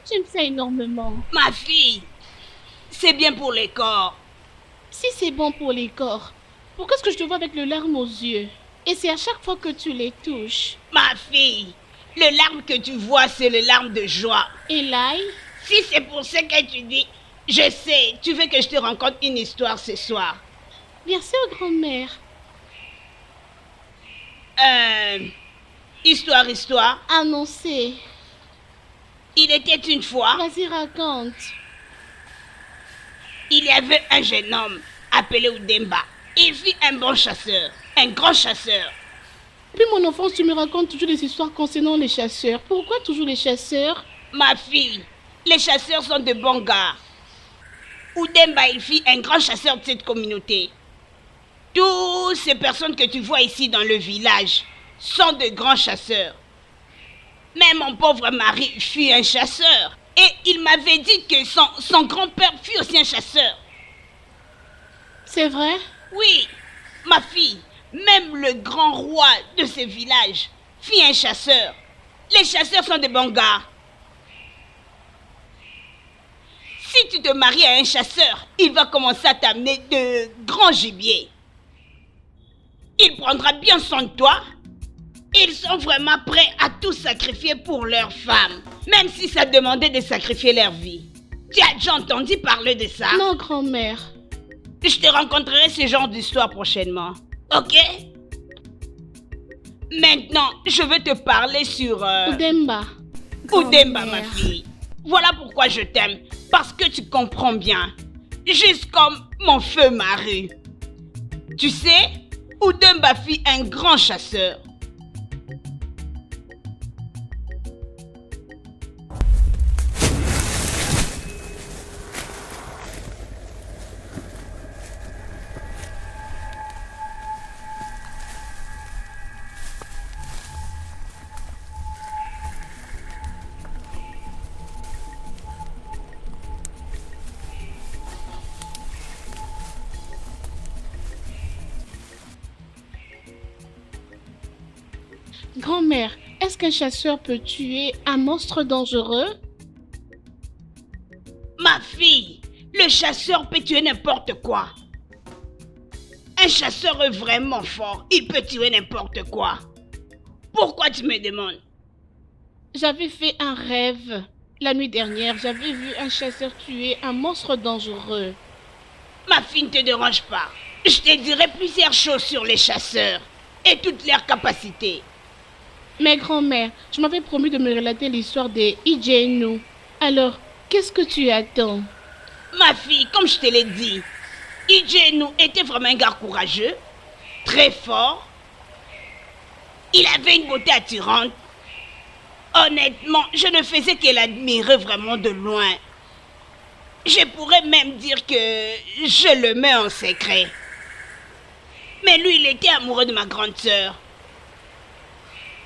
tu aimes ça énormément? Ma fille, c'est bien pour les corps. Si c'est bon pour les corps, pourquoi est-ce que je te vois avec le larme aux yeux? Et c'est à chaque fois que tu les touches. Ma fille, le larme que tu vois, c'est le larme de joie. Et l'ail? Si c'est pour ce que tu dis, je sais, tu veux que je te raconte une histoire ce soir. Bien sûr, grand-mère. Histoire. Annoncez. Il était une fois, Vas-y, raconte. il y avait un jeune homme appelé Udemba. Il fut un bon chasseur, un grand chasseur. Puis mon enfance, tu me racontes toujours des histoires concernant les chasseurs. Pourquoi toujours les chasseurs? Ma fille, les chasseurs sont de bons gars. Udemba, il fut un grand chasseur de cette communauté. Toutes ces personnes que tu vois ici dans le village sont de grands chasseurs. Mais mon pauvre mari fut un chasseur. Et il m'avait dit que son grand-père fut aussi un chasseur. C'est vrai? Oui, ma fille, même le grand roi de ce village fut un chasseur. Les chasseurs sont de bons gars. Si tu te maries à un chasseur, il va commencer à t'amener de grands gibiers. Il prendra bien soin de toi. Ils sont vraiment prêts à tout sacrifier pour leurs femmes, même si ça demandait de sacrifier leur vie. Tu as déjà entendu parler de ça? Non, grand-mère. Je te raconterai ce genre d'histoire prochainement. Ok? Maintenant, je veux te parler sur... Udemba. Udemba, ma fille. Voilà pourquoi je t'aime. Parce que tu comprends bien. Juste comme mon feu Maru. Tu sais, Udemba fut un grand chasseur. Grand-mère, est-ce qu'un chasseur peut tuer un monstre dangereux? Ma fille, le chasseur peut tuer n'importe quoi. Un chasseur est vraiment fort. Il peut tuer n'importe quoi. Pourquoi tu me demandes? J'avais fait un rêve. La nuit dernière, j'avais vu un chasseur tuer un monstre dangereux. Ma fille, ne te dérange pas. Je te dirai plusieurs choses sur les chasseurs et toutes leurs capacités. Mais grand-mère, je m'avais promis de me relater l'histoire des Ijenu. Alors, qu'est-ce que tu attends? Ma fille, comme je te l'ai dit, Ijenu était vraiment un gars courageux, très fort. Il avait une beauté attirante. Honnêtement, je ne faisais que l'admirer vraiment de loin. Je pourrais même dire que je le mets en secret. Mais lui, il était amoureux de ma grande sœur.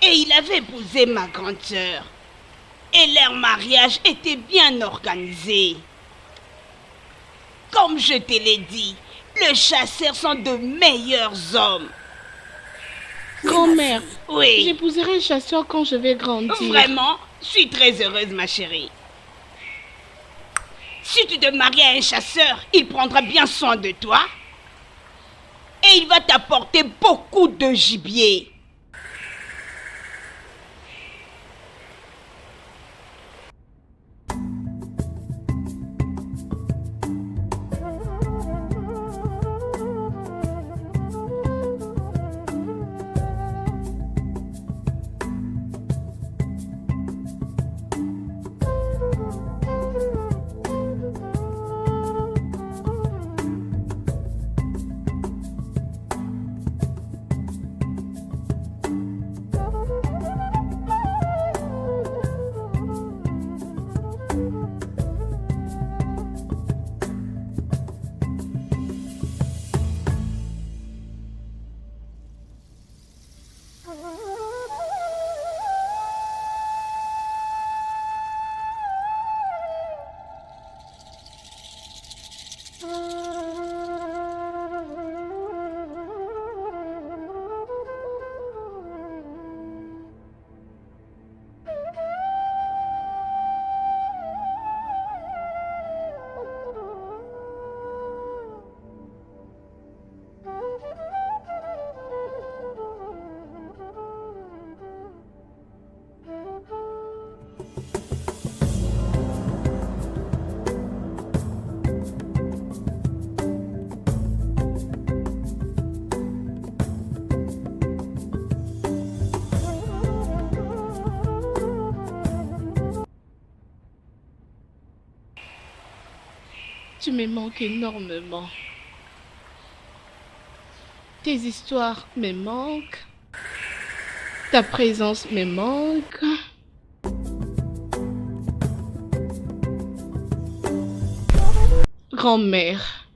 Et il avait épousé ma grande sœur. Et leur mariage était bien organisé. Comme je te l'ai dit, les chasseurs sont de meilleurs hommes. Grand-mère, Oui. j'épouserai un chasseur quand je vais grandir. Vraiment, je suis très heureuse, ma chérie. Si tu te maries à un chasseur, il prendra bien soin de toi. Et il va t'apporter beaucoup de gibier. Tu me manques énormément. Tes histoires me manquent. Ta présence me manque. Grand-mère.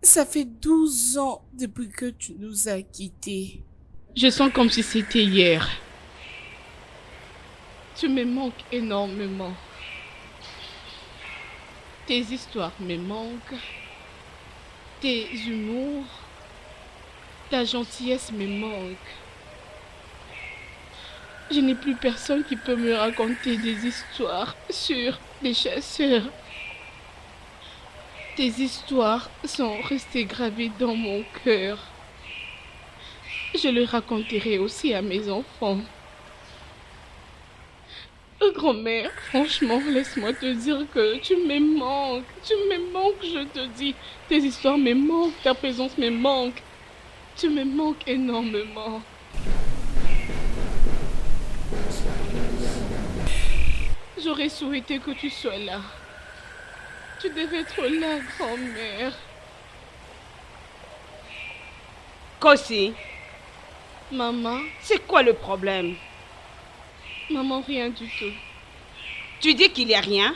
Ça fait 12 ans depuis que tu nous as quittés. Je sens comme si c'était hier. Tu me manques énormément. Tes histoires me manquent. Tes humours. Ta gentillesse me manque. Je n'ai plus personne qui peut me raconter des histoires sur les chasseurs. Tes histoires sont restées gravées dans mon cœur. Je les raconterai aussi à mes enfants. Grand-mère, franchement, laisse-moi te dire que tu me manques. Tu me manques, je te dis. Tes histoires me manquent, ta présence me manque. Tu me manques énormément. J'aurais souhaité que tu sois là. Tu devais être là, grand-mère. Kosi, Maman, c'est quoi le problème? maman, rien du tout. Tu dis qu'il n'y a rien?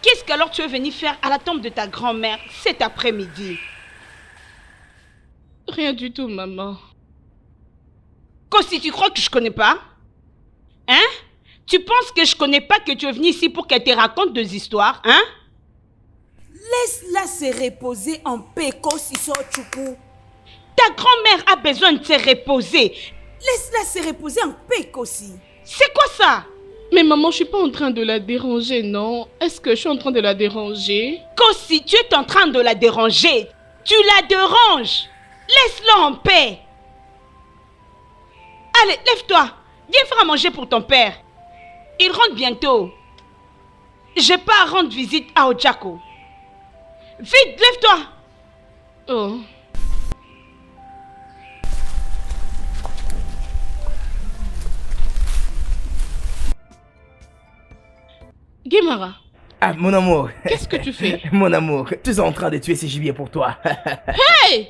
Qu'est-ce qu'alors tu es venu faire à la tombe de ta grand-mère cet après-midi? Rien du tout, maman. Kosi, tu crois que je connais pas? Hein? Tu penses que je connais pas que tu es venu ici pour qu'elle te raconte des histoires, hein? Laisse-la se reposer en paix, Kosi Sochoukou. Ta grand-mère a besoin de se reposer. Laisse-la se reposer en paix, Kosi. C'est quoi ça? Mais maman, je suis pas en train de la déranger, non? Est-ce que je suis en train de la déranger? Kosi, tu es en train de la déranger. Tu la déranges. Laisse-la en paix. Allez, lève-toi. Viens faire à manger pour ton père. Il rentre bientôt. J'ai pas à rendre visite à Ochako. Vite, lève-toi. Oh. Guimara, Ah, mon amour. qu'est-ce que tu fais? Mon amour, tu es en train de tuer ces gibiers pour toi. Hey!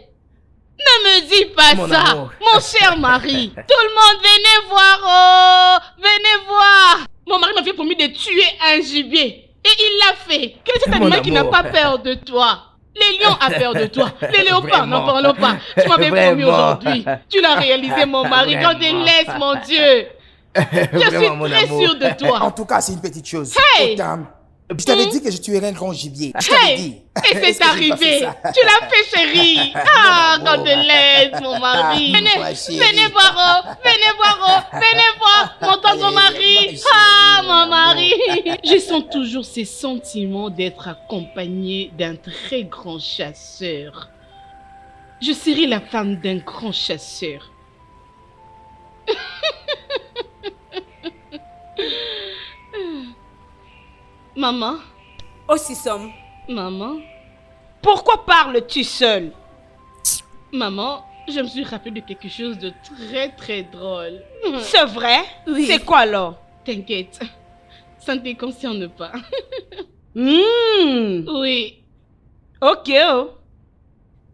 Ne me dis pas Mon ça, amour. mon cher mari. Tout le monde, venez voir, oh! Venez voir. Mon mari m'avait promis de tuer un gibier. Et il l'a fait. Quel est cet Mon animal qui n'a amour. pas peur de toi? Les lions ont peur de toi. Les léopards, n'en Vraiment. parlons pas. Tu m'avais promis Vraiment. aujourd'hui. Tu l'as réalisé, mon mari. Quand tu Vraiment. laisses, mon Dieu. Je suis Vraiment, mon très amour. sûre de toi. En tout cas, c'est une petite chose. Hey! Autant. Je t'avais dit que je tuerais un grand gibier. Je t'avais Hey! dit. Et Est-ce que c'est j'ai pas arrivé. fait ça? Tu l'as fait, chérie. Ah, Mon quand amour. tu laisses, mon mari. Ah, Venez, ma chérie. venez voir, oh. Venez voir, oh. Venez voir mon tendre Eh, mari. ma chérie, Ah, mon mon amour. mari. Je sens toujours ces sentiments d'être accompagnée d'un très grand chasseur. Je serai la femme d'un grand chasseur. Maman, Osisom, maman, Pourquoi parles-tu seul? maman, je me suis rappelé de quelque chose de très très drôle. C'est vrai? Oui. C'est quoi alors? T'inquiète, ça ne te concerne pas. Oui, Ok. Oh.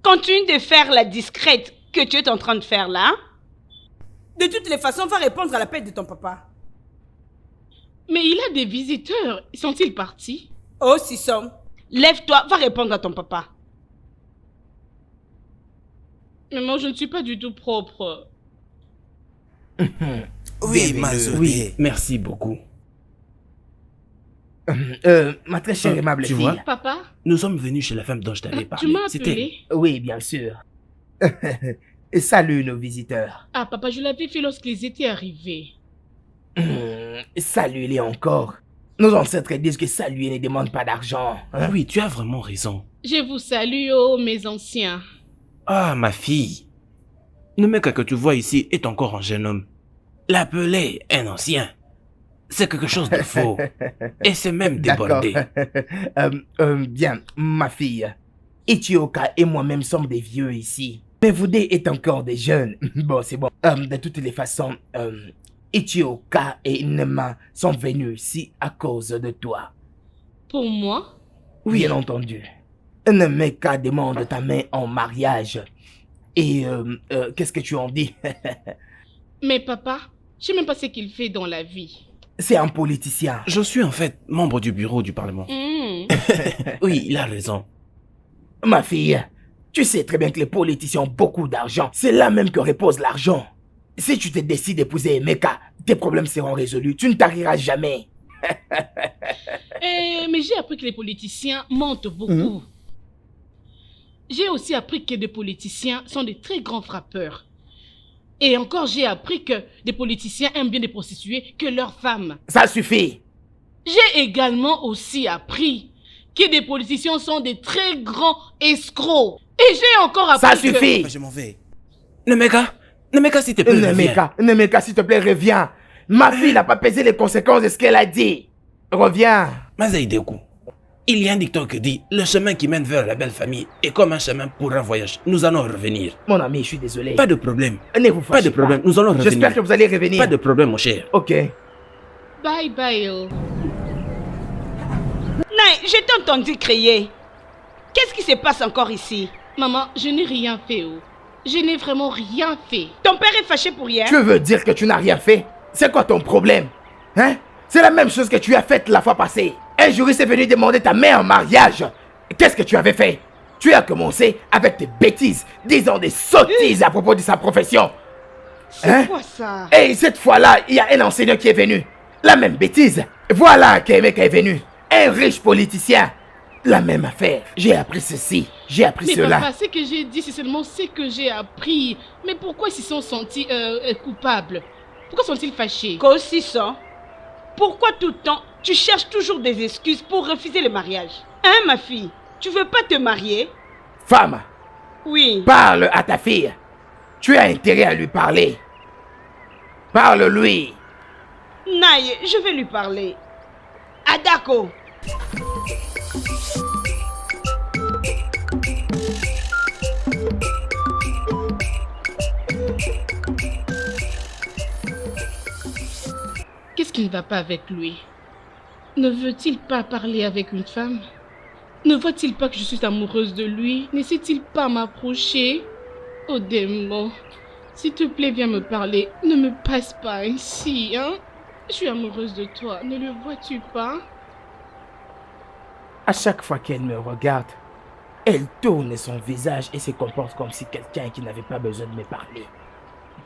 Continue de faire la discrète que tu es en train de faire là. de toutes les façons, va répondre à l'appel de ton papa. mais il a des visiteurs. Sont-ils partis? Osisom, Lève-toi, va répondre à ton papa. Mais moi, je ne suis pas du tout propre. Oui, Bienvenue. Mazoué. Oui, merci beaucoup. Ma très chère et aimable tu fille. vois? Papa, Nous sommes venus chez la femme dont je t'avais parlé. tu m'as C'était appelé? Oui, bien sûr. Salut nos visiteurs. Ah, papa, je l'avais fait lorsqu'ils étaient arrivés. Salut-les encore. Nos ancêtres disent que saluer ne demande pas d'argent. Hein? Oui, tu as vraiment raison. Je vous salue, oh, mes anciens. Ah, ma fille. Le mec que tu vois ici est encore un jeune homme. L'appeler un ancien, c'est quelque chose de faux. Et c'est même D'accord. débordé. Bien, ma fille. Ichioka et moi-même sommes des vieux ici. Mais vous deux êtes encore des jeunes. Bon, c'est bon. De toutes les façons, Ichioka et Nema sont venus ici à cause de toi. Pour moi? Oui. Bien entendu. Nemeka demande ta main en mariage. Et qu'est-ce que tu en dis? Mais papa, je sais même pas ce qu'il fait dans la vie. C'est un politicien. Je suis en fait membre du bureau du Parlement. Oui, il a raison. Ma fille, tu sais très bien que les politiciens ont beaucoup d'argent. C'est là même que repose l'argent. Si tu te décides d'épouser Emeka, tes problèmes seront résolus. Tu ne tariras jamais. Mais j'ai appris que les politiciens mentent beaucoup. J'ai aussi appris que des politiciens sont de très grands frappeurs. Et encore, j'ai appris que des politiciens aiment bien des prostituées que leurs femmes. Ça suffit. J'ai également aussi appris que des politiciens sont des très grands escrocs. Et j'ai encore appris Ça suffit. Je m'en vais. Nemeka, s'il te plaît, reviens. Nemeka, s'il te plaît, reviens. Ma fille n'a pas pesé les conséquences de ce qu'elle a dit. Reviens. Mazaïdekou, il y a un dicton qui dit « Le chemin qui mène vers la belle famille est comme un chemin pour un voyage. Nous allons revenir. Mon ami, je suis désolé. Pas de problème. Ne vous Pas fâchez de problème, nous allons revenir. J'espère que vous allez revenir. Pas de problème, mon cher. Ok. Bye bye. Naï, je t'ai entendu crier. Qu'est-ce qui se passe encore ici? Maman, je n'ai rien fait. Je n'ai vraiment rien fait. Ton père est fâché pour rien? Tu veux dire que tu n'as rien fait? C'est quoi ton problème? Hein? C'est la même chose que tu as faite la fois passée. Un juriste est venu demander ta main en mariage. Qu'est-ce que tu avais fait? Tu as commencé avec tes bêtises, disant des sottises à propos de sa profession. C'est quoi ça? Et cette fois-là, il y a un enseignant qui est venu. La même bêtise. Voilà qu'un mec est venu. Un riche politicien. La même affaire. J'ai appris ceci. J'ai appris Mais cela. papa, ce que j'ai dit, c'est seulement ce que j'ai appris. Mais pourquoi ils se sont sentis coupables? Pourquoi sont-ils fâchés? Kosiso, pourquoi tout le temps tu cherches toujours des excuses pour refuser le mariage? Hein, ma fille? Tu veux pas te marier? Femme, Oui. parle à ta fille. Tu as intérêt à lui parler. Parle-lui. Naï, je vais lui parler. Adako. Qu'est-ce qui ne va pas avec lui? Ne veut-il pas parler avec une femme? Ne voit-il pas que je suis amoureuse de lui? Ne sait-il pas m'approcher? Oh démon, s'il te plaît, viens me parler. Ne me passe pas ainsi, hein? Je suis amoureuse de toi, ne le vois-tu pas? À chaque fois qu'elle me regarde, elle tourne son visage et se comporte comme si quelqu'un qui n'avait pas besoin de me parler.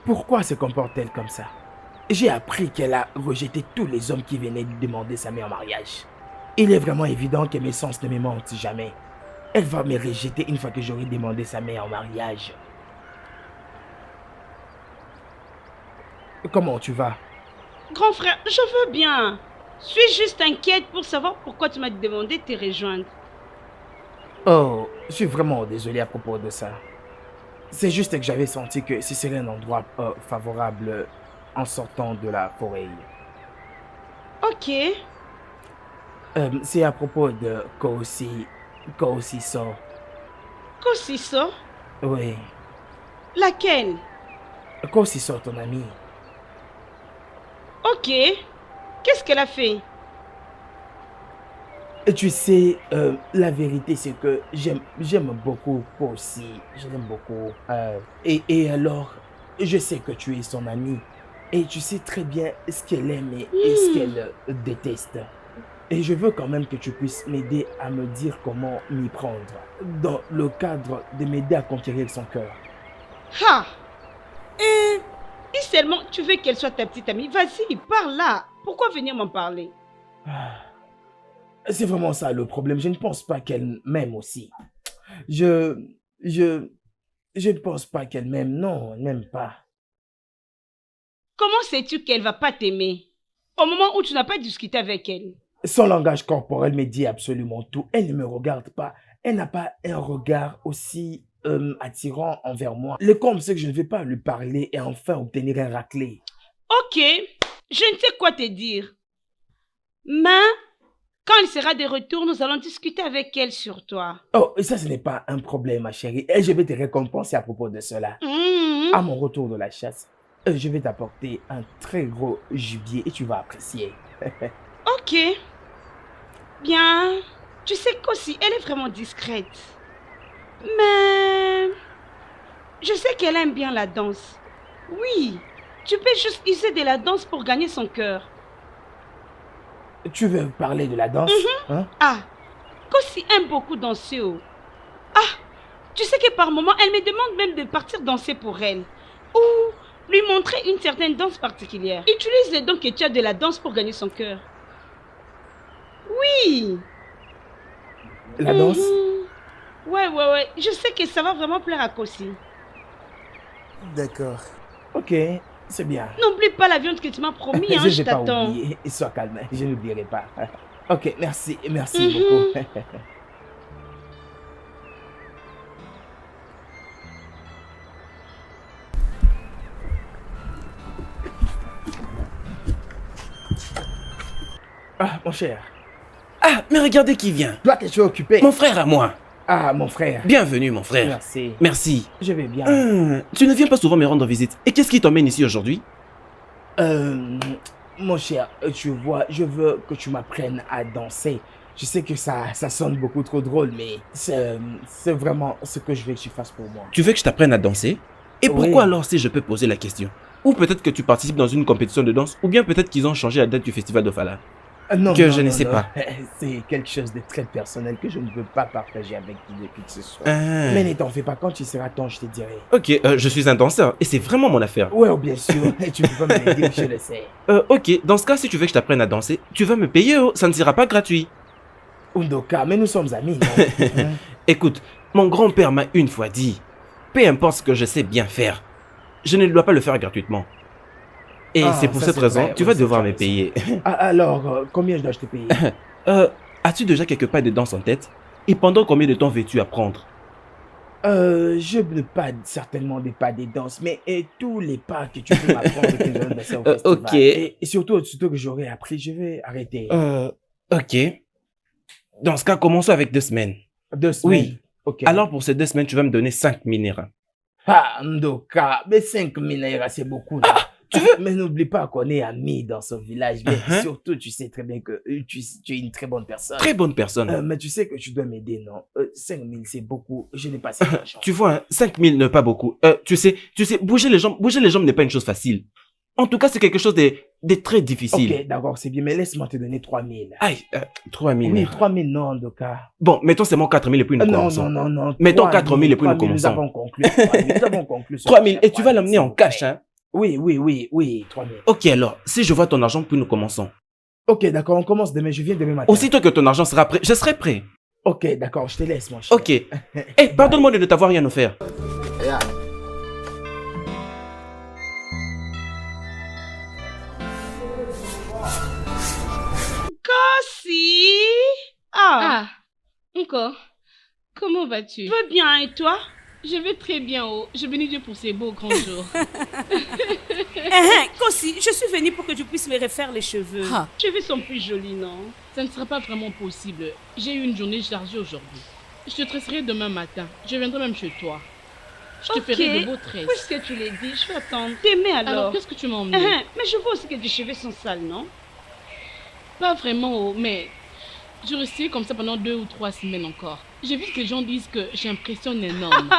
Pourquoi se comporte-t-elle comme ça? J'ai appris qu'elle a rejeté tous les hommes qui venaient lui demander sa main en mariage. Il est vraiment évident que mes sens ne me mentent jamais. Elle va me rejeter une fois que j'aurai demandé sa main en mariage. Comment tu vas? Grand frère, je veux bien. Je suis juste inquiète pour savoir pourquoi tu m'as demandé de te rejoindre. Oh, je suis vraiment désolé à propos de ça. C'est juste que j'avais senti que ce serait un endroit favorable en sortant de la forêt. Ok. C'est à propos de Kosiso. Kosiso? Oui. Laquelle? Kosiso, ton ami. Ok. Qu'est-ce qu'elle a fait? Et tu sais, la vérité c'est que j'aime beaucoup Kosi. Je l'aime beaucoup. Et alors, je sais que tu es son ami. Et tu sais très bien ce qu'elle aime et ce qu'elle déteste. Et je veux quand même que tu puisses m'aider à me dire comment m'y prendre. Dans le cadre de m'aider à conquérir son cœur. Ha! Si seulement tu veux qu'elle soit ta petite amie, vas-y, parle là. Pourquoi venir m'en parler? C'est vraiment ça le problème. Je ne pense pas qu'elle m'aime aussi. Je ne pense pas qu'elle m'aime. Non, elle m'aime pas. Comment sais-tu qu'elle va pas t'aimer? Au moment où tu n'as pas discuté avec elle. Son langage corporel me dit absolument tout. Elle ne me regarde pas. Elle n'a pas un regard aussi attirant envers moi. Le comble, c'est que je ne vais pas lui parler et enfin obtenir un raclé. Ok, je ne sais quoi te dire. Mais quand elle sera de retour, nous allons discuter avec elle sur toi. Oh, ça, ce n'est pas un problème, ma chérie. Et je vais te récompenser à propos de cela. À mon retour de la chasse, je vais t'apporter un très gros gibier et tu vas apprécier. Ok. Bien. Tu sais qu'aussi, elle est vraiment discrète. Mais je sais qu'elle aime bien la danse. Oui, tu peux juste user de la danse pour gagner son cœur. Tu veux parler de la danse? Hein? Ah, Kossi aime beaucoup danser. Oh. Ah, tu sais que par moment, elle me demande même de partir danser pour elle. Ou lui montrer une certaine danse particulière. Utilise les dons que tu as de la danse pour gagner son cœur. Oui. La danse? Ouais. Je sais que ça va vraiment plaire à Kossi. D'accord. Ok, c'est bien. N'oublie pas la viande que tu m'as promis, hein, Je je ne vais pas t'attends. oublier. Sois calme, je n'oublierai pas. Ok, merci beaucoup. Ah, mon cher. Ah, mais regardez qui vient. Toi que tu es occupé. Mon frère à moi. Ah, mon frère. Bienvenue, mon frère. Merci. Merci. Je vais bien. Tu ne viens pas souvent me rendre visite. Et qu'est-ce qui t'emmène ici aujourd'hui? Mon cher, tu vois, je veux que tu m'apprennes à danser. Je sais que ça sonne beaucoup trop drôle, mais c'est vraiment ce que je veux que tu fasses pour moi. Tu veux que je t'apprenne à danser? Et Oui. pourquoi alors si je peux poser la question? Ou peut-être que tu participes dans une compétition de danse, ou bien peut-être qu'ils ont changé la date du festival de Fala. Non, Que non, je ne non, sais non. pas. C'est quelque chose de très personnel que je ne veux pas partager avec qui que ce soit. Ah. Mais ne t'en fais pas, quand tu seras temps, je te dirai. Ok, je suis un danseur et c'est vraiment mon affaire. Ouais, bien sûr, tu peux pas me le dire, je le sais. Ok, dans ce cas, si tu veux que je t'apprenne à danser, tu vas me payer, oh, ça ne sera pas gratuit. Undoka, mais nous sommes amis, non? Hein? Écoute, mon grand-père m'a une fois dit, peu importe ce que je sais bien faire, je ne dois pas le faire gratuitement. Et Ah, c'est pour ça, cette c'est raison, vrai, tu oui, vas c'est devoir vrai, me payer. Ah, alors, combien je dois te payer? As-tu déjà quelques pas de danse en tête? Et pendant combien de temps veux-tu apprendre? Je ne pas certainement des pas des danses, mais tous les pas que tu peux m'apprendre que je vais danser au festival. Ok. Et surtout que j'aurais appris, je vais arrêter. Ok. Dans ce cas, commençons avec 2 semaines. 2 semaines. Oui. Ok. Alors pour ces 2 semaines, tu vas me donner 5 000 naira. Ah, Ndoka, mais 5 000 naira, c'est beaucoup. Là. Tu veux? Mais n'oublie pas qu'on est amis dans ce village. Mais surtout, tu sais très bien que tu es une très bonne personne. Très bonne personne. Mais tu sais que tu dois m'aider, non? 5 000, c'est beaucoup. Je n'ai pas cette chance. Tu vois, 5 000 ne pas beaucoup. Tu sais, bouger les jambes n'est pas une chose facile. En tout cas, c'est quelque chose de très difficile. Ok, d'accord, c'est bien, mais laisse-moi te donner 3 000. Aïe, 3 000. Oui, 3 000, non, Ndoka. Bon, mettons seulement 4 000 et puis nous commençons. Non. Mettons 3 4 000 et puis nous 3 000, commençons. Nous avons conclu. 3 000, nous avons conclu. 3 000 et tu vas l'amener en cash, hein? Oui, 3 000. Ok, alors, si je vois ton argent, puis nous commençons. Ok, d'accord, on commence demain. Je viens demain matin. Aussitôt que ton argent sera prêt, je serai prêt. Ok, d'accord, je te laisse, mon cher. Ok. Pardonne-moi de ne t'avoir rien offert. Yeah. Kossi! Ah, Encore. Comment vas-tu? je veux bien, et toi? Je vais très bien, oh. Je bénis Dieu pour ces beaux grands jours. Kossi, je suis venue pour que tu puisses me refaire les cheveux. Ah. Tes cheveux sont plus jolis, non? Ça ne sera pas vraiment possible. J'ai eu une journée chargée aujourd'hui. Je te tresserai demain matin. Je viendrai même chez toi. Je te ferai de beaux tresses. Puisque tu l'as dit, je vais attendre. T'aimer alors. Alors, qu'est-ce que tu m'as emmené? Mais je vois aussi que tes cheveux sont sales, non? Pas vraiment, oh, mais je restais comme ça pendant 2 ou 3 semaines encore. J'ai vu que les gens disent que j'impressionne un homme.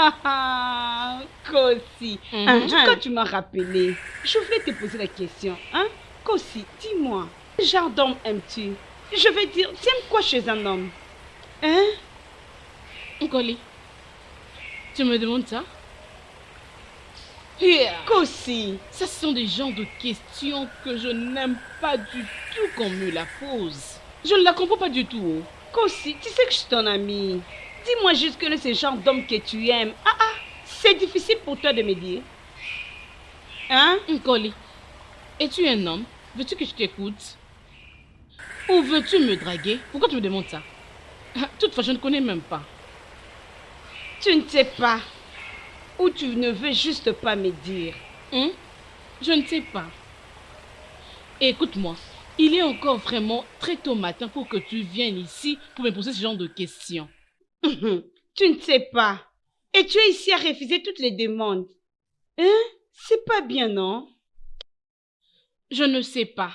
Kossi, Mhm. quand tu m'as rappelé, je voulais te poser la question. Kossi, dis-moi, quel genre d'homme aimes-tu? Je veux dire, tu aimes quoi chez un homme? Nkoli, tu me demandes ça? Kossi, Ça, ce sont des genres de questions que je n'aime pas du tout qu'on me la pose. Je ne la comprends pas du tout. Kossi, tu sais que je suis ton amie. Dis-moi juste quel est ce genre d'homme que tu aimes. C'est difficile pour toi de me dire. Nkoli, es-tu un homme? Veux-tu que je t'écoute? Ou veux-tu me draguer? Pourquoi tu me demandes ça? Toutefois, je ne connais même pas. Tu ne sais pas. Ou tu ne veux juste pas me dire. Je ne sais pas. Écoute-moi, il est encore vraiment très tôt matin pour que tu viennes ici pour me poser ce genre de questions. Tu ne sais pas. Et tu es ici à refuser toutes les demandes. C'est pas bien, non? Je ne sais pas.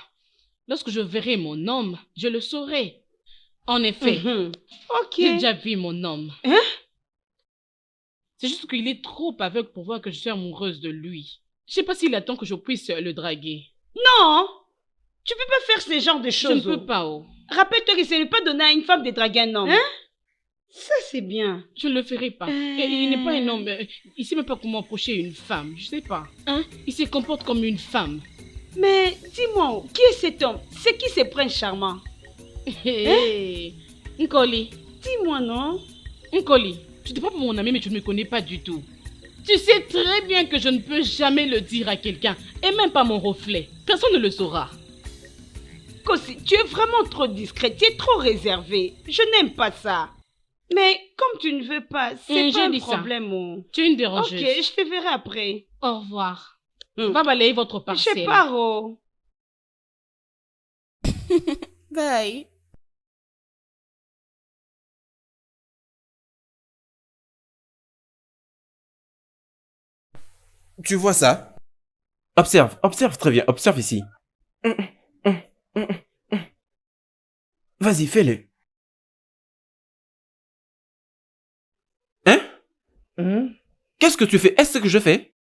Lorsque je verrai mon homme, je le saurai. En effet, Ok. j'ai déjà vu mon homme. Hein? C'est juste qu'il est trop aveugle pour voir que je suis amoureuse de lui. Je sais pas s'il attend que je puisse le draguer. Non, tu peux pas faire ce genre de Je choses. ne peux pas, oh. Rappelle-toi que ce n'est pas donné à une femme de draguer un homme. Hein? Ça, c'est bien. Je ne le ferai pas. Et il n'est pas un homme. Il sait même pas comment approcher une femme. Je sais pas. Hein? Il se comporte comme une femme. Mais dis-moi, qui est cet homme? C'est qui ce prince charmant? Hé, Nkoli. Dis-moi, non? Nkoli, tu te prends pour mon ami, mais tu ne me connais pas du tout. Tu sais très bien que je ne peux jamais le dire à quelqu'un. Et même pas mon reflet. Personne ne le saura. Kosi, tu es vraiment trop discret. Tu es trop réservé. Je n'aime pas ça. Mais comme tu ne veux pas, c'est pas un problème. Oh. Tu es une dérangeuse. Ok, je te verrai après. Au revoir. Va balayer votre parcelle. Je pars. Oh. Bye. Tu vois ça? Observe, observe très bien, observe ici. Vas-y, fais-le. Hein? Qu'est-ce que tu fais? Est-ce que je fais?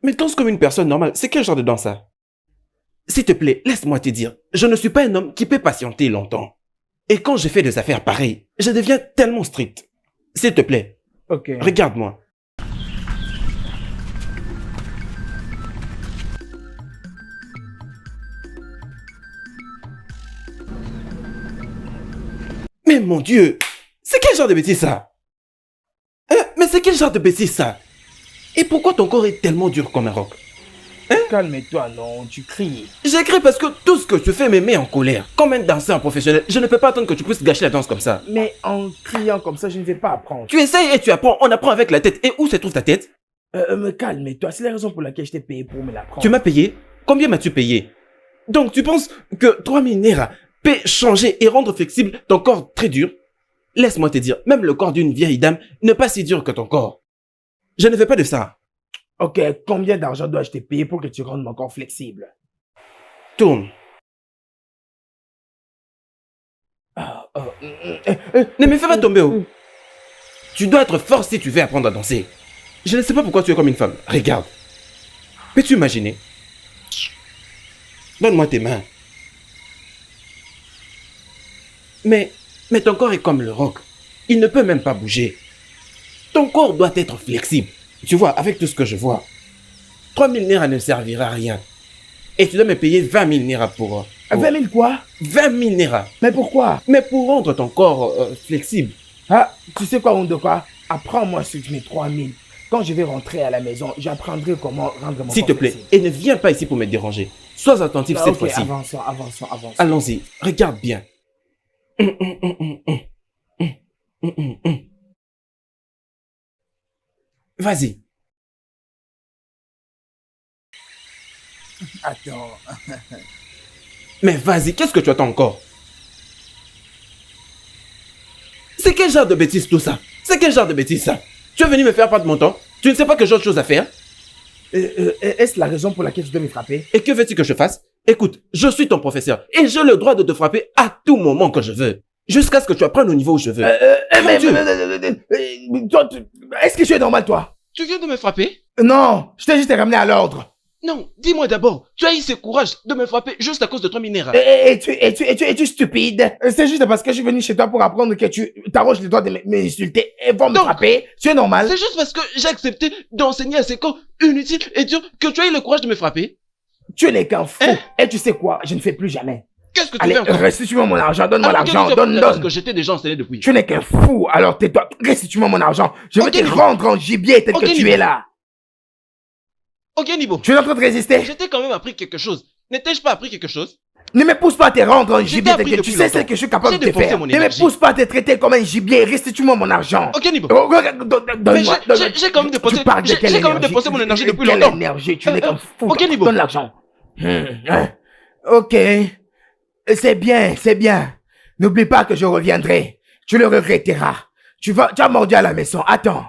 Mais danse comme une personne normale. C'est quel genre de danse ça? S'il te plaît, laisse-moi te dire. Je ne suis pas un homme qui peut patienter longtemps. Et quand je fais des affaires pareilles, je deviens tellement strict. S'il te plaît. Ok. Regarde-moi. Mais mon Dieu, c'est quel genre de bêtise ça? Mais c'est quel genre de bêtise ça? Et pourquoi ton corps est tellement dur comme un roc? Calme-toi, non, tu cries. J'écris parce que tout ce que tu fais me met en colère. Comme un danseur professionnel, je ne peux pas attendre que tu puisses gâcher la danse comme ça. Mais en criant comme ça, je ne vais pas apprendre. Tu essayes et tu apprends, on apprend avec la tête. Et où se trouve ta tête? Me calme-toi, c'est la raison pour laquelle je t'ai payé pour me l'apprendre. Tu m'as payé? Combien m'as-tu payé? Donc tu penses que 3000 Naira peut changer et rendre flexible ton corps très dur? Laisse-moi te dire, même le corps d'une vieille dame n'est pas si dur que ton corps. Je ne fais pas de ça. Ok, combien d'argent dois-je te payer pour que tu rendes mon corps flexible? Tourne. Ne me fais pas tomber, oh. Tu dois être fort si tu veux apprendre à danser. Je ne sais pas pourquoi tu es comme une femme. Regarde. Peux-tu imaginer? Donne-moi tes mains. Mais ton corps est comme le roc. Il ne peut même pas bouger. Ton corps doit être flexible. Tu vois, avec tout ce que je vois, 3000 Naira ne servira à rien. Et tu dois me payer 20 000 Naira pour... 20 000 quoi? 20 000 Naira. Mais pourquoi? Mais pour rendre ton corps flexible. Ah, tu sais quoi, Ondoka? Apprends-moi sur mes 3 000. Quand je vais rentrer à la maison, j'apprendrai comment rendre mon S'il te corps plaît, flexible. et ne viens pas ici pour me déranger. Sois attentif cette Ok, fois-ci. avançons. Allons-y, regarde bien. Vas-y. Attends. Mais vas-y, qu'est-ce que tu attends encore? C'est quel genre de bêtise tout ça? C'est quel genre de bêtise ça? Tu es venu me faire perdre mon temps? Tu ne sais pas que j'ai autre chose à faire? Est-ce la raison pour laquelle tu dois me frapper? Et que veux-tu que je fasse? Écoute, je suis ton professeur et j'ai le droit de te frapper à tout moment que je veux. Jusqu'à ce que tu apprennes au niveau où je veux. Est-ce que tu es normal, toi? Tu viens de me frapper? Non, je t'ai juste ramené à l'ordre. Non, dis-moi d'abord, tu as eu ce courage de me frapper juste à cause de 3000 Naira. Es-tu stupide? C'est juste parce que je suis venu chez toi pour apprendre que tu t'arroges les doigts de m'insulter et vont me Donc, frapper. Tu es normal? C'est juste parce que j'ai accepté d'enseigner à ces corps inutiles et durs que tu as eu le courage de me frapper. Tu n'es qu'un fou. Hein? Et tu sais quoi? Je ne fais plus jamais. Qu'est-ce que tu Allez, fais encore? restitue-moi mon argent. Donne-moi Alors, l'argent. qu'est-ce que tu fais? Parce Donne. que j'étais déjà enseigné depuis. Tu n'es qu'un fou. Alors tais-toi. Restitue-moi mon argent. Je vais Ok, te Nibo. rendre en gibier tel Ok, que tu Nibo. es là. Ok, Nibo. Tu es en train de résister? Je t'ai quand même appris quelque chose. N'ai-je pas appris quelque chose? Ne me pousse pas à te rendre en gibier tel appris que tu depuis sais longtemps. ce que je suis capable J'ai de te dépensé faire. mon Ne me énergie. pousse pas à te traiter comme un gibier. Restitue-moi mon argent. Ok, Nibo. Oh, regarde, Mais donne-moi. j'ai quand même dépensé, Tu parles de quelle j'ai quand même énergie? dépensé mon énergie depuis Quelle longtemps. énergie? Tu n'es qu'un fou. Ok, Nibo. Donne l'argent. Ok. C'est bien. N'oublie pas que je reviendrai. Tu le regretteras. Tu as mordu à la maison. Attends.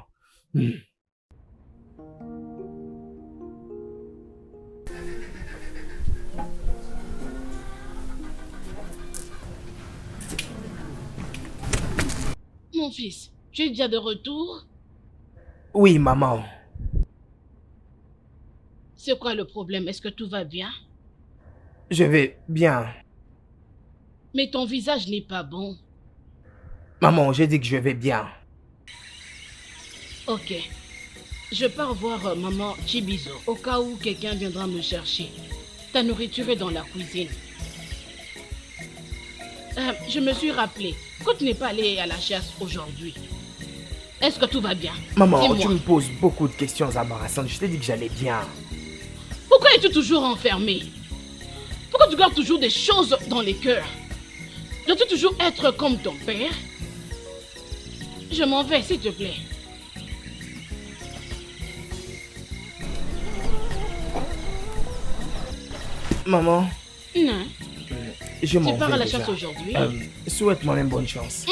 mon fils, tu es déjà de retour? Oui, maman. C'est quoi le problème? Est-ce que tout va bien? Je vais bien. Mais ton visage n'est pas bon. Maman, j'ai dit que je vais bien. Ok. Je pars voir maman Chibizo au cas où quelqu'un viendra me chercher. Ta nourriture est dans la cuisine. Je me suis rappelé que tu n'es pas allé à la chasse aujourd'hui. Est-ce que tout va bien? Maman, Dis-moi. tu me poses beaucoup de questions embarrassantes. Je t'ai dit que j'allais bien. Pourquoi es-tu toujours enfermé? Pourquoi tu gardes toujours des choses dans les cœurs? Dois-tu toujours être comme ton père? Je m'en vais, s'il te plaît. Maman, Non. je m'en Tu pars vais à la déjà. chasse aujourd'hui? Souhaite-moi une bonne chance.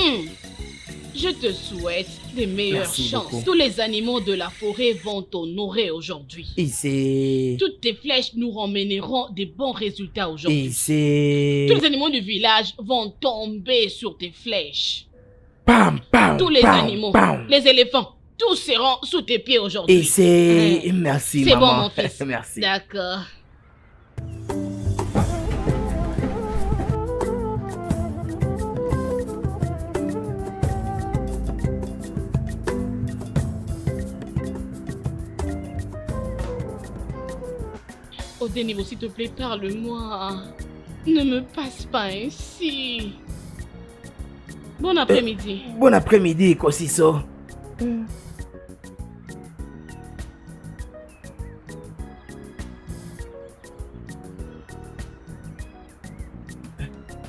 Je te souhaite des meilleures Merci chances. beaucoup. Tous les animaux de la forêt vont t'honorer aujourd'hui. Et c'est... Toutes tes flèches nous ramèneront des bons résultats aujourd'hui. Et c'est... Tous les animaux du village vont tomber sur tes flèches. Pam, pam, Tous les pam, animaux, pam. les éléphants, tous seront sous tes pieds aujourd'hui. Et c'est... Merci, C'est bon, maman. mon fils. Merci. D'accord. Odenivo, s'il te plaît, parle-moi. Ne me passe pas ainsi. Bon après-midi. Bon après-midi, Kosiso.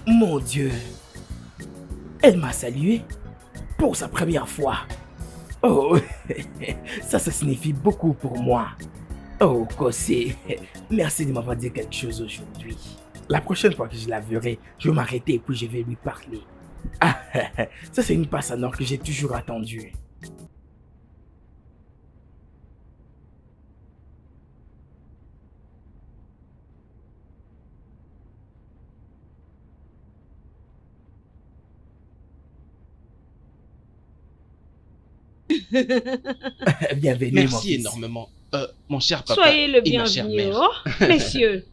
Mon Dieu. Elle m'a salué pour sa première fois. Oh, ça signifie beaucoup pour moi. Oh, Kosé, merci de m'avoir dit quelque chose aujourd'hui. La prochaine fois que je la verrai, je vais m'arrêter et puis je vais lui parler. Ah, ça c'est une passe en or que j'ai toujours attendue. Bienvenue, mon Merci fils. énormément. Mon cher papa. Soyez le et ma chère bienvenu, mère. oh, messieurs.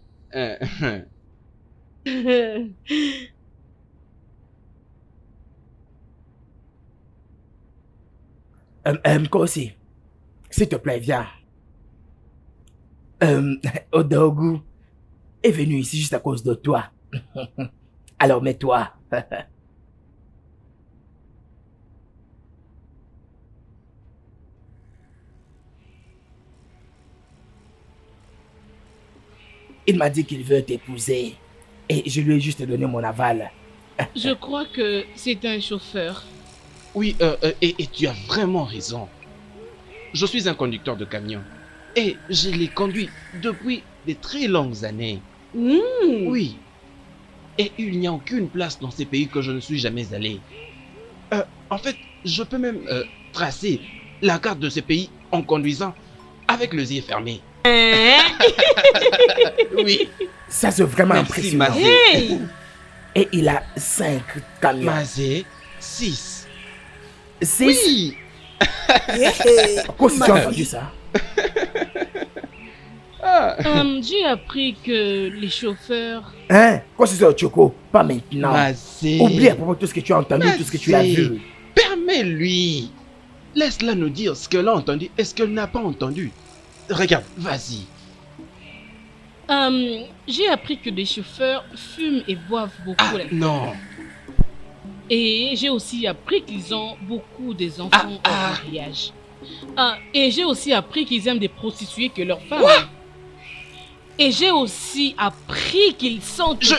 Kosi, s'il te plaît, viens. Odogu est venu ici juste à cause de toi. Alors mets-toi. Il m'a dit qu'il veut t'épouser. Et je lui ai juste donné mon aval. Je crois que c'est un chauffeur. Oui, et tu as vraiment raison. Je suis un conducteur de camion. Et je l'ai conduit depuis de très longues années. Oui. Et il n'y a aucune place dans ces pays que je ne suis jamais allé. En fait, je peux même tracer la carte de ces pays en conduisant avec les yeux fermés. Oui. Ça c'est vraiment Merci, impressionnant. Mazé. Hey, Et il a 5 camions. Mazé, 6. 6. Oui. Quoi si tu as entendu ça? J'ai appris que les chauffeurs... Hein? Quoi si c'est Choco? Pas maintenant. Mazé. Oublie à propos de tout ce que tu as entendu, tout ce que tu as vu. Permets-lui. Laisse-la nous dire ce qu'elle a entendu et ce qu'elle n'a pas entendu. Regarde, vas-y. J'ai appris que les chauffeurs fument et boivent beaucoup. Ah non. Et j'ai aussi appris qu'ils ont beaucoup des enfants au mariage. Et j'ai aussi appris qu'ils aiment des prostituées que leurs femmes. Et j'ai aussi appris qu'ils sont Je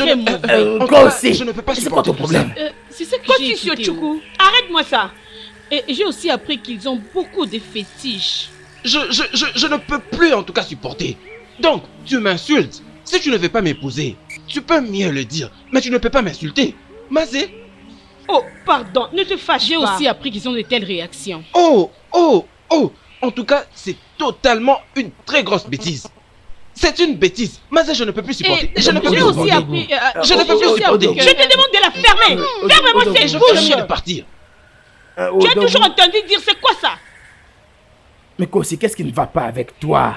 très mauvais. en tout Quoi cas, aussi? je ne peux pas C'est quoi supporter ton tout ça. problème? C'est ce que quoi j'ai tu écouté, Choukou? Arrête-moi ça. Et j'ai aussi appris qu'ils ont beaucoup de fétiches. Je ne peux plus en tout cas supporter. Donc, tu m'insultes. Si tu ne veux pas m'épouser, tu peux mieux le dire. Mais tu ne peux pas m'insulter. Mazé. Oh, pardon, ne te fâche J'ai pas. aussi appris qu'ils ont de telles réactions. Oh. En tout cas, c'est totalement une très grosse bêtise. C'est une bêtise. Mazé, je ne peux plus supporter. Et Je ne peux j'ai plus aussi supporter. appris... Je ne peux plus j'ai aussi appris supporter. que... Je te demande de la fermer. Ferme-moi Et cette je fais le mieux de bouche. partir. Tu as toujours entendu dire c'est quoi ça? Mais Kosi, qu'est-ce qui ne va pas avec toi?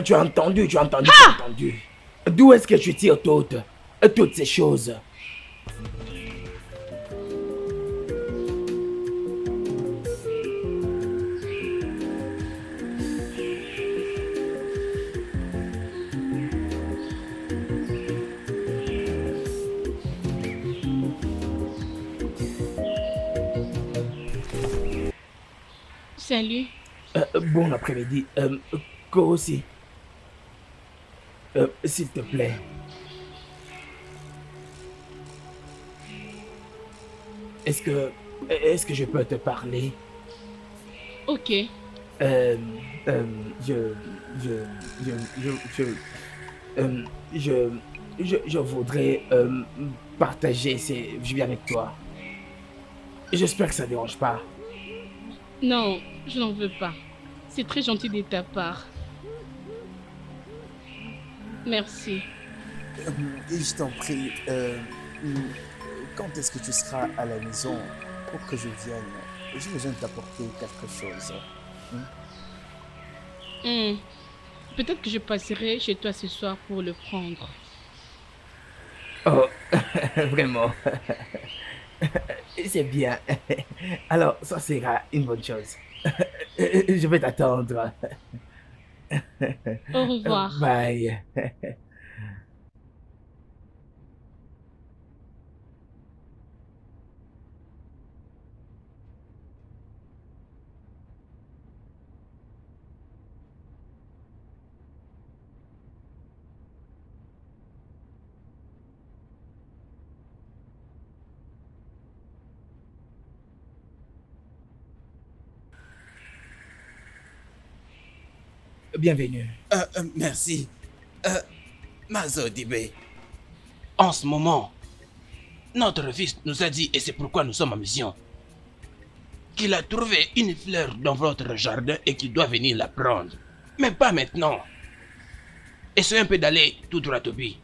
Tu as entendu, tu as entendu, tu as entendu. D'où est-ce que tu tires toutes ces choses? Salut. Bon après-midi. Kosi. S'il te plaît. Est-ce que je peux te parler? Ok. Je voudrais partager ces vues avec toi. J'espère que ça ne dérange pas. Non, je n'en veux pas. C'est très gentil de ta part. Merci. Et je t'en prie, quand est-ce que tu seras à la maison pour que je vienne? J'ai besoin de t'apporter quelque chose. Peut-être que je passerai chez toi ce soir pour le prendre. Oh, vraiment. C'est bien. Alors, ça sera une bonne chose. Je vais t'attendre. Au revoir. Bye. Bienvenue. Merci. Mazo Dibé, en ce moment, notre fils nous a dit, et c'est pourquoi nous sommes en mission, qu'il a trouvé une fleur dans votre jardin et qu'il doit venir la prendre. Mais pas maintenant. Essayez un peu d'aller tout droit au but.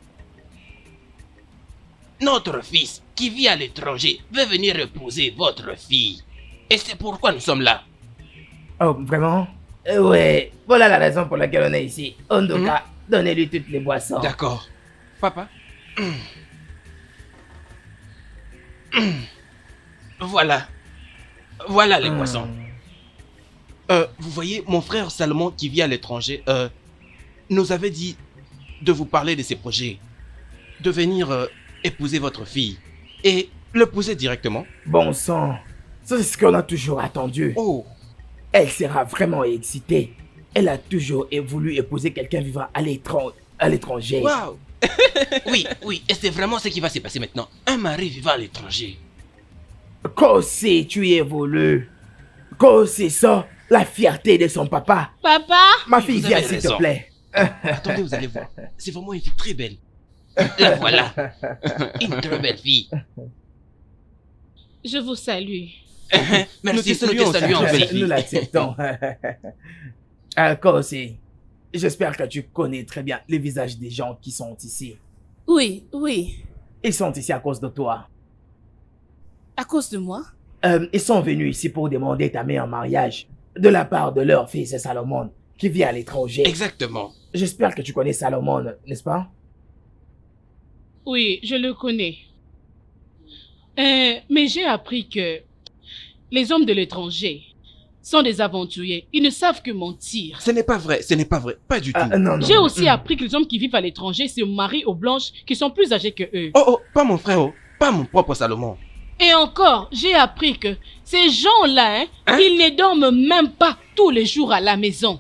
Notre fils, qui vit à l'étranger, veut venir épouser votre fille. Et c'est pourquoi nous sommes là. Oh, vraiment? Ouais, voilà la raison pour laquelle on est ici. Ondoka, donnez-lui toutes les boissons. D'accord. Papa. Voilà. Voilà les boissons. Vous voyez, mon frère Salomon qui vit à l'étranger nous avait dit de vous parler de ses projets. De venir épouser votre fille. Et l'épouser directement. Bon sang, ça c'est ce qu'on a toujours attendu. Oh. Elle sera vraiment excitée. Elle a toujours voulu épouser quelqu'un vivant à l'étranger. Waouh. Oui, oui, et c'est vraiment ce qui va se passer maintenant. Un mari vivant à l'étranger. Kosi, tu y évolues. Kosi, ça, la fierté de son papa. Papa? Ma fille, Vous viens avez s'il te raison. plaît. Attendez, vous allez voir. C'est vraiment une fille très belle. La voilà. Une très belle fille. Je vous salue. Merci, te saluons nous te saluons, aussi. belle fille. Nous l'acceptons. Kosi, j'espère que tu connais très bien les visages des gens qui sont ici. Oui, oui. Ils sont ici à cause de toi. À cause de moi? Ils sont venus ici pour demander ta main en mariage de la part de leur fils Salomon, qui vit à l'étranger. Exactement. J'espère que tu connais Salomon, n'est-ce pas? Oui, je le connais. Mais j'ai appris que les hommes de l'étranger sont des aventuriers. Ils ne savent que mentir. Ce n'est pas vrai, ce n'est pas vrai. Pas du tout. Non, non. J'ai aussi appris que les hommes qui vivent à l'étranger se marient aux blanches qui sont plus âgées que eux. Oh, pas mon frère, pas mon propre Salomon. Et encore, j'ai appris que ces gens-là, ils ne dorment même pas tous les jours à la maison.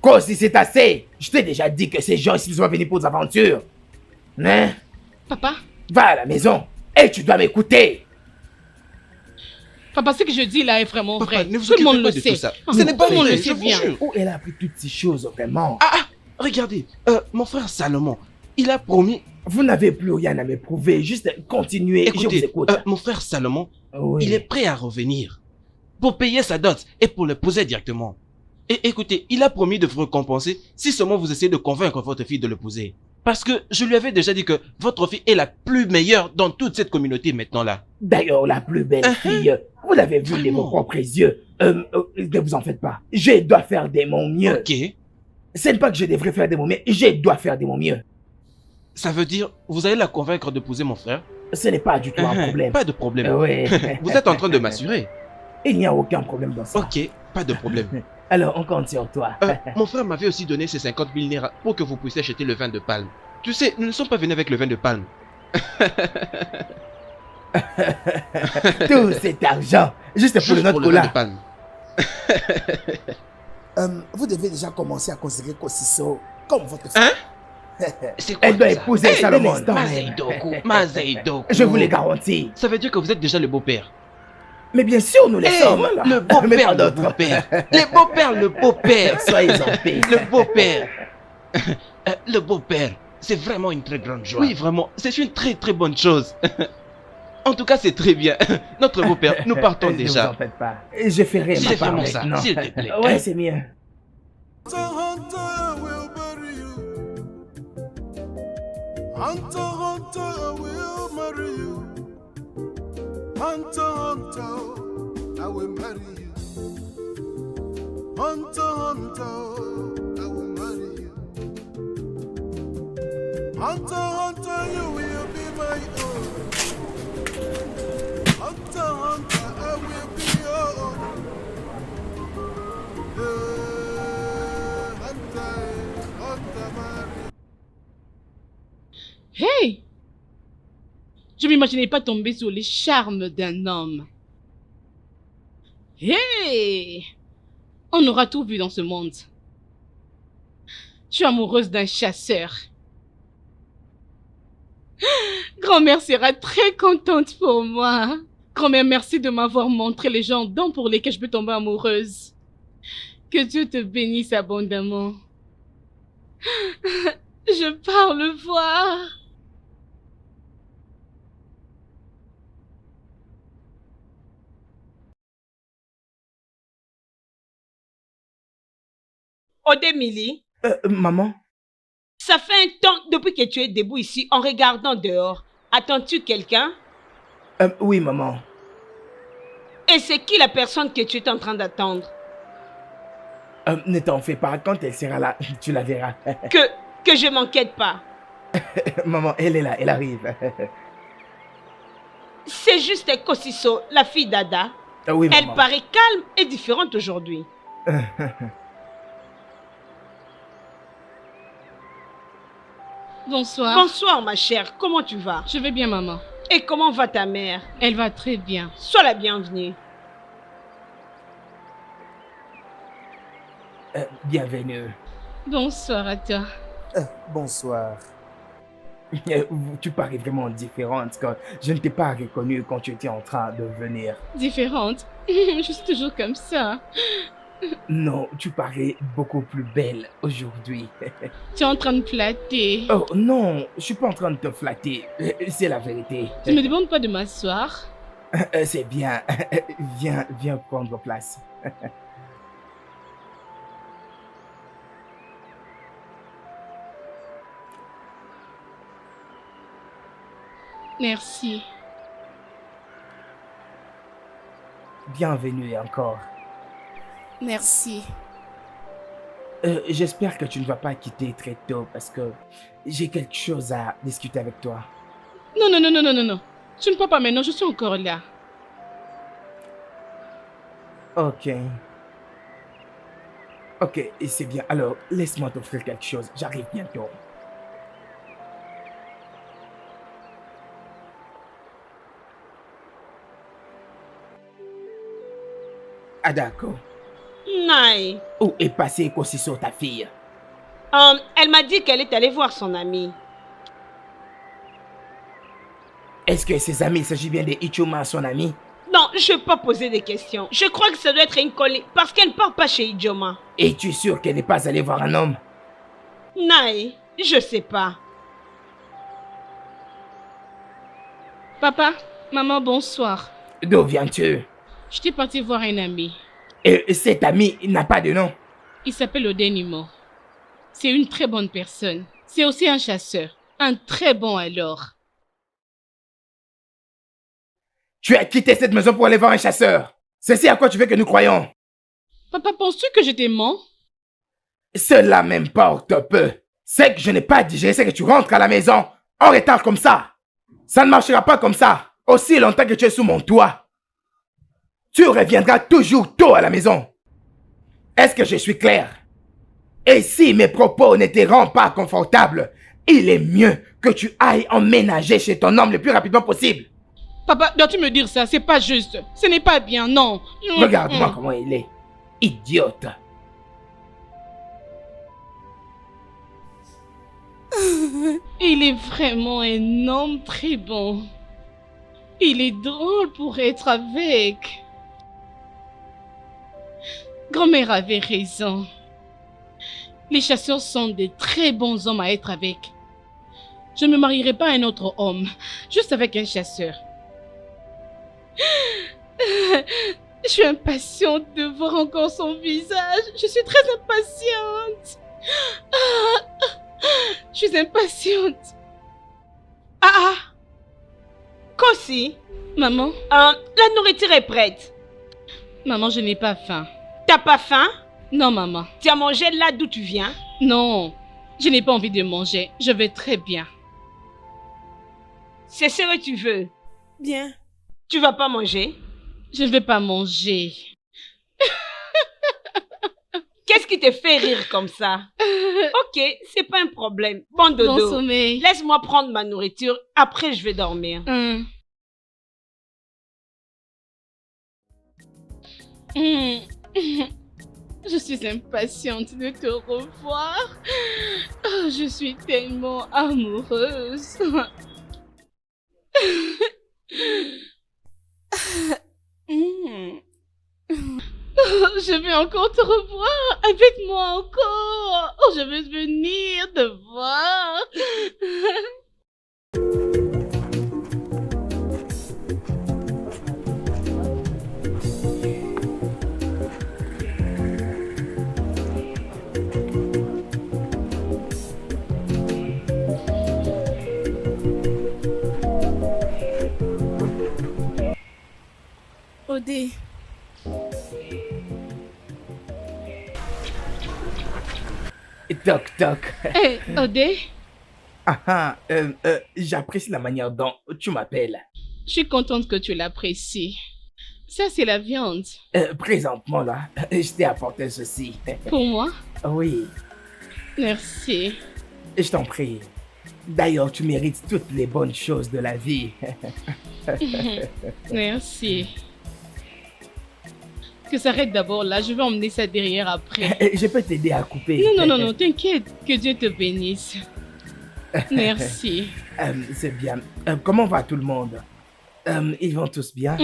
Kosi, c'est assez. Je t'ai déjà dit que ces gens ici sont venus pour des aventures. Hein? Papa? Va à la maison et tu dois m'écouter. Papa, ce que je dis là est vraiment Papa, vrai. ne vous Tout le monde occupez le pas de sait. tout ça. Ah, Ce n'est pas tout le monde vrai, le je sait vous bien. jure. Où elle a appris toutes ces choses, vraiment? Regardez, mon frère Salomon, il a promis... Vous n'avez plus rien à me prouver, juste continuez, je vous Écoutez, écoute. mon frère Salomon, Oui. il est prêt à revenir pour payer sa dot et pour l'épouser directement. Et écoutez, il a promis de vous récompenser si seulement vous essayez de convaincre votre fille de l'épouser. Parce que je lui avais déjà dit que votre fille est la plus meilleure dans toute cette communauté maintenant là. D'ailleurs, la plus belle fille, vous l'avez vue de vos propres yeux. Ne vous en faites pas. Je dois faire de mon mieux. Ok. Ce n'est pas que je devrais faire de mon mieux, je dois faire de mon mieux. Ça veut dire, vous allez la convaincre d'épouser mon frère? Ce n'est pas du tout un problème. Pas de problème. Oui. Vous êtes en train de m'assurer. Il n'y a aucun problème dans ça. Ok, pas de problème. Alors, on compte sur toi. Mon frère m'avait aussi donné ces 50 000 naira pour que vous puissiez acheter le vin de palme. Tu sais, nous ne sommes pas venus avec le vin de palme. Tout cet argent, juste pour Juste le pour notre le vin de cola. palme. Vous devez déjà commencer à considérer Kosiso comme votre fille. Hein? C'est quoi Elle doit ça? épouser Hey, Salomon. Mazeidoku. Je vous le garantis. Ça veut dire que vous êtes déjà le beau-père. Mais bien sûr, nous les Hey, sommes. le Mais beau-père, pas le d'autres. beau-père. Le beau-père, le beau-père. Soyez en paix. Le beau-père. Le beau-père. C'est vraiment une très grande joie. Oui, vraiment. C'est une très très bonne chose. En tout cas, c'est très bien. Notre beau-père, nous partons Ne vous en déjà. faites pas. Je ferai ma C'est part vraiment ça, maintenant. s'il te plaît. Ouais, c'est mieux. Hunter, Hunter, I will marry you. Hunter, Hunter, I will marry you. Hunter, Hunter, I will marry you. Hunter, Hunter, you will be my own. Hunter, Hunter, I will be your own. Hunter, Hunter, marry. Hey! Je m'imaginais pas tomber sur les charmes d'un homme. Hey! On aura tout vu dans ce monde. Je suis amoureuse d'un chasseur. Grand-mère sera très contente pour moi. Grand-mère, merci de m'avoir montré les gens dont pour lesquels je peux tomber amoureuse. Que Dieu te bénisse abondamment. Je pars le voir. Odemili, Maman, ça fait un temps depuis que tu es debout ici en regardant dehors. Attends-tu quelqu'un? oui, maman. Et c'est qui la personne que tu es en train d'attendre? Ne t'en fais pas, quand elle sera là, tu la verras. Que je m'inquiète pas. Maman, elle est là, elle arrive. C'est juste Kosiso, la fille d'Ada. Oui, Elle maman. paraît calme et différente aujourd'hui. Bonsoir. Bonsoir ma chère, comment tu vas? Je vais bien, maman. Et comment va ta mère? Elle va très bien. Sois la bienvenue. Bienvenue. Bonsoir à toi. Bonsoir. Tu parais vraiment différente quand je ne t'ai pas reconnue quand tu étais en train de venir. Différente. Je suis toujours comme ça. Non, tu parais beaucoup plus belle aujourd'hui. Tu es en train de flatter. Oh non, je suis pas en train de te flatter. C'est la vérité. Tu ne me demandes pas de m'asseoir. C'est bien. Viens prendre place. Merci. Bienvenue encore. Merci. J'espère que tu ne vas pas quitter très tôt parce que j'ai quelque chose à discuter avec toi. Non, non, non, non, non, non, non. Tu ne peux pas maintenant, je suis encore là. Ok. Ok, et c'est bien. Alors, laisse-moi t'offrir quelque chose. J'arrive bientôt. Ah d'accord. Naï. Où est passée Kosiso, ta fille? Elle m'a dit qu'elle est allée voir son amie. Est-ce que ses amis, il s'agit bien de Ichuma, son ami? Non, je ne vais pas poser des questions. Je crois que ça doit être une collègue parce qu'elle ne part pas chez Ijoma. Es-tu sûr qu'elle n'est pas allée voir un homme? Naï, je sais pas. Papa, maman, bonsoir. D'où viens-tu? J'étais partie voir un ami. Et cet ami n'a pas de nom. Il s'appelle Odenimo. C'est une très bonne personne. C'est aussi un chasseur. Un très bon alors. Tu as quitté cette maison pour aller voir un chasseur. C'est à quoi tu veux que nous croyons. Papa, penses-tu que je te mens? Cela m'importe peu. C'est que je n'ai pas digéré, c'est que tu rentres à la maison en retard comme ça. Ça ne marchera pas comme ça. Aussi longtemps que tu es sous mon toit. Tu reviendras toujours tôt à la maison. Est-ce que je suis clair? Et si mes propos ne te rendent pas confortable, il est mieux que tu ailles emménager chez ton homme le plus rapidement possible. Papa, dois-tu me dire ça? C'est pas juste. Ce n'est pas bien, non. Regarde-moi comment il est. Idiote. Il est vraiment un homme très bon. Il est drôle pour être avec. Grand-mère avait raison. Les chasseurs sont de très bons hommes à être avec. Je ne me marierai pas à un autre homme, juste avec un chasseur. Je suis impatiente de voir encore son visage. Je suis très impatiente. Je suis impatiente. Kosi, Maman, la nourriture est prête. maman, je n'ai pas faim. T'as pas faim? Non, maman. Tu as mangé là d'où tu viens? Non, je n'ai pas envie de manger. Je vais très bien. C'est ce que tu veux. Bien. Tu vas pas manger? Je ne vais pas manger. Qu'est-ce qui te fait rire comme ça? Ok, c'est pas un problème. Bon Bon dodo. sommeil. Laisse-moi prendre ma nourriture, après je vais dormir. Je suis impatiente de te revoir. Oh, je suis tellement amoureuse. Oh, je veux encore te revoir. Avec moi encore. Oh, je veux venir te voir. Odé. Toc toc. Hé, Odé, J'apprécie la manière dont tu m'appelles. je suis contente que tu l'apprécies. Ça, c'est la viande. Présentement là, je t'ai apporté ceci. Pour moi, Oui, merci. je t'en prie. D'ailleurs, tu mérites toutes les bonnes choses de la vie. Merci. Que ça arrête d'abord là, je vais emmener ça derrière après. Je peux t'aider à couper. Non, t'inquiète, que Dieu te bénisse. Merci. C'est bien. Comment va tout le monde? Ils vont tous bien?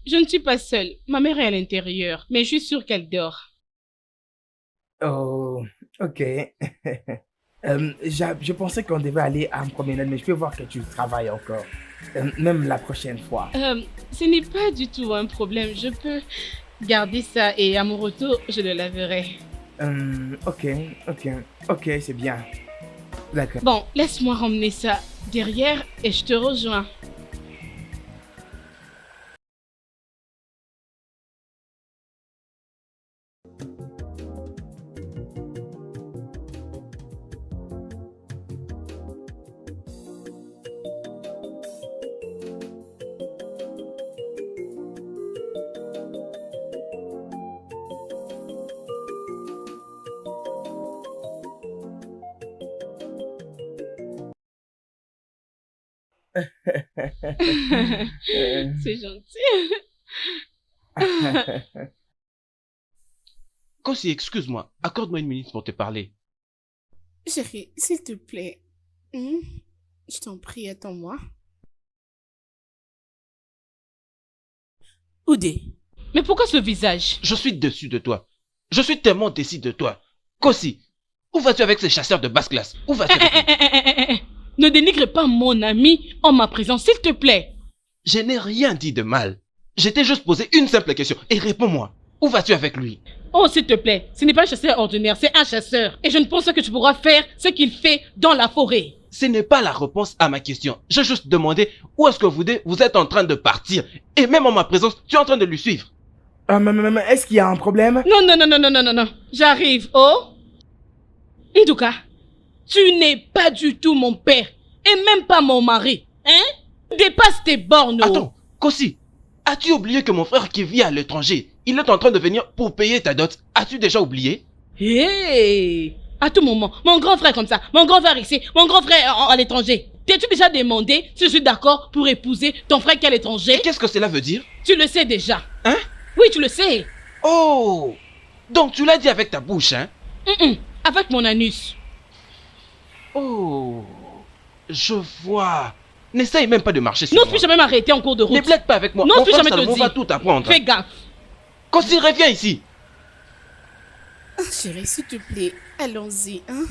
Je ne suis pas seule. Ma mère est à l'intérieur, mais je suis sûre qu'elle dort. Oh, ok. Je pensais qu'on devait aller à une promenade, mais je peux voir que tu travailles encore. Même la prochaine fois. Ce n'est pas du tout un problème. Je peux garder ça et à mon retour, je le laverai. Ok, c'est bien. D'accord. Bon, laisse-moi ramener ça derrière et je te rejoins. C'est gentil. Kosi, excuse-moi, accorde-moi une minute pour te parler. Chérie, s'il te plaît. Je t'en prie, attends-moi. Oudé. Mais pourquoi ce visage? Je suis déçu de toi. Je suis tellement déçu de toi. Kosi, où vas-tu avec ces chasseurs de basse classe? Où vas-tu avec eux? Ne dénigre pas mon ami en ma présence, s'il te plaît. Je n'ai rien dit de mal. Je t'ai juste posé une simple question et réponds-moi. Où vas-tu avec lui? Oh, s'il te plaît, ce n'est pas un chasseur ordinaire, c'est un chasseur. Et je ne pense pas que tu pourras faire ce qu'il fait dans la forêt. Ce n'est pas la réponse à ma question. J'ai juste demandé où est-ce que vous êtes en train de partir. Et même en ma présence, tu es en train de lui suivre. Est-ce qu'il y a un problème? Non, non, non, non, non, non, non, non. J'arrive, oh. Nduka, tu n'es pas du tout mon père. Et même pas mon mari. Hein? Dépasse tes bornes. Attends, Kossi, as-tu oublié que mon frère qui vit à l'étranger, il est en train de venir pour payer ta dot? As-tu déjà oublié? Hé! À tout moment, mon grand frère comme ça, mon grand frère ici, mon grand frère à l'étranger. T'es-tu déjà demandé si je suis d'accord pour épouser ton frère qui est à l'étranger? Et qu'est-ce que cela veut dire? Tu le sais déjà. Hein? Oui, tu le sais. Oh! Donc tu l'as dit avec ta bouche, hein? Avec mon anus. Oh! Je vois. N'essaye même pas de marcher sur N'ose moi. plus jamais m'arrêter en cours de route. Ne blague pas avec moi. N'ose Mon plus frère jamais te Salomon dire. va tout apprendre. Fais gaffe. Kossi, reviens ici. Ah, chérie, s'il te plaît, allons-y, hein?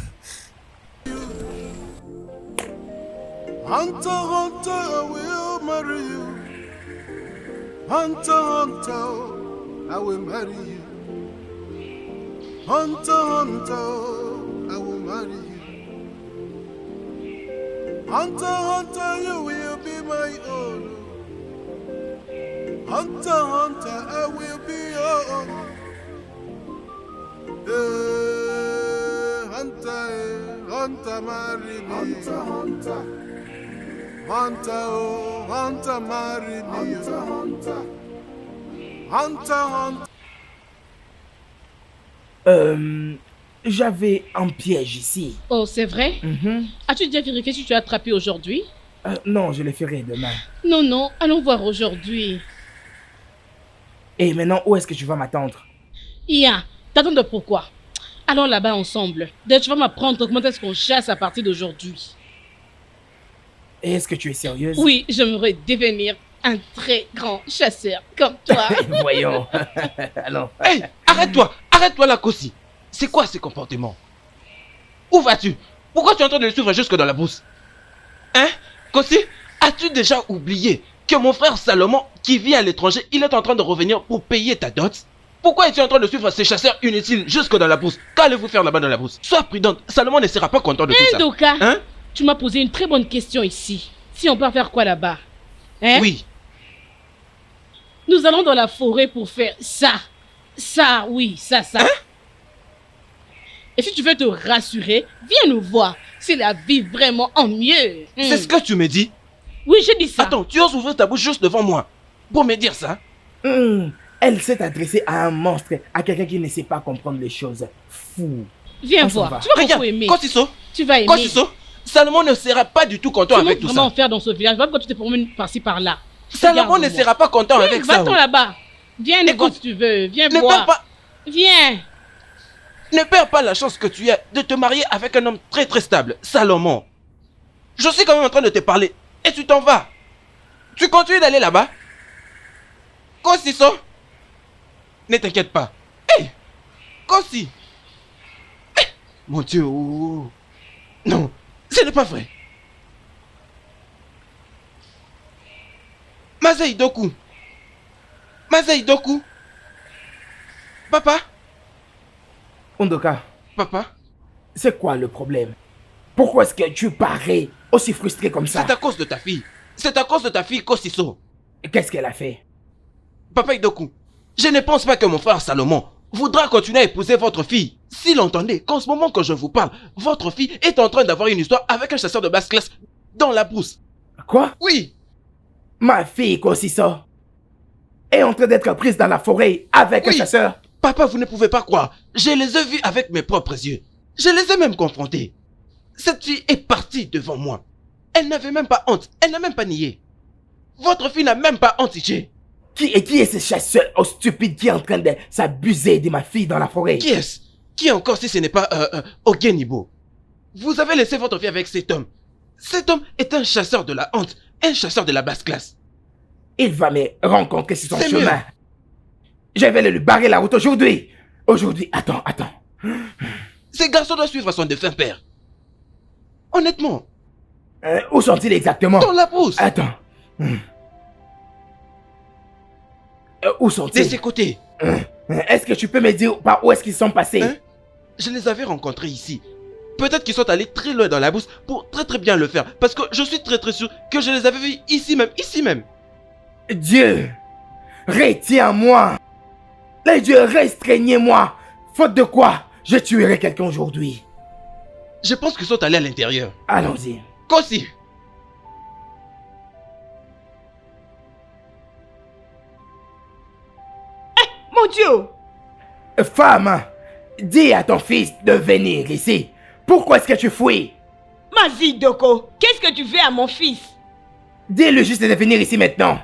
Hunter, Hunter, I will marry you. Hunter, Hunter, I will marry you. Hunter, Hunter, I will marry you. Hunter, Hunter, you will be my own. Hunter, Hunter, I will be your own. Hunter, Hunter, marry me. Hunter, Hunter. Hunter, oh, Hunter, marry me. Hunter, Hunter. Hunter, Hunter. J'avais un piège ici. Oh, c'est vrai? As-tu déjà vérifié si tu as attrapé aujourd'hui? Non, je le ferai demain. Non, non, allons voir aujourd'hui. Et maintenant, où est-ce que tu vas m'attendre? T'attends de pourquoi? Allons là-bas ensemble. D'ailleurs, tu vas m'apprendre comment est-ce qu'on chasse à partir d'aujourd'hui. Et est-ce que tu es sérieuse? Oui, j'aimerais devenir un très grand chasseur comme toi. Voyons. Allons. Hey, arrête-toi là, Kossi. C'est quoi ces comportements? Où vas-tu? Pourquoi tu es en train de le suivre jusque dans la brousse? Hein? Kossi, as-tu déjà oublié que mon frère Salomon, qui vit à l'étranger, il est en train de revenir pour payer ta dot? Pourquoi es-tu en train de suivre ces chasseurs inutiles jusque dans la brousse? Qu'allez-vous faire là-bas dans la brousse? Sois prudente, Salomon ne sera pas content de tout ça. Nduka, Hein? tu m'as posé une très bonne question ici. Si on peut faire quoi là-bas? Hein? Oui. Nous allons dans la forêt pour faire ça. Ça, oui, ça. Hein? Et si tu veux te rassurer, viens nous voir. C'est la vie vraiment en mieux. C'est ce que tu me dis? Oui, j'ai dit ça. Attends, tu oses ouvrir ta bouche juste devant moi pour me dire ça? Elle s'est adressée à un monstre, à quelqu'un qui ne sait pas comprendre les choses. Fou. Viens On s'en voir. va. Tu vas Regarde, beaucoup aimer. Kosiso, Tu vas aimer. Kosiso, Salomon ne sera pas du tout content avec tout Comment ça. faire dans ce village? Va quand tu te promènes par-ci par-là. Salomon ne sera pas content avec ça. Va-t'en là-bas. Viens nous voir Écoute, si tu veux. Viens Ne voir. perds pas, Viens. ne perds pas la chance que tu as de te marier avec un homme très très stable, Salomon. Je suis quand même en train de te parler et tu t'en vas. Tu continues d'aller là-bas? Kosiso, ne t'inquiète pas. Hé, Kosi. Mon Dieu, oh. Non, ce n'est pas vrai. Masai Doku. Papa, Ondoka, papa, c'est quoi le problème? Pourquoi est-ce que tu parais aussi frustré comme ça? c'est à cause de ta fille. C'est à cause de ta fille Kosiso. Qu'est-ce qu'elle a fait? Papa Idoku, je ne pense pas que mon frère Salomon voudra continuer à épouser votre fille. S'il entendait qu'en ce moment que je vous parle, votre fille est en train d'avoir une histoire avec un chasseur de basse classe dans la brousse. Quoi? Oui, Ma fille Kosiso est en train d'être prise dans la forêt avec un Oui. chasseur. papa, vous ne pouvez pas croire. Je les ai vus avec mes propres yeux. Je les ai même confrontés. Cette fille est partie devant moi. Elle n'avait même pas honte. Elle n'a même pas nié. Votre fille n'a même pas honte, Iché. Qui est ce chasseur stupide qui est en train de s'abuser de ma fille dans la forêt? Qui est-ce? Qui encore si ce n'est pas Ogenibo? Vous avez laissé votre fille avec cet homme. Cet homme est un chasseur de la honte, un chasseur de la basse classe. Il va me rencontrer sur son C'est chemin. Je vais lui barrer la route aujourd'hui. Aujourd'hui, attends. Ces garçons doivent suivre son défunt père. Honnêtement, Où sont-ils exactement? dans la brousse, Attends. Où de sont-ils? ses côtés. Est-ce que tu peux me dire par où est-ce qu'ils sont passés? Hein? Je les avais rencontrés ici. Peut-être qu'ils sont allés très loin dans la bourse pour très bien le faire. Parce que je suis très sûr que je les avais vus ici même. Dieu, retiens-moi. Les dieux, restreignez-moi. Faute de quoi, je tuerai quelqu'un aujourd'hui. Je pense qu'ils sont allés à l'intérieur. Allons-y. Kossi! Mon Dieu! Femme, dis à ton fils de venir ici. Pourquoi est-ce que tu fuis? Vas-y, Doko, qu'est-ce que tu fais à mon fils? Dis-le juste de venir ici maintenant.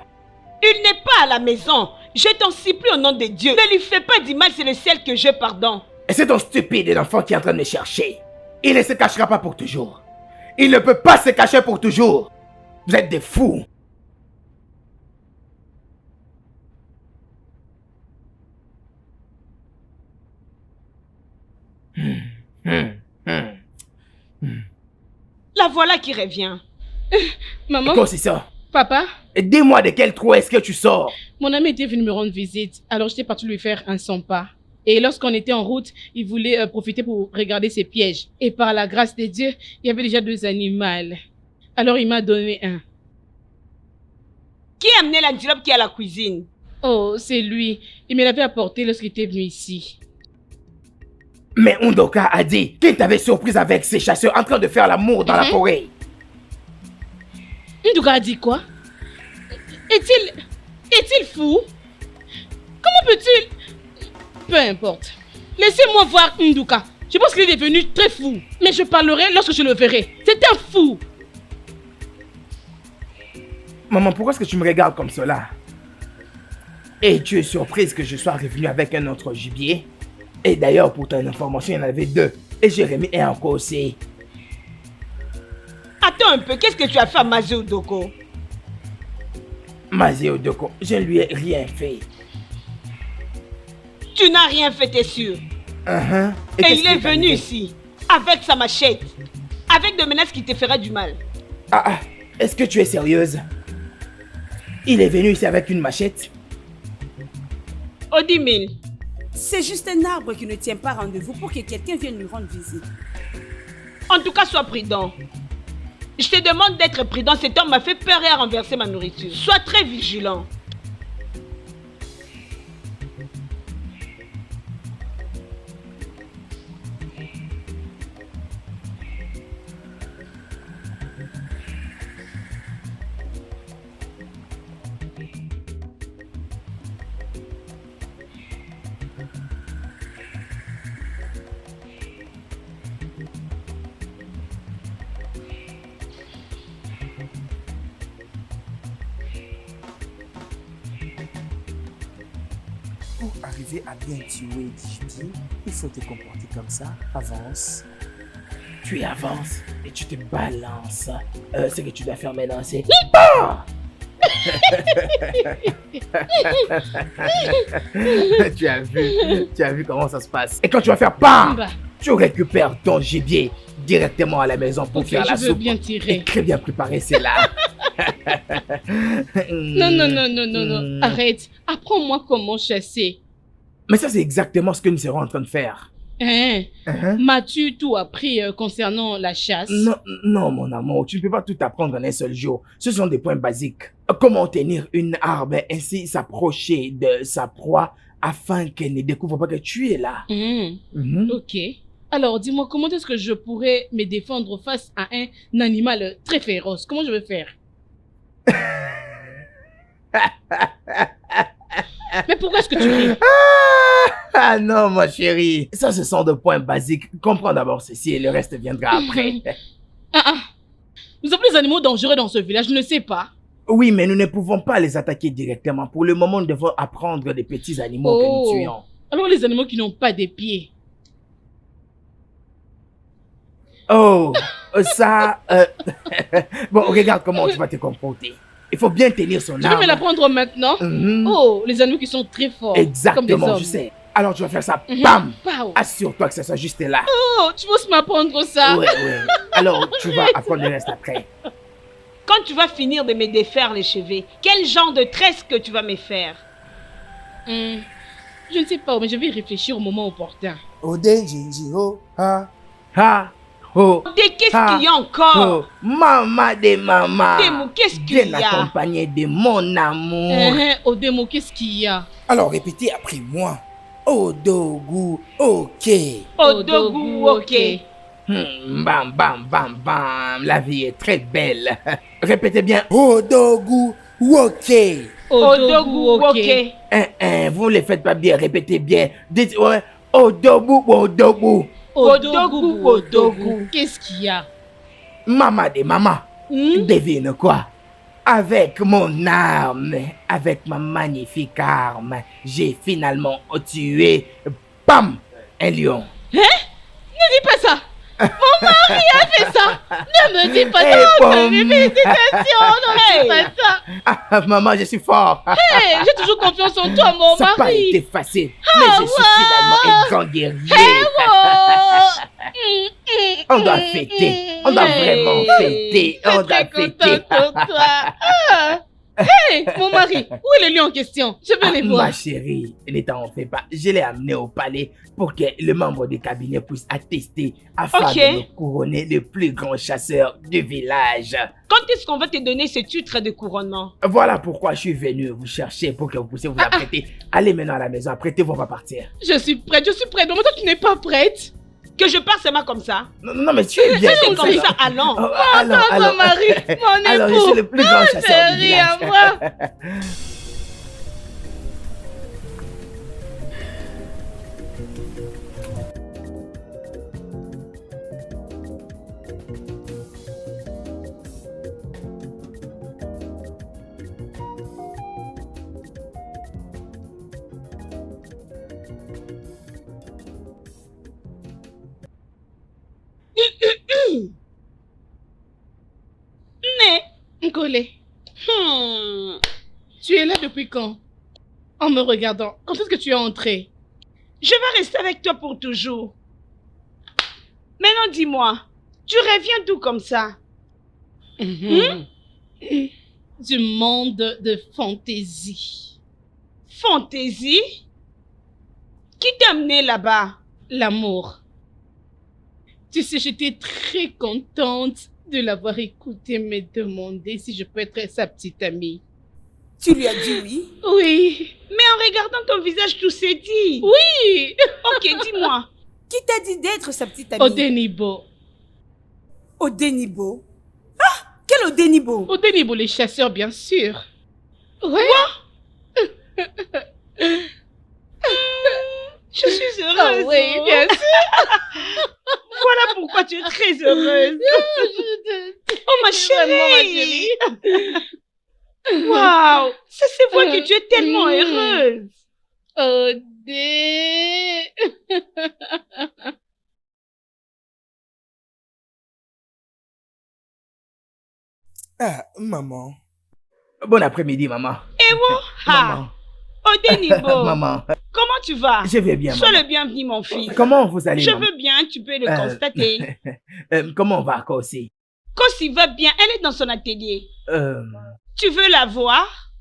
Il n'est pas à la maison. Je t'en supplie au nom de Dieu. Ne lui fais pas du mal, c'est le ciel que je pardonne. Et c'est ton stupide enfant qui est en train de me chercher. Il ne se cachera pas pour toujours. Il ne peut pas se cacher pour toujours. Vous êtes des fous. La voilà qui revient. Maman, Quoi c'est ça? papa, Dis-moi de quel trou est-ce que tu sors? mon ami était venu me rendre visite, alors j'étais partie lui faire un 100 pas. Et lorsqu'on était en route, il voulait profiter pour regarder ses pièges. Et par la grâce de Dieu, il y avait déjà 2 animaux. Alors il m'a donné un. Qui a amené l'antilope qui est à la cuisine? Oh, c'est lui. Il me l'avait apporté lorsqu'il était venu ici. Mais Undoka a dit qu'il t'avait surprise avec ses chasseurs en train de faire l'amour dans la forêt. Nduka a dit quoi? Est-il fou? Comment peut-il... Peu importe. Laissez-moi voir Nduka. Je pense qu'il est devenu très fou. Mais je parlerai lorsque je le verrai. C'est un fou. Maman, pourquoi est-ce que tu me regardes comme cela? Et tu es surprise que je sois revenu avec un autre gibier? Et d'ailleurs, pour ton information, il y en avait 2. Et Jérémy est encore aussi. Attends un peu, qu'est-ce que tu as fait à Mazé Doko? Mazé Doko, je ne lui ai rien fait. Tu n'as rien fait, t'es sûr? Et il est venu ici, avec sa machette, avec des menaces qui te feraient du mal. Est-ce que tu es sérieuse? Il est venu ici avec une machette? Odimil, C'est juste un arbre qui ne tient pas rendez-vous pour que quelqu'un vienne lui rendre visite. en tout cas, sois prudent. Je te demande d'être prudent, cet homme m'a fait peur et a renversé ma nourriture. Sois très vigilant. Pour arriver à bien tuer Djibouti, il faut te comporter comme ça. Avance. Tu avances et tu te balances. Ce que tu dois faire maintenant, c'est... tu as vu comment ça se passe. Et quand tu vas faire PAM, tu récupères ton gibier directement à la maison pour faire la soupe. Je veux bien tirer. Et très bien préparé, c'est là. Non. Arrête. Apprends-moi comment chasser. Mais ça, c'est exactement ce que nous serons en train de faire. M'as-tu tout appris concernant la chasse? Non, mon amour, tu ne peux pas tout apprendre en un seul jour. Ce sont des points basiques. Comment tenir une arme, ainsi s'approcher de sa proie afin qu'elle ne découvre pas que tu es là. Ok. Alors, dis-moi, comment est-ce que je pourrais me défendre face à un animal très féroce? Comment je vais faire? Mais pourquoi est-ce que tu ris? Ah non, ma chérie. Ça, ce sont des points basiques. Comprends d'abord ceci et le reste viendra après. Nous avons des animaux dangereux dans ce village, je ne sais pas. Oui, mais nous ne pouvons pas les attaquer directement. Pour le moment, nous devons apprendre des petits animaux que nous tuons. Alors les animaux qui n'ont pas de pieds. Oh, ça... Bon, regarde comment tu vas te comporter. Il faut bien tenir son arme. Tu veux me la prendre maintenant? Oh, les animaux qui sont très forts. Exactement, comme des hommes. je sais. Alors tu vas faire ça, bam! Assure-toi que ça soit juste là. Oh, tu veux m'apprendre ça? Oui. Alors tu vas apprendre le reste après. Quand tu vas finir de me défaire les cheveux, quel genre de tresse que tu vas me faire? Je ne sais pas, mais je vais y réfléchir au moment opportun. Odenjinji ho ha. Ha, ho, Qu'est-ce ha, qu'il y a encore? ho. Maman de maman. Demo, qu'est-ce qu'il Bien y a? accompagné de mon amour. Odemo, qu'est-ce qu'il y a? Alors répétez après moi. Odogu, ok. Odogu, ok. Bam, bam, bam, bam. La vie est très belle. Répétez bien. Odogu, ok. Odogu, ok. Vous ne les faites pas bien. Répétez bien. Dites, ouais. Odogu, odogu. Odogu, odogu. Qu'est-ce qu'il y a? Maman de maman. Devine quoi? Avec mon arme, avec ma magnifique arme, j'ai finalement tué, bam, un lion. Ne dis pas ça! Mon mari a fait ça! Ne me dis pas ça! Bon. Ne me dis pas ça! Ah, maman, je suis fort. Hey, j'ai toujours confiance en toi, mon Ça n'a pas mari! été facile, mais je suis finalement un grand guerrier. On doit fêter, on doit vraiment fêter, on doit Très fêter. contente pour toi! Hey, mon mari, où est le lion en question? Je veux les voir. Ma chérie, ne t'en fais pas. Je l'ai amené au palais pour que le membre du cabinet puisse attester afin de me couronner le plus grand chasseur du village. Quand est-ce qu'on va te donner ce titre de couronnement? Voilà pourquoi je suis venu vous chercher pour que vous puissiez vous apprêter. Allez maintenant à la maison, apprêtez-vous, on va partir. Je suis prête. Mais toi, tu n'es pas prête? Que je parte seulement comme ça? Non, mais tu es bien. C'est comme ça, allons. Mon mari, mon époux. Alors, je suis le plus grand chasseur du village. À moi. Ngolé, tu es là depuis quand? En me regardant, quand est-ce que tu es entré? Je vais rester avec toi pour toujours. Maintenant, dis-moi, tu reviens d'où comme ça? Du monde de fantaisie. Fantaisie? Qui t'a amené là-bas? L'amour. Tu sais, j'étais très contente de l'avoir écouté me demander si je peux être sa petite amie. Tu lui as dit oui? Oui. Mais en regardant ton visage, tout s'est dit. Oui. Ok, dis-moi. Qui t'a dit d'être sa petite amie? Odenibo. Odenibo? Ah! Quel Odenibo? Odenibo, les chasseurs, bien sûr. Ouais. Je suis heureuse. Oh, oui, bien sûr. Voilà pourquoi tu es très heureuse. Oh, ma chérie. Waouh, ça se voit que tu es tellement heureuse. Odé. Ah, maman. Bon après-midi, maman. Et moi, Maman. Odenibo. Maman. Comment tu vas? Je vais bien, Sois maman. le bienvenu, mon fils. Comment vous allez, Je maman? veux bien, tu peux le constater. Comment on va, Kossi? Kossi va bien, elle est dans son atelier. Tu veux la voir?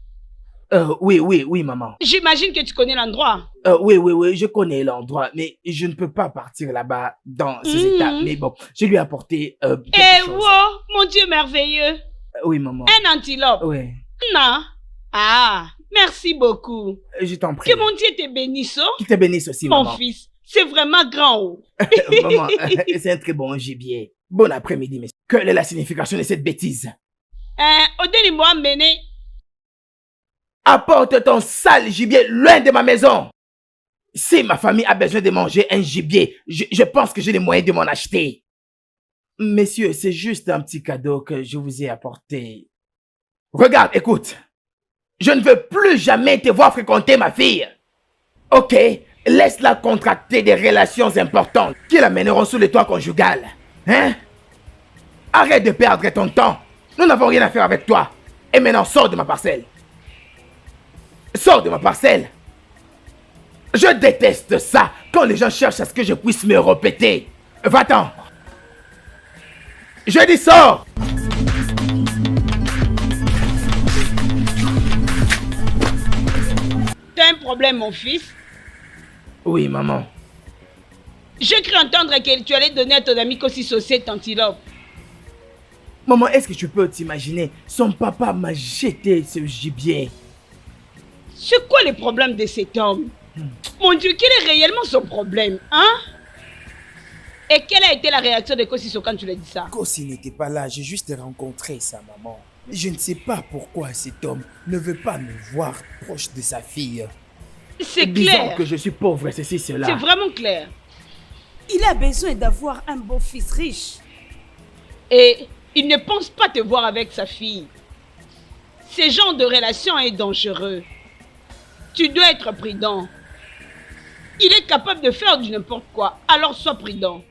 Oui, maman. J'imagine que tu connais l'endroit. Oui, je connais l'endroit, mais je ne peux pas partir là-bas dans ces états. Mais bon, je lui ai apporté quelque chose. Wow, mon Dieu merveilleux. Oui, maman. Un antilope. Oui. Non. Ah, merci beaucoup. Je t'en prie. Que mon Dieu te bénisse, oh. Qui te bénisse aussi, Mon maman. fils, c'est vraiment grand, oh. Maman, c'est un très bon gibier. Bon après-midi, messieurs. Quelle est la signification de cette bêtise? Odenibo a mené. Apporte ton sale gibier loin de ma maison. Si ma famille a besoin de manger un gibier, je pense que j'ai les moyens de m'en acheter. Messieurs, c'est juste un petit cadeau que je vous ai apporté. Regarde, écoute. Je ne veux plus jamais te voir fréquenter ma fille. Ok, laisse-la contracter des relations importantes qui l'amèneront sous le toit conjugal. Hein? Arrête de perdre ton temps. Nous n'avons rien à faire avec toi. Et maintenant, sors de ma parcelle. Sors de ma parcelle. Je déteste ça quand les gens cherchent à ce que je puisse me répéter. Va-t'en. Je dis sors. T'as un problème, mon fils? Oui, maman. J'ai cru entendre que tu allais donner à ton ami Kosiso cette antilope. Maman, est-ce que tu peux t'imaginer? Son papa m'a jeté ce gibier. C'est quoi le problème de cet homme? Mon Dieu, quel est réellement son problème, hein? Et quelle a été la réaction de Kosiso quand tu lui as dit ça? Kosi n'était pas là, j'ai juste rencontré sa maman. Je ne sais pas pourquoi cet homme ne veut pas me voir proche de sa fille. C'est Disons clair. que je suis pauvre, ceci, cela. C'est vraiment clair. Il a besoin d'avoir un beau fils riche. Et il ne pense pas te voir avec sa fille. Ce genre de relation est dangereux. Tu dois être prudent. Il est capable de faire du n'importe quoi, alors sois prudent.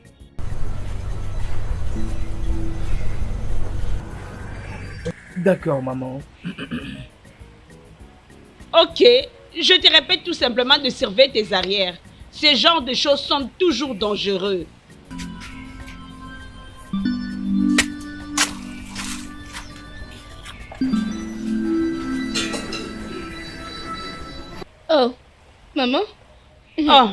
D'accord, maman. Ok, je te répète tout simplement de surveiller tes arrières. Ce genre de choses sont toujours dangereux. Oh, maman? Oh,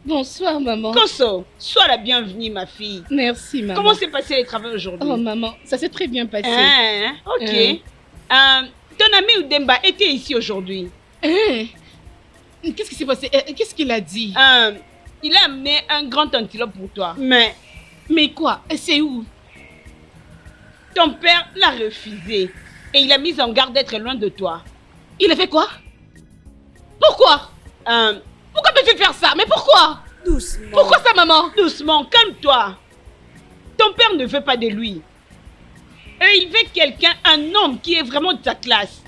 Bonsoir, maman. Koso, sois la bienvenue, ma fille. Merci, maman. Comment s'est passé le travail aujourd'hui? Oh, maman, ça s'est très bien passé. Hein, ok. Ton ami Udemba était ici aujourd'hui. Hein? Qu'est-ce qui s'est passé? Qu'est-ce qu'il a dit? Il a amené un grand antilope pour toi. Mais quoi? C'est où? Ton père l'a refusé. Et il a mis en garde d'être loin de toi. Il a fait quoi? Pourquoi? Pourquoi me fait faire ça? Mais pourquoi? Doucement. Pourquoi ça, maman? Doucement, calme-toi. Ton père ne veut pas de lui. Et il veut quelqu'un, un homme qui est vraiment de sa classe.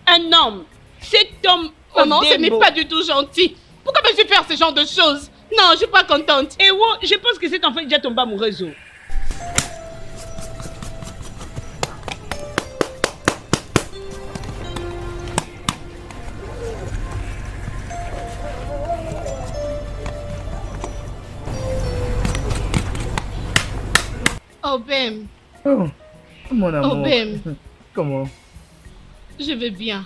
Un homme. Cet homme... Maman, ce n'est Odembo. pas du tout gentil. Pourquoi me fait faire ce genre de choses? Non, je suis pas contente. Et wow, je pense que cet enfant est déjà tombé amoureux. Oh, Bem, Oh, mon amour. Oh, Bem. Comment? Je vais bien.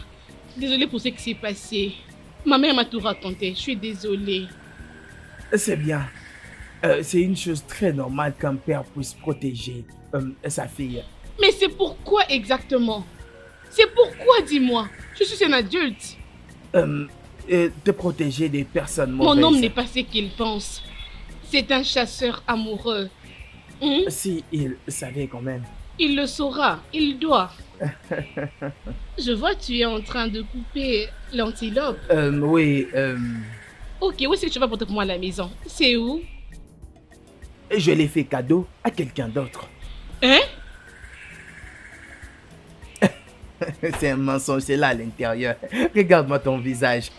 Désolée pour ce qui s'est passé. Ma mère m'a tout raconté. Je suis désolée. C'est bien. C'est une chose très normale qu'un père puisse protéger sa fille. Mais c'est pourquoi exactement? C'est pourquoi, dis-moi? Je suis un adulte. Te protéger des personnes Mon mauvaises. homme n'est pas ce qu'il pense. C'est un chasseur amoureux. Si il savait quand même. Il le saura. Il doit. Je vois tu es en train de couper l'antilope. Oui, Ok, où est-ce que tu vas porter pour moi à la maison? C'est où? je l'ai fait cadeau à quelqu'un d'autre. Hein? C'est un mensonge, c'est là à l'intérieur. Regarde-moi ton visage.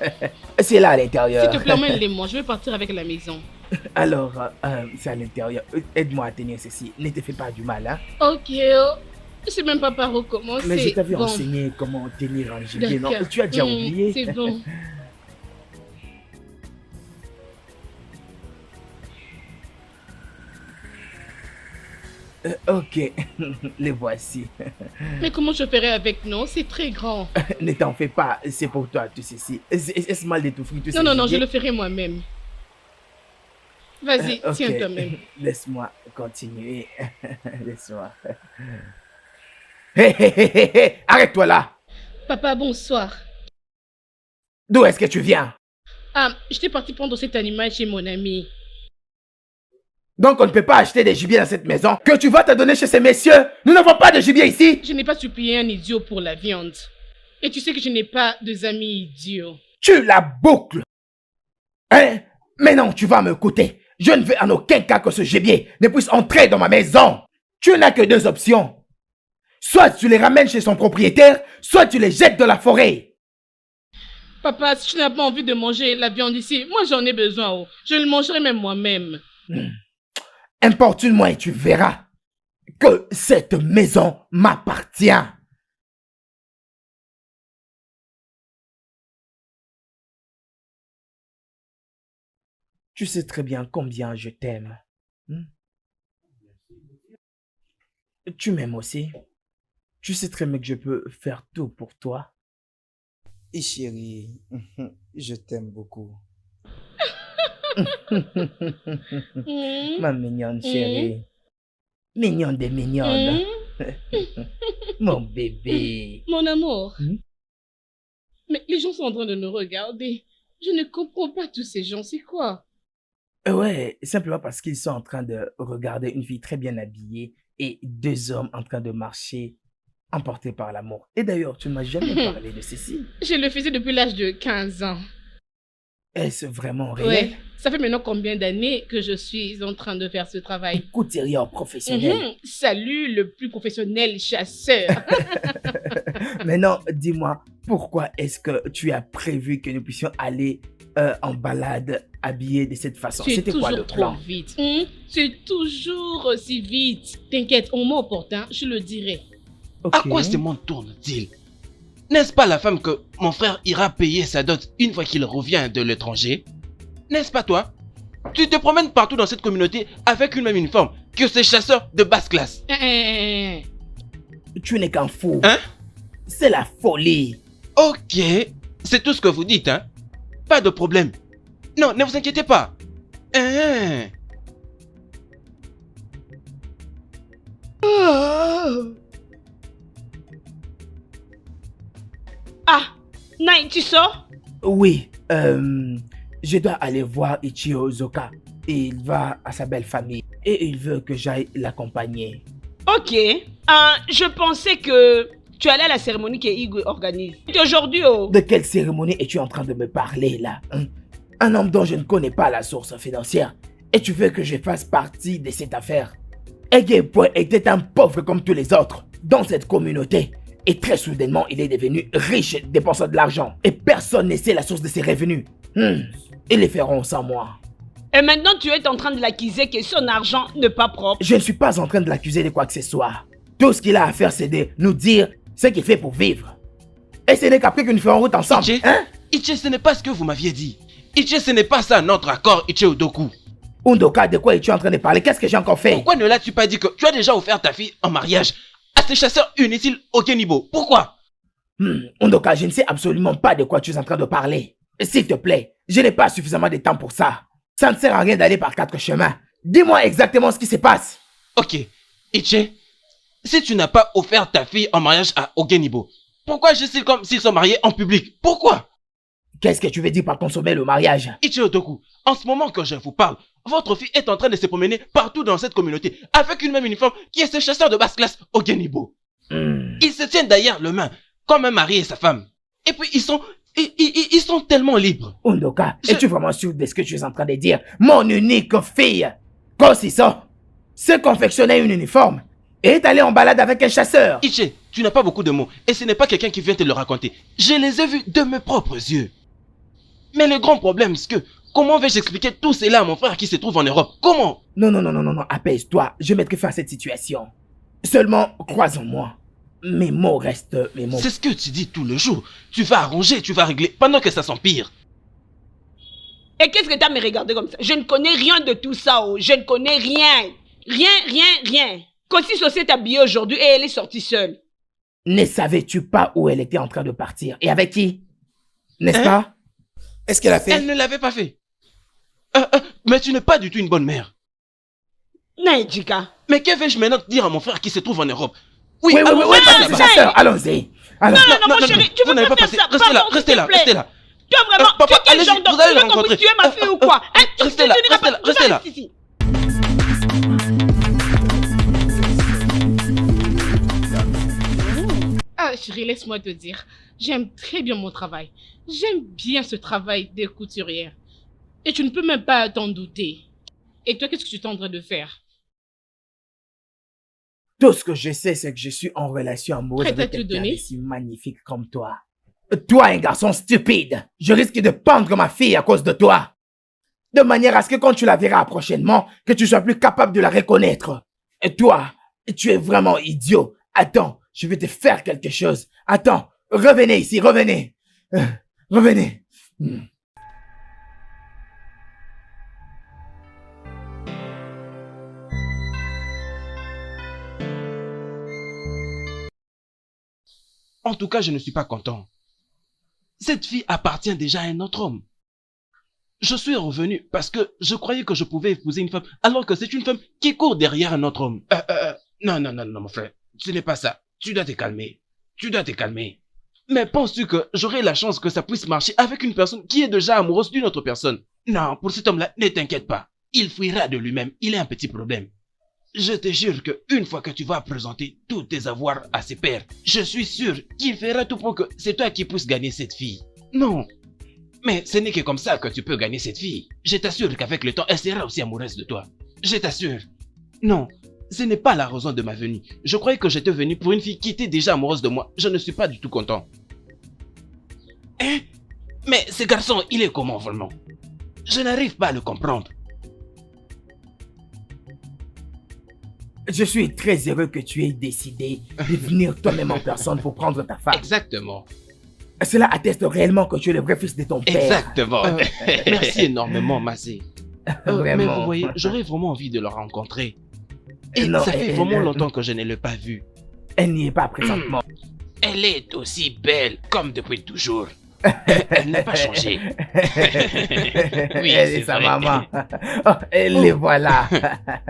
C'est là à l'intérieur. S'il te plaît, emmène-les-moi. Je vais partir avec la maison. Alors, c'est à l'intérieur. Aide-moi à tenir ceci. Ne te fais pas du mal, hein. Ok. Je sais même pas par où commencer. Mais je t'avais Bon, enseigné comment tenir un gibier, non? d'accord. Tu as déjà oublié? C'est bon. Ok, les voici. Mais comment je ferai avec? Non, c'est très grand. Ne t'en fais pas, c'est pour toi tout ceci. Est-ce mal d'étouffer tout Non, non, non, je gibier? le ferai moi-même. Vas-y, Ok, tiens toi-même. Laisse-moi continuer. Laisse-moi. Hé, hé, hé, hé, hé, arrête-toi là. Papa, bonsoir. D'où est-ce que tu viens? Ah, j'étais parti prendre cet animal chez mon ami. Donc on ne peut pas acheter des gibiers dans cette maison que tu vas te donner chez ces messieurs. Nous n'avons pas de gibier ici. Je n'ai pas supplié un idiot pour la viande. Et tu sais que je n'ai pas de amis idiots. Tu la boucles. Hein? Mais non, tu vas me coûter. Je ne veux en aucun cas que ce gibier ne puisse entrer dans ma maison. Tu n'as que deux options. Soit tu les ramènes chez son propriétaire, soit tu les jettes dans la forêt. Papa, si tu n'as pas envie de manger la viande ici, moi j'en ai besoin. Oh. Je le mangerai même moi-même. Importune-moi et tu verras que cette maison m'appartient. Tu sais très bien combien je t'aime. Tu m'aimes aussi. Tu sais très bien que je peux faire tout pour toi. Et chérie, je t'aime beaucoup. Ma mignonne chérie. Mignonne des mignonnes. Mon bébé. Mon amour. Hmm? Mais les gens sont en train de nous regarder. Je ne comprends pas tous ces gens, c'est quoi? Ouais, simplement parce qu'ils sont en train de regarder une fille très bien habillée et deux hommes en train de marcher, emportés par l'amour. Et d'ailleurs, tu ne m'as jamais parlé de ceci. Je le faisais depuis l'âge de 15 ans. Est-ce vraiment réel? Ouais. Ça fait maintenant combien d'années que je suis en train de faire ce travail? Couturier professionnel. Salut, le plus professionnel chasseur. Maintenant, dis-moi, pourquoi est-ce que tu as prévu que nous puissions aller en balade habillés de cette façon? C'était quoi le trop plan? vite. C'est toujours aussi vite. T'inquiète, au moment opportun, je le dirai. À quoi ce monde tourne-t-il? N'est-ce pas la femme que mon frère ira payer sa dot une fois qu'il revient de l'étranger? N'est-ce pas toi? Tu te promènes partout dans cette communauté avec une même uniforme que ces chasseurs de basse classe. Tu n'es qu'un fou. Hein? C'est la folie. Ok, c'est tout ce que vous dites, hein? Pas de problème. Non, ne vous inquiétez pas. Hein? Ah, Nai, tu sors? Oui, je dois aller voir Ichio Zoka. Il va à sa belle famille et il veut que j'aille l'accompagner. Ok. Je pensais que tu allais à la cérémonie que Igwe organise. C'est aujourd'hui, oh. De quelle cérémonie es-tu en train de me parler là, hein? Un homme dont je ne connais pas la source financière. Et tu veux que je fasse partie de cette affaire? Egepwe était un pauvre comme tous les autres dans cette communauté. Et très soudainement, il est devenu riche, dépensant de l'argent. Et personne ne sait la source de ses revenus. Ils les feront sans moi. Et maintenant, tu es en train de l'accuser que son argent n'est pas propre. Je ne suis pas en train de l'accuser de quoi que ce soit. Tout ce qu'il a à faire, c'est de nous dire ce qu'il fait pour vivre. Et ce n'est qu'après que nous ferons route ensemble. Ichi, hein? Ichi, ce n'est pas ce que vous m'aviez dit. Ichi, ce n'est pas ça notre accord, Ichi Odoku. Undoka, de quoi es-tu en train de parler? Qu'est-ce que j'ai encore fait? Pourquoi ne l'as-tu pas dit que tu as déjà offert ta fille en mariage à ces chasseurs inutiles au Kenibo? Pourquoi? Undoka, je ne sais absolument pas de quoi tu es en train de parler. S'il te plaît, je n'ai pas suffisamment de temps pour ça. Ça ne sert à rien d'aller par quatre chemins. Dis-moi exactement ce qui se passe. Ok, Ichi, si tu n'as pas offert ta fille en mariage à Ogenibo, pourquoi agis-tu comme s'ils sont mariés en public? Pourquoi? Qu'est-ce que tu veux dire par consommer le mariage? Ichi Otoku, en ce moment que je vous parle, votre fille est en train de se promener partout dans cette communauté avec une même uniforme qui est ce chasseur de basse classe Ogenibo. Ils se tiennent d'ailleurs le main, comme un mari et sa femme. Et puis ils sont tellement libres. Undoka, es-tu vraiment sûr de ce que tu es en train de dire? Mon unique fille, Kosiso, se confectionnait une uniforme et est allée en balade avec un chasseur. Ichi, tu n'as pas beaucoup de mots et ce n'est pas quelqu'un qui vient te le raconter. Je les ai vus de mes propres yeux. Mais le grand problème, c'est que comment vais-je expliquer tout cela à mon frère qui se trouve en Europe? Comment? Non, apaise-toi. Je mettrai fin à cette situation. Seulement, crois en moi. Mes mots restent mes mots. C'est ce que tu dis tout le jour. Tu vas arranger, tu vas régler, pendant que ça s'empire. Et qu'est-ce que tu as me regardé comme ça? Je ne connais rien de tout ça, oh. Je ne connais rien. Rien. Kosiso s'est habillée aujourd'hui et elle est sortie seule. Ne savais-tu pas où elle était en train de partir? Et avec qui? N'est-ce pas? Est-ce qu'elle a fait? Elle ne l'avait pas fait. Mais tu n'es pas du tout une bonne mère. Naïdjika. Mais que vais-je maintenant dire à mon frère qui se trouve en Europe? Oui, là-bas. chasseur, allons-y. Non, chérie, tu vous veux n'avez pas pas faire passé. ça? Restez là. Toi vraiment, Papa, tu es quel allez-y, genre d'homme? vous allez le Tu veux rencontrer. tuer ma fille ou quoi? Restez là. Ici. Ah, chérie, laisse-moi te dire. J'aime très bien mon travail. J'aime bien ce travail de couturière. Et tu ne peux même pas t'en douter. Et toi, qu'est-ce que tu es en train de faire? Tout ce que je sais, c'est que je suis en relation amoureuse Prête à avec te quelqu'un donner? de si magnifique comme toi. Toi, un garçon stupide. Je risque de pendre ma fille à cause de toi. De manière à ce que quand tu la verras prochainement, que tu sois plus capable de la reconnaître. Et toi, tu es vraiment idiot. Attends, je vais te faire quelque chose. Attends, revenez ici, revenez. Revenez. En tout cas, je ne suis pas content. Cette fille appartient déjà à un autre homme. Je suis revenu parce que je croyais que je pouvais épouser une femme alors que c'est une femme qui court derrière un autre homme. Non, mon frère. Ce n'est pas ça. Tu dois te calmer. Tu dois te calmer. Mais penses-tu que j'aurai la chance que ça puisse marcher avec une personne qui est déjà amoureuse d'une autre personne? Non, pour cet homme-là, ne t'inquiète pas. Il fuira de lui-même. Il a un petit problème. Je te jure que une fois que tu vas présenter tous tes avoirs à ses pères, je suis sûr qu'il fera tout pour que c'est toi qui puisses gagner cette fille. Non. Mais ce n'est que comme ça que tu peux gagner cette fille. Je t'assure qu'avec le temps, elle sera aussi amoureuse de toi. Je t'assure. Non, ce n'est pas la raison de ma venue. Je croyais que j'étais venu pour une fille qui était déjà amoureuse de moi. Je ne suis pas du tout content. Hein? Mais ce garçon, il est comment vraiment? Je n'arrive pas à le comprendre. Je suis très heureux que tu aies décidé de venir toi-même en personne pour prendre ta femme. Exactement. Cela atteste réellement que tu es le vrai fils de ton père. Exactement. Merci énormément, Massé. Mais Vraiment. vous voyez, j'aurais vraiment envie de le rencontrer. Et Non, ça fait elle- vraiment elle- longtemps que je ne l'ai pas vue. Elle n'y est pas présentement. Elle est aussi belle comme depuis toujours. Elle n'a pas changé. Oui, Elle c'est est sa vrai. maman. Oh, et les voilà.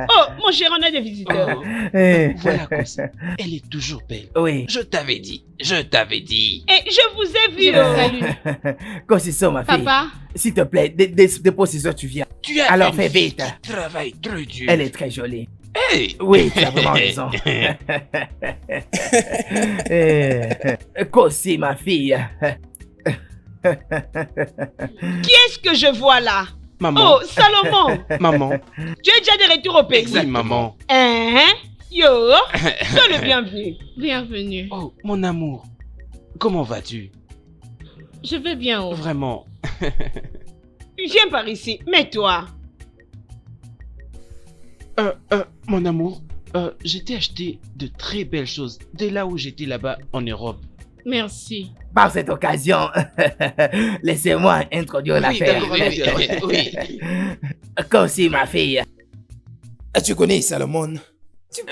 Oh, mon cher, on a des visiteurs. Oh, Eh, voilà comme ça. Elle est toujours belle. Oui. Je t'avais dit. Je t'avais dit. Et je vous ai vu. Je le salue. Quand c'est ça, ma fille. Papa, S'il te plaît, dépose ces heures, tu viens. Tu as Alors, une fais fille vite. qui travaille très dur. Elle est très jolie. Hey! Oui, tu as vraiment raison. Kossi, ma fille. Qui est-ce que je vois là? Maman. Oh, Salomon. Maman. Tu es déjà de retour au pays. Oui, maman. Hein? Yo, sois le bienvenu. bienvenue. Oh, mon amour. Comment vas-tu? Je vais bien. Oh. Vraiment. Viens par ici, mets-toi. Mon amour, j'ai t'ai acheté de très belles choses dès là où j'étais là-bas en Europe. Merci. Par cette occasion, laissez-moi introduire l'affaire. oui. Kossi, ma fille. Tu connais Salomon?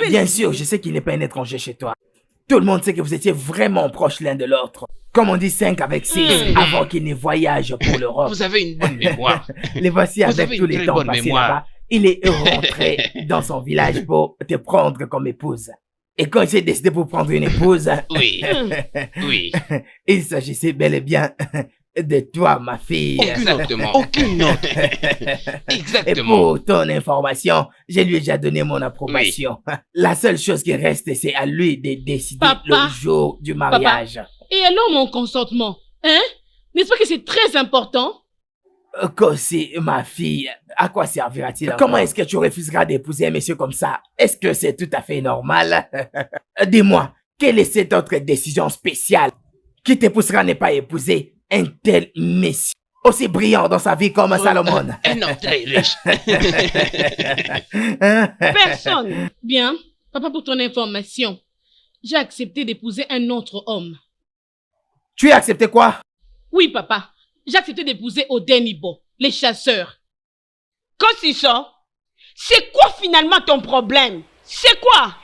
Bien sûr, je sais qu'il n'est pas un étranger chez toi. Tout le monde sait que vous étiez vraiment proches l'un de l'autre. Comme on dit 5 avec 6, avant qu'il ne voyage pour l'Europe. Vous avez une bonne mémoire. Les voici Vous avec avez tous une les très temps bonne passés mémoire. là-bas. Il est rentré dans son village pour te prendre comme épouse. Et quand il s'est décidé pour prendre une épouse, Oui. Oui. il s'agissait bel et bien de toi, ma fille. Exactement. Aucune autre. Et Exactement. pour ton information, je lui ai déjà donné mon approbation. La seule chose qui reste, c'est à lui de décider Papa. le jour du mariage. Et alors mon consentement? Hein? N'est-ce pas que c'est très important? Kossi, ma fille, à quoi servira-t-il? Comment est-ce que tu refuseras d'épouser un monsieur comme ça? Est-ce que c'est tout à fait normal? Dis-moi, quelle est cette autre décision spéciale qui te poussera à ne pas épouser un tel monsieur aussi brillant dans sa vie comme Salomon? Un homme très riche. Personne. Bien. Papa, pour ton information, j'ai accepté d'épouser un autre homme. Tu as accepté quoi? Oui, papa. J'ai accepté d'épouser Odenibo, les chasseurs. Kosiso, c'est quoi finalement ton problème? C'est quoi?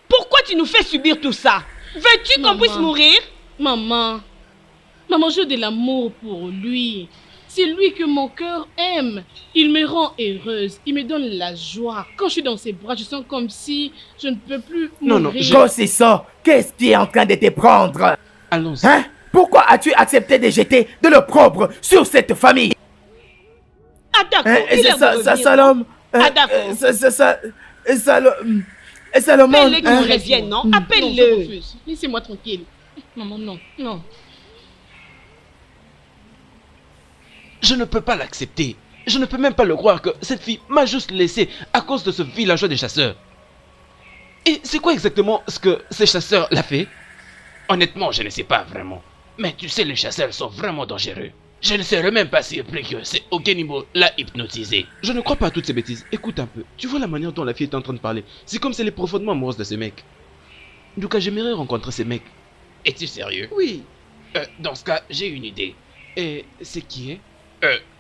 Pourquoi tu nous fais subir tout ça? Veux-tu qu'on Maman. puisse mourir? Maman, j'ai de l'amour pour lui. C'est lui que mon cœur aime. Il me rend heureuse. Il me donne la joie. Quand je suis dans ses bras, je sens comme si je ne peux plus Non, non, mourir. Kossi, qu'est-ce qui est en train de te prendre? Allons-y. Hein? Pourquoi as-tu accepté de jeter de l'opprobre sur cette famille? Ah d'accord, Hein? il est C'est ça, revenu. Salom. Ah, d'accord. Salomon. Appelle-le qu'il hein? revienne, non? Non, je Appelle-le. refuse. Laissez-moi tranquille. Maman, non, non. Je ne peux pas l'accepter. Je ne peux même pas le croire que cette fille m'a juste laissé à cause de ce villageois des chasseurs. Et c'est quoi exactement ce que ces chasseurs l'a fait? Honnêtement, je ne sais pas vraiment. Mais tu sais, les chasseurs sont vraiment dangereux. Je ne serais même pas surpris que c'est Ogenimo l'a hypnotisé. Je ne crois pas à toutes ces bêtises. Écoute un peu. Tu vois la manière dont la fille est en train de parler. C'est comme si elle est profondément amoureuse de ce mec. Du coup, j'aimerais rencontrer ces mecs. Es-tu sérieux? Oui. Dans ce cas, j'ai une idée. Et c'est qui est?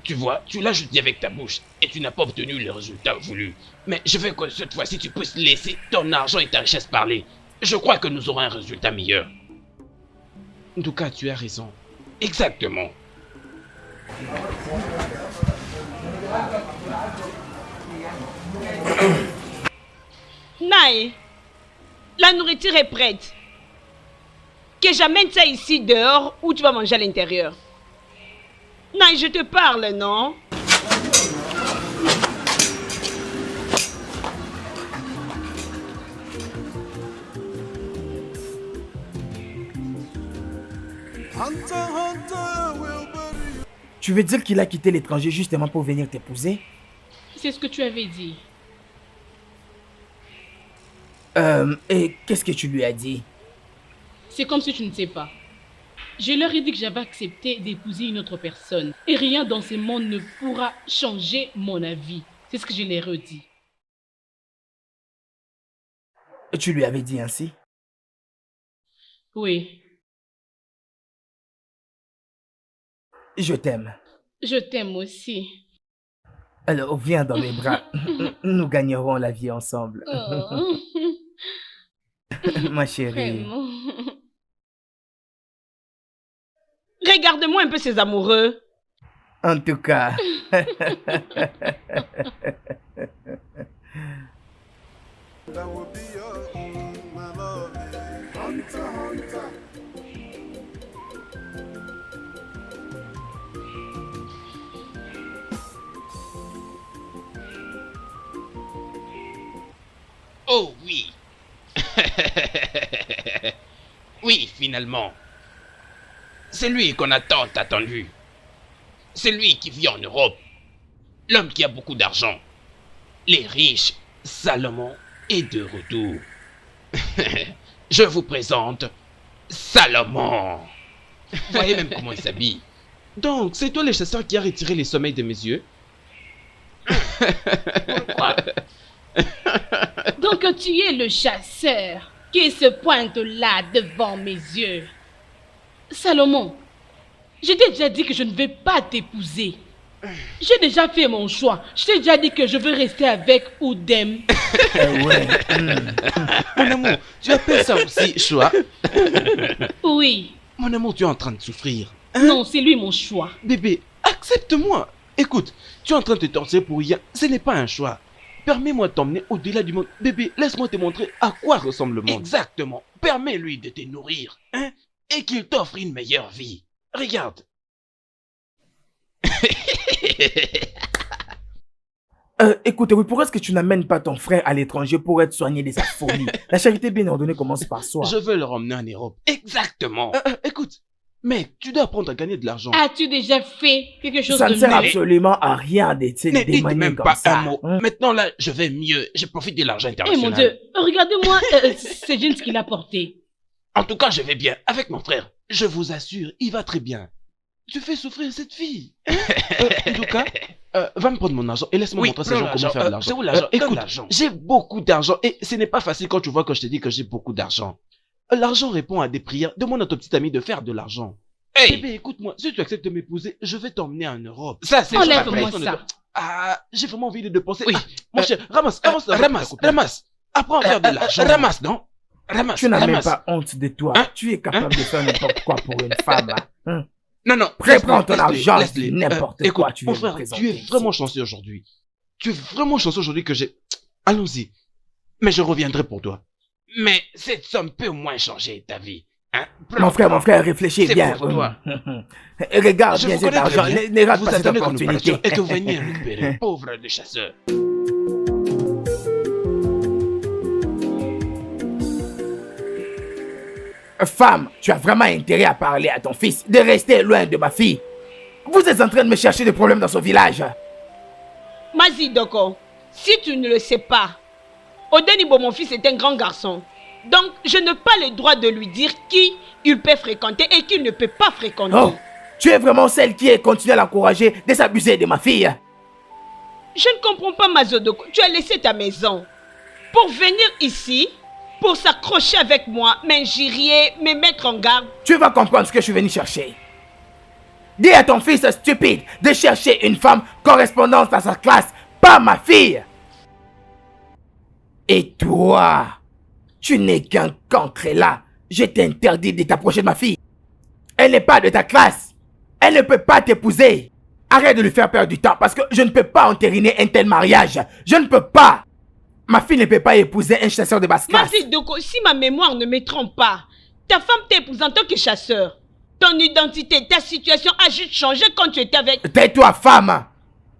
Tu vois, tu l'as juste dit avec ta bouche et tu n'as pas obtenu le résultat voulu. Mais je veux que cette fois-ci tu puisses laisser ton argent et ta richesse parler. Je crois que nous aurons un résultat meilleur. En tout cas, tu as raison. Exactement. Naï, la nourriture est prête. Que j'amène ça ici dehors ou tu vas manger à l'intérieur. Naï, je te parle, non? Hunter, Hunter will bury you. Tu veux dire qu'il a quitté l'étranger justement pour venir t'épouser? C'est ce que tu avais dit. Et qu'est-ce que tu lui as dit? C'est comme si tu ne sais pas. Je leur ai dit que j'avais accepté d'épouser une autre personne. Et rien dans ce monde ne pourra changer mon avis. C'est ce que je leur ai redit. Tu lui avais dit ainsi? Oui, Je t'aime. je t'aime aussi. Alors viens dans mes bras. Nous gagnerons la vie ensemble. Oh, Ma chérie. vraiment. Regarde-moi un peu ces amoureux. En tout cas. That will be your own, my love. Hunter, Hunter. Oh oui. Oui, finalement. C'est lui qu'on a tant attendu. C'est lui qui vit en Europe. L'homme qui a beaucoup d'argent. Les riches, Salomon est de retour. Je vous présente Salomon. Voyez même comment il s'habille. Donc, c'est toi le chasseur qui a retiré les sommeils de mes yeux? Quoi? Donc tu es le chasseur qui se pointe là devant mes yeux. Salomon, je t'ai déjà dit que je ne vais pas t'épouser. J'ai déjà fait mon choix. Je t'ai déjà dit que je veux rester avec Oudem. Ouais. Mon amour, tu appelles ça aussi choix? Oui. Mon amour, tu es en train de souffrir. Non, c'est lui mon choix. Bébé, accepte-moi. Écoute, tu es en train de te torturer pour rien. Ce n'est pas un choix. Permets-moi de t'emmener au-delà du monde. Bébé, laisse-moi te montrer à quoi ressemble le monde. Exactement. Permets-lui de te nourrir, hein, et qu'il t'offre une meilleure vie. Regarde. Écoute, oui, pourquoi est-ce que tu n'amènes pas ton frère à l'étranger pour être soigné de sa folie? La charité bien ordonnée commence par soi. Je veux le ramener en Europe. Exactement. Écoute, mec, tu dois apprendre à gagner de l'argent. As-tu déjà fait quelque chose Ça de ne sert mieux? absolument à rien de Ne dites démanier même comme pas ça. un mot. Hein? Maintenant là, je vais mieux. Je profite de l'argent Eh international. mon Dieu, regardez-moi ces jeans qu'il a portés. En tout cas, je vais bien avec mon frère. Je vous assure, il va très bien. Tu fais souffrir cette fille. En tout cas, va me prendre mon argent et laisse-moi Oui, montrer à ces prends gens comment l'argent. faire de l'argent. C'est où l'argent? Donne Écoute, l'argent. j'ai beaucoup d'argent et ce n'est pas facile quand tu vois quand je te dis que j'ai beaucoup d'argent. L'argent répond à des prières. Demande à ton petit ami de faire de l'argent. Hey, Bébé, écoute-moi, si tu acceptes de m'épouser, je vais t'emmener en Europe. ça c'est Enlève-moi pas vrai. ça. Ah, j'ai vraiment envie de dépenser. Oui. Ah, mon cher, ramasse, ramasse, Ramasse. Apprends à faire de l'argent. Ramasse, non? Ramasse. Tu n'as même ramasse. pas honte de toi. Hein? Tu es capable de faire n'importe quoi pour une femme. Hein? Non, non. Prends ton laisse-les, argent, laisse-les. n'importe Écoute, quoi tu mon veux me frère, présenter tu es ici. vraiment chanceux aujourd'hui. Tu es vraiment chanceux aujourd'hui que j'ai... Allons-y. Mais je reviendrai pour toi. Mais cette somme peut au moins changer ta vie. Hein? Mon frère, réfléchis C'est bien. pour toi. Regarde Je bien vous cet connais très argent. bien. Ne rate Vous pas cette attendez que nous opportunité. parlions et que vous veniez récupérer. Pauvre de chasseur. Femme, tu as vraiment intérêt à parler à ton fils de rester loin de ma fille. Vous êtes en train de me chercher des problèmes dans son village. Mazi Doko, si tu ne le sais pas, Odenibo, mon fils, est un grand garçon. Donc, je n'ai pas le droit de lui dire qui il peut fréquenter et qui ne peut pas fréquenter. Oh, tu es vraiment celle qui continue à l'encourager de s'abuser de ma fille. Je ne comprends pas, Mazodoko. Tu as laissé ta maison pour venir ici, pour s'accrocher avec moi, m'injurier, me mettre en garde. Tu vas comprendre ce que je suis venu chercher. Dis à ton fils stupide de chercher une femme correspondante à sa classe, pas ma fille. Et toi, tu n'es qu'un cancre là. Je t'interdis de t'approcher de ma fille. Elle n'est pas de ta classe. Elle ne peut pas t'épouser. Arrête de lui faire perdre du temps parce que je ne peux pas entériner un tel mariage. Je ne peux pas. Ma fille ne peut pas épouser un chasseur de basse Ma classe. fille Doko, si ma mémoire ne me trompe pas, ta femme t'a épousé en tant que chasseur. Ton identité, ta situation a juste changé quand tu étais avec... Tais-toi, femme.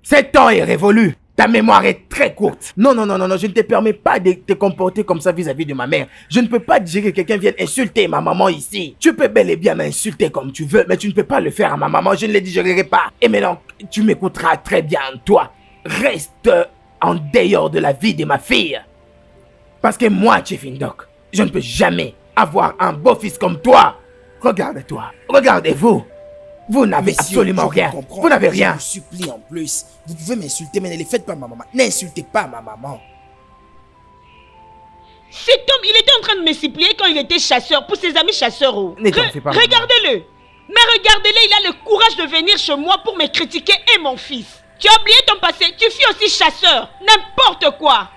Ce temps est révolu. Ta mémoire est très courte. Non, non, non, non, non, je ne te permets pas de te comporter comme ça vis-à-vis de ma mère. Je ne peux pas dire que quelqu'un vienne insulter ma maman ici. Tu peux bel et bien m'insulter comme tu veux, mais tu ne peux pas le faire à ma maman. Je ne le digérerai pas. Et maintenant, tu m'écouteras très bien, toi. Reste en dehors de la vie de ma fille. Parce que moi, Chifindok, je ne peux jamais avoir un beau-fils comme toi. Regarde-toi, regardez-vous. Vous n'avez Monsieur, absolument je rien. comprends. Vous n'avez Je rien. vous supplie en plus. Vous pouvez m'insulter, mais ne le faites pas ma maman. N'insultez pas ma maman. Cet homme, il était en train de me supplier quand il était chasseur, pour ses amis chasseurs. Oh. Ne t'en fais pas, maman. Regardez-le. Mais regardez-le, il a le courage de venir chez moi pour me critiquer et mon fils. Tu as oublié ton passé, tu fus aussi chasseur. N'importe quoi.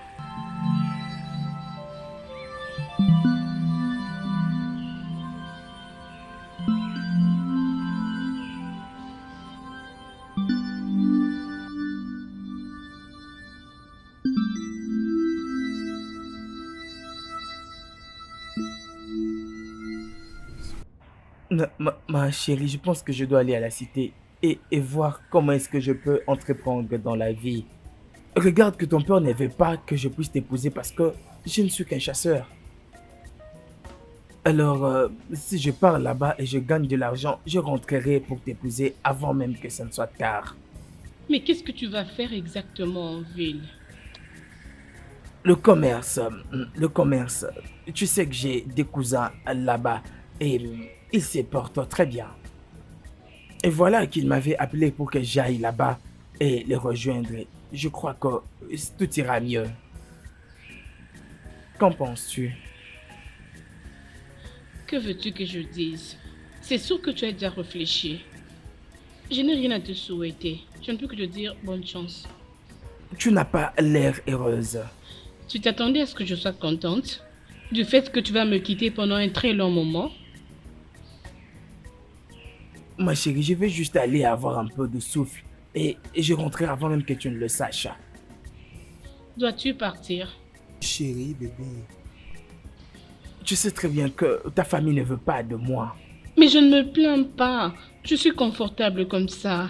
Ma chérie, je pense que je dois aller à la cité et voir comment est-ce que je peux entreprendre dans la vie. Regarde que ton père ne veut pas que je puisse t'épouser parce que je ne suis qu'un chasseur. Alors, si je pars là-bas et je gagne de l'argent, je rentrerai pour t'épouser avant même que ce ne soit tard. Mais qu'est-ce que tu vas faire exactement en ville? Le commerce. Tu sais que j'ai des cousins là-bas et ils se portent très bien. Et voilà qu'ils m'avaient appelé pour que j'aille là-bas et les rejoindre. Je crois que tout ira mieux. Qu'en penses-tu? Que veux-tu que je dise? C'est sûr que tu as déjà réfléchi. Je n'ai rien à te souhaiter. Je ne peux que te dire bonne chance. Tu n'as pas l'air heureuse. Tu t'attendais à ce que je sois contente du fait que tu vas me quitter pendant un très long moment? Ma chérie, je vais juste aller avoir un peu de souffle et je rentrerai avant même que tu ne le saches. Dois-tu partir? Chérie, bébé. Tu sais très bien que ta famille ne veut pas de moi. Mais je ne me plains pas. Je suis confortable comme ça.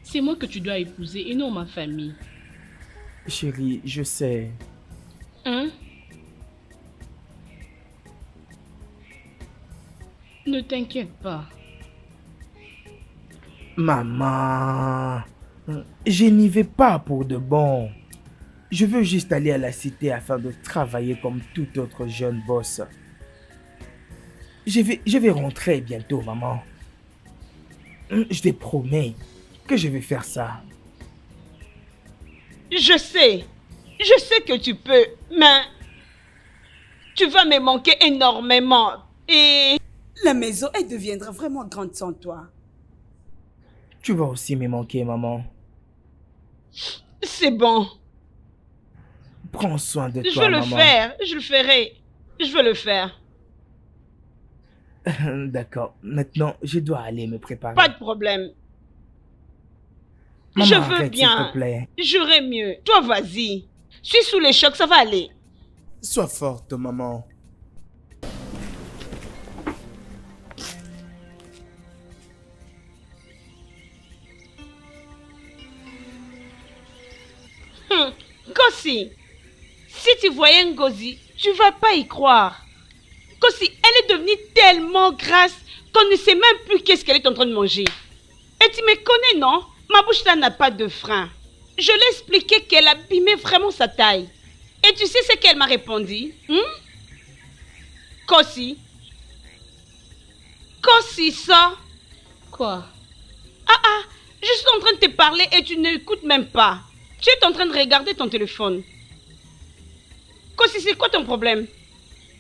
C'est moi que tu dois épouser et non ma famille. Chérie, je sais. Hein? Ne t'inquiète pas. Maman, je n'y vais pas pour de bon. Je veux juste aller à la cité afin de travailler comme tout autre jeune boss. Je vais rentrer bientôt, maman. Je te promets que je vais faire ça. Je sais que tu peux, mais tu vas me manquer énormément. Et La maison, elle deviendra vraiment grande sans toi. Tu vas aussi me manquer, maman. c'est bon. Prends soin de Je toi, veux le maman. faire, je le ferai. Je veux le faire. D'accord. Maintenant, je dois aller me préparer. Pas de problème. Maman, je veux arrête, s'il bien. te plaît. J'aurai mieux. Toi, vas-y. Suis sous les chocs, ça va aller. Sois forte, maman. Kossi, si tu voyais Ngozi, tu vas pas y croire. Kossi, elle est devenue tellement grasse qu'on ne sait même plus qu'est-ce qu'elle est en train de manger. Et tu me connais, non? Ma bouche là n'a pas de frein. Je lui ai expliqué qu'elle abîmait vraiment sa taille. Et tu sais ce qu'elle m'a répondu? Kossi, ça. Quoi? Je suis en train de te parler et tu n'écoutes même pas. Tu es en train de regarder ton téléphone. Kossi, c'est quoi ton problème?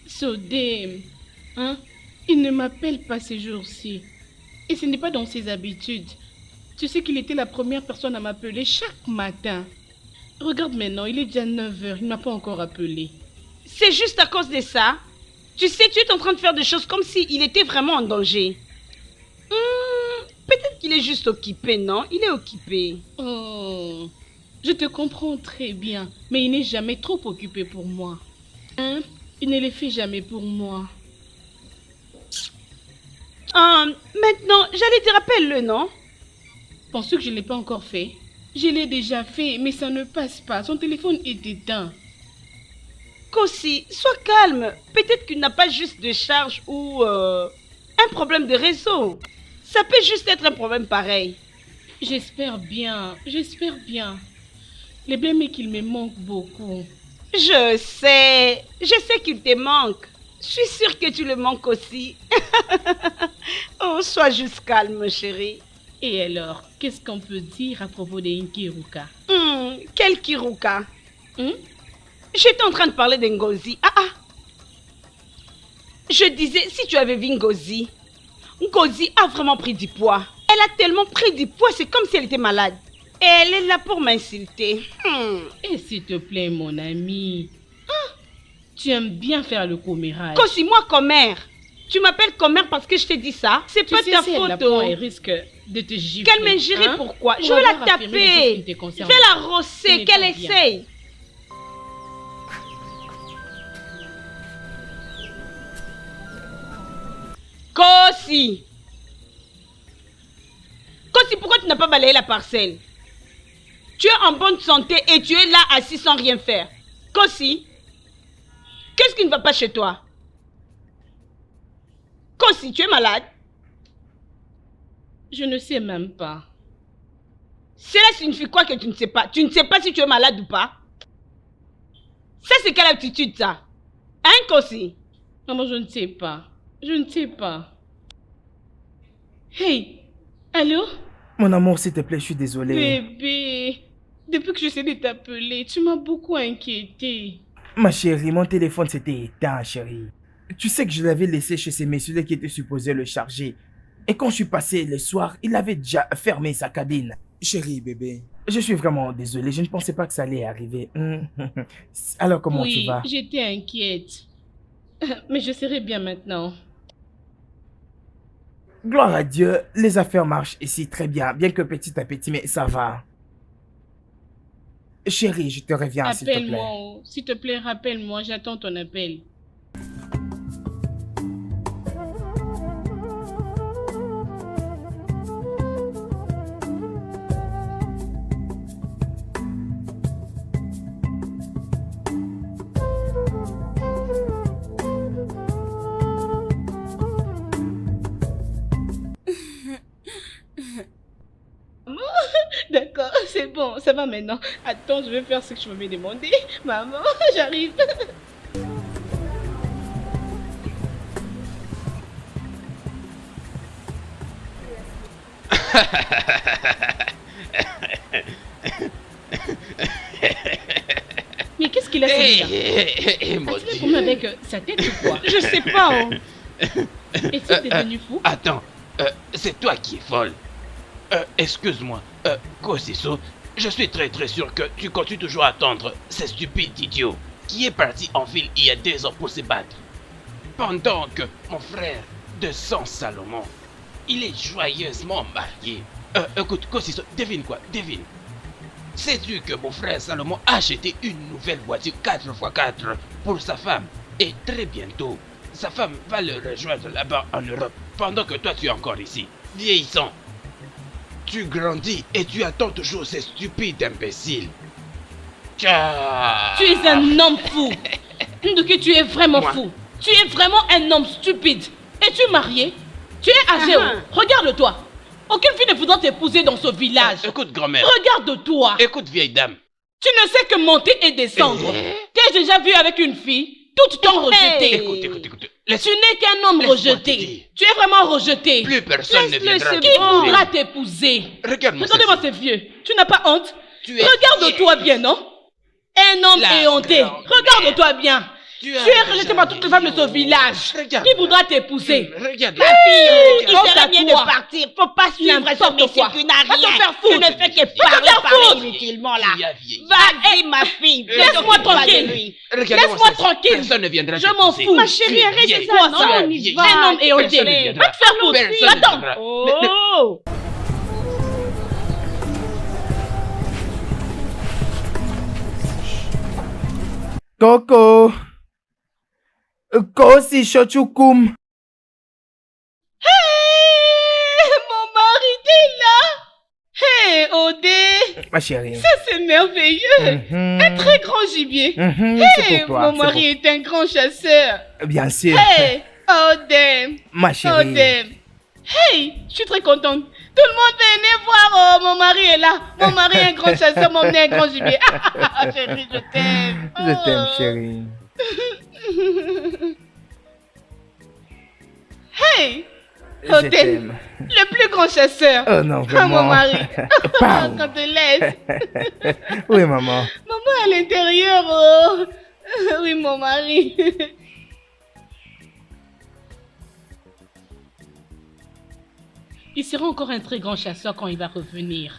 Sodem, hein? Il ne m'appelle pas ces jours-ci. Et ce n'est pas dans ses habitudes. Tu sais qu'il était la première personne à m'appeler chaque matin. Regarde maintenant, il est déjà 9h, il ne m'a pas encore appelé. C'est juste à cause de ça. Tu sais, tu es en train de faire des choses comme s'il était vraiment en danger. Peut-être qu'il est juste occupé, non? Il est occupé. Oh, Je te comprends très bien, mais il n'est jamais trop occupé pour moi. Hein? Il ne le fait jamais pour moi. Maintenant, j'allais te rappeler le nom. Penses-tu que je ne l'ai pas encore fait? Je l'ai déjà fait, mais ça ne passe pas. Son téléphone est éteint. Kossi, sois calme. Peut-être qu'il n'a pas juste de charge ou un problème de réseau. Ça peut juste être un problème pareil. J'espère bien, j'espère bien. Le problème est qu'il me manque beaucoup. Je sais qu'il te manque. Je suis sûre que tu le manques aussi. Oh, sois juste calme, chérie. Et alors, qu'est-ce qu'on peut dire à propos de Nkiruka? Quel Kiruka? J'étais en train de parler de Ngozi. Je disais, si tu avais vu Ngozi, Ngozi a vraiment pris du poids. Elle a tellement pris du poids, c'est comme si elle était malade. Et elle est là pour m'insulter. Et s'il te plaît, mon ami. Tu aimes bien faire le commérage. Kossi, moi, commère. Tu m'appelles commère parce que je t'ai dit ça. C'est pas ta faute. Elle risque de te gifler. Qu'elle m'injurie, pourquoi? Je vais la taper. Je vais la rosser, qu'elle essaye. Kossi! Kossi, pourquoi tu n'as pas balayé la parcelle? Tu es en bonne santé et tu es là assis sans rien faire. Kossi, qu'est-ce qui ne va pas chez toi? Kossi, tu es malade? Je ne sais même pas. Cela signifie quoi que tu ne sais pas? Tu ne sais pas si tu es malade ou pas? Ça, c'est quelle attitude, ça? Hein, Kossi? Maman, je ne sais pas. Je ne sais pas. Hey, allô? Mon amour, s'il te plaît, je suis désolé. Bébé, depuis que j'essaie de t'appeler, tu m'as beaucoup inquiété. Ma chérie, mon téléphone s'était éteint, chérie. Tu sais que je l'avais laissé chez ces messieurs qui étaient supposés le charger. Et quand je suis passé le soir, il avait déjà fermé sa cabine. Chérie, bébé. Je suis vraiment désolé, je ne pensais pas que ça allait arriver. Alors, comment tu vas? Oui, j'étais inquiète. Mais je serai bien maintenant. Gloire à Dieu, les affaires marchent ici très bien, bien que petit à petit, mais ça va. Chérie, je te reviens, s'il te plaît. Appelle-moi, s'il te plaît, rappelle-moi, j'attends ton appel. D'accord, c'est bon, ça va maintenant. Attends, je vais faire ce que je m'avais demandé. Maman, j'arrive. Mais qu'est-ce qu'il a fait? As-tu vu avec sa tête ou quoi? Je sais pas. Est-il devenu fou? Attends, c'est toi qui es folle. Excuse-moi, Kosiso, je suis très sûr que tu continues toujours à attendre ces stupides idiots qui est parti en ville il y a 2 ans pour se battre. Pendant que mon frère de sang Salomon, il est joyeusement marié. Écoute, Kosiso, devine quoi, devine. Sais-tu que mon frère Salomon a acheté une nouvelle voiture 4x4 pour sa femme? Et très bientôt, sa femme va le rejoindre là-bas en Europe pendant que toi tu es encore ici, vieillissant. Tu grandis et tu attends toujours ces stupides imbéciles. Tu es un homme fou. Nduki, tu es vraiment fou. Tu es vraiment un homme stupide. Es-tu marié? Tu es âgé. Regarde-toi. Aucune fille ne voudra t'épouser dans ce village. Écoute, grand-mère. Regarde-toi. Écoute, vieille dame. Tu ne sais que monter et descendre. T'es déjà vu avec une fille? Tout t'ont rejeté. Écoute. Tu n'es qu'un homme rejeté. Tu es vraiment rejeté. Plus personne ne viendra Qui voudra t'épouser? Regardez-moi ces vieux. Tu n'as pas honte? Regarde-toi bien, non? Un homme éhonté. Regarde-toi bien. Tu es rejeté par toutes les femmes de ce village. Qui voudra t'épouser? Regarde. Ma fille, il serait bien de partir. Faut pas suivre ce monsieur qui n'a rien. Tu ne fais que parler inutilement là. Vas-y, ma fille. Laisse-moi tranquille. Laisse-moi tranquille. Personne ne viendra. Je m'en fous. Ma chérie, arrête ça. Non, on y va. Un homme éhonté. Va te faire foutre. Attends. Oh. Coco. Kosi Shochukum. Hey, mon mari est là. Hey, Odé. Ma chérie. Ça, c'est merveilleux. Un très grand gibier. C'est Hey, pour toi. mon mari est un grand chasseur. Bien sûr. Hey, Odé. Ma chérie. Odé. Hey, je suis très contente. Tout le monde venez voir. Oh, mon mari est là. Mon mari est un grand chasseur, mon mari est un grand gibier. Chérie, je t'aime. Je t'aime, chérie. Hey, Je Odé, t'aime. le plus grand chasseur. Oh non, Ah, vraiment. mon mari. Pardon. Quand te laisse. Oui, maman. Maman à l'intérieur. Oh. Oui, mon mari. Il sera encore un très grand chasseur quand il va revenir.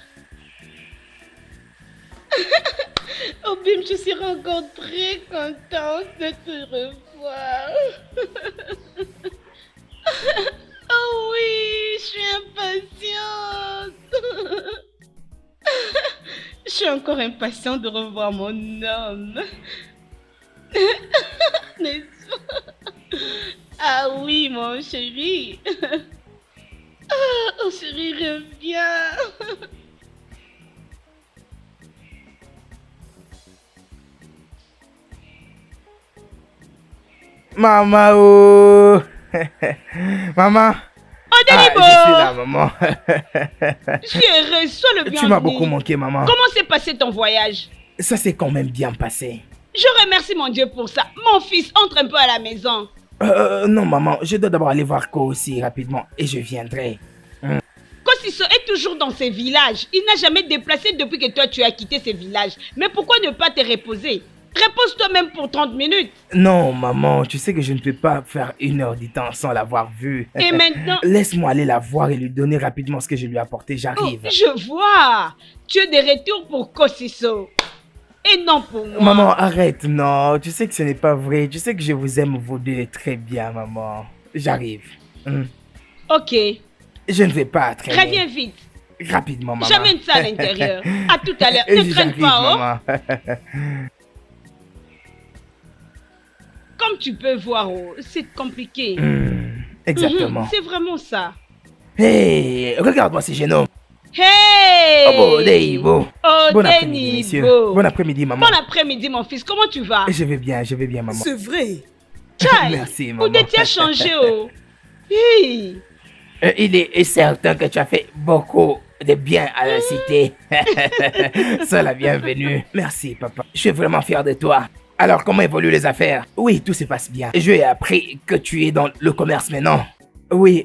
Oh Bim, je serai encore très contente de te revoir. Oh oui, je suis impatiente. Je suis encore impatiente de revoir mon homme. N'est-ce pas? Ah oui, mon chéri. Oh chéri, reviens. Maman, oh. Maman. Odé Libo. Je suis là, maman. Je suis heureuse, sois le bienvenu. Tu m'as beaucoup manqué, maman. Comment s'est passé ton voyage? Ça s'est quand même bien passé. Je remercie mon Dieu pour ça. Mon fils, entre un peu à la maison. Non, maman, je dois d'abord aller voir Ko aussi rapidement et je viendrai. Kosiso est toujours dans ses villages. Il n'a jamais déplacé depuis que toi tu as quitté ces villages. Mais pourquoi ne pas te reposer? Repose-toi même pour 30 minutes. Non, maman, tu sais que je ne peux pas faire 1 heure du temps sans l'avoir vue. Et maintenant... Laisse-moi aller la voir et lui donner rapidement ce que je lui ai apporté, j'arrive. Oh, je vois. Tu es de retour pour Kosiso. Et non pour moi. Maman, arrête, non. Tu sais que ce n'est pas vrai. Tu sais que je vous aime vous deux très bien, maman. J'arrive. Ok. Je ne vais pas traîner. Reviens vite. Rapidement, maman. J'amène ça à l'intérieur. À tout à l'heure. Ne traîne pas, oh. Comme tu peux voir, oh, c'est compliqué. Exactement. C'est vraiment ça. Hey, regarde-moi ces jeunes hommes. Hey! Oh, Deibo. Oh, Bon après-midi, messieurs. Bon après-midi, maman. Bon après-midi, mon fils. Comment tu vas? Je vais bien, maman. C'est vrai. Chai, merci, maman. Odé, tu as changé, oh. Hey. Il est certain que tu as fait beaucoup de bien à la cité. Sois la bienvenue. Merci, papa. Je suis vraiment fier de toi. Alors, comment évoluent les affaires? Oui, tout se passe bien. Je ai appris que tu es dans le commerce maintenant. Oui,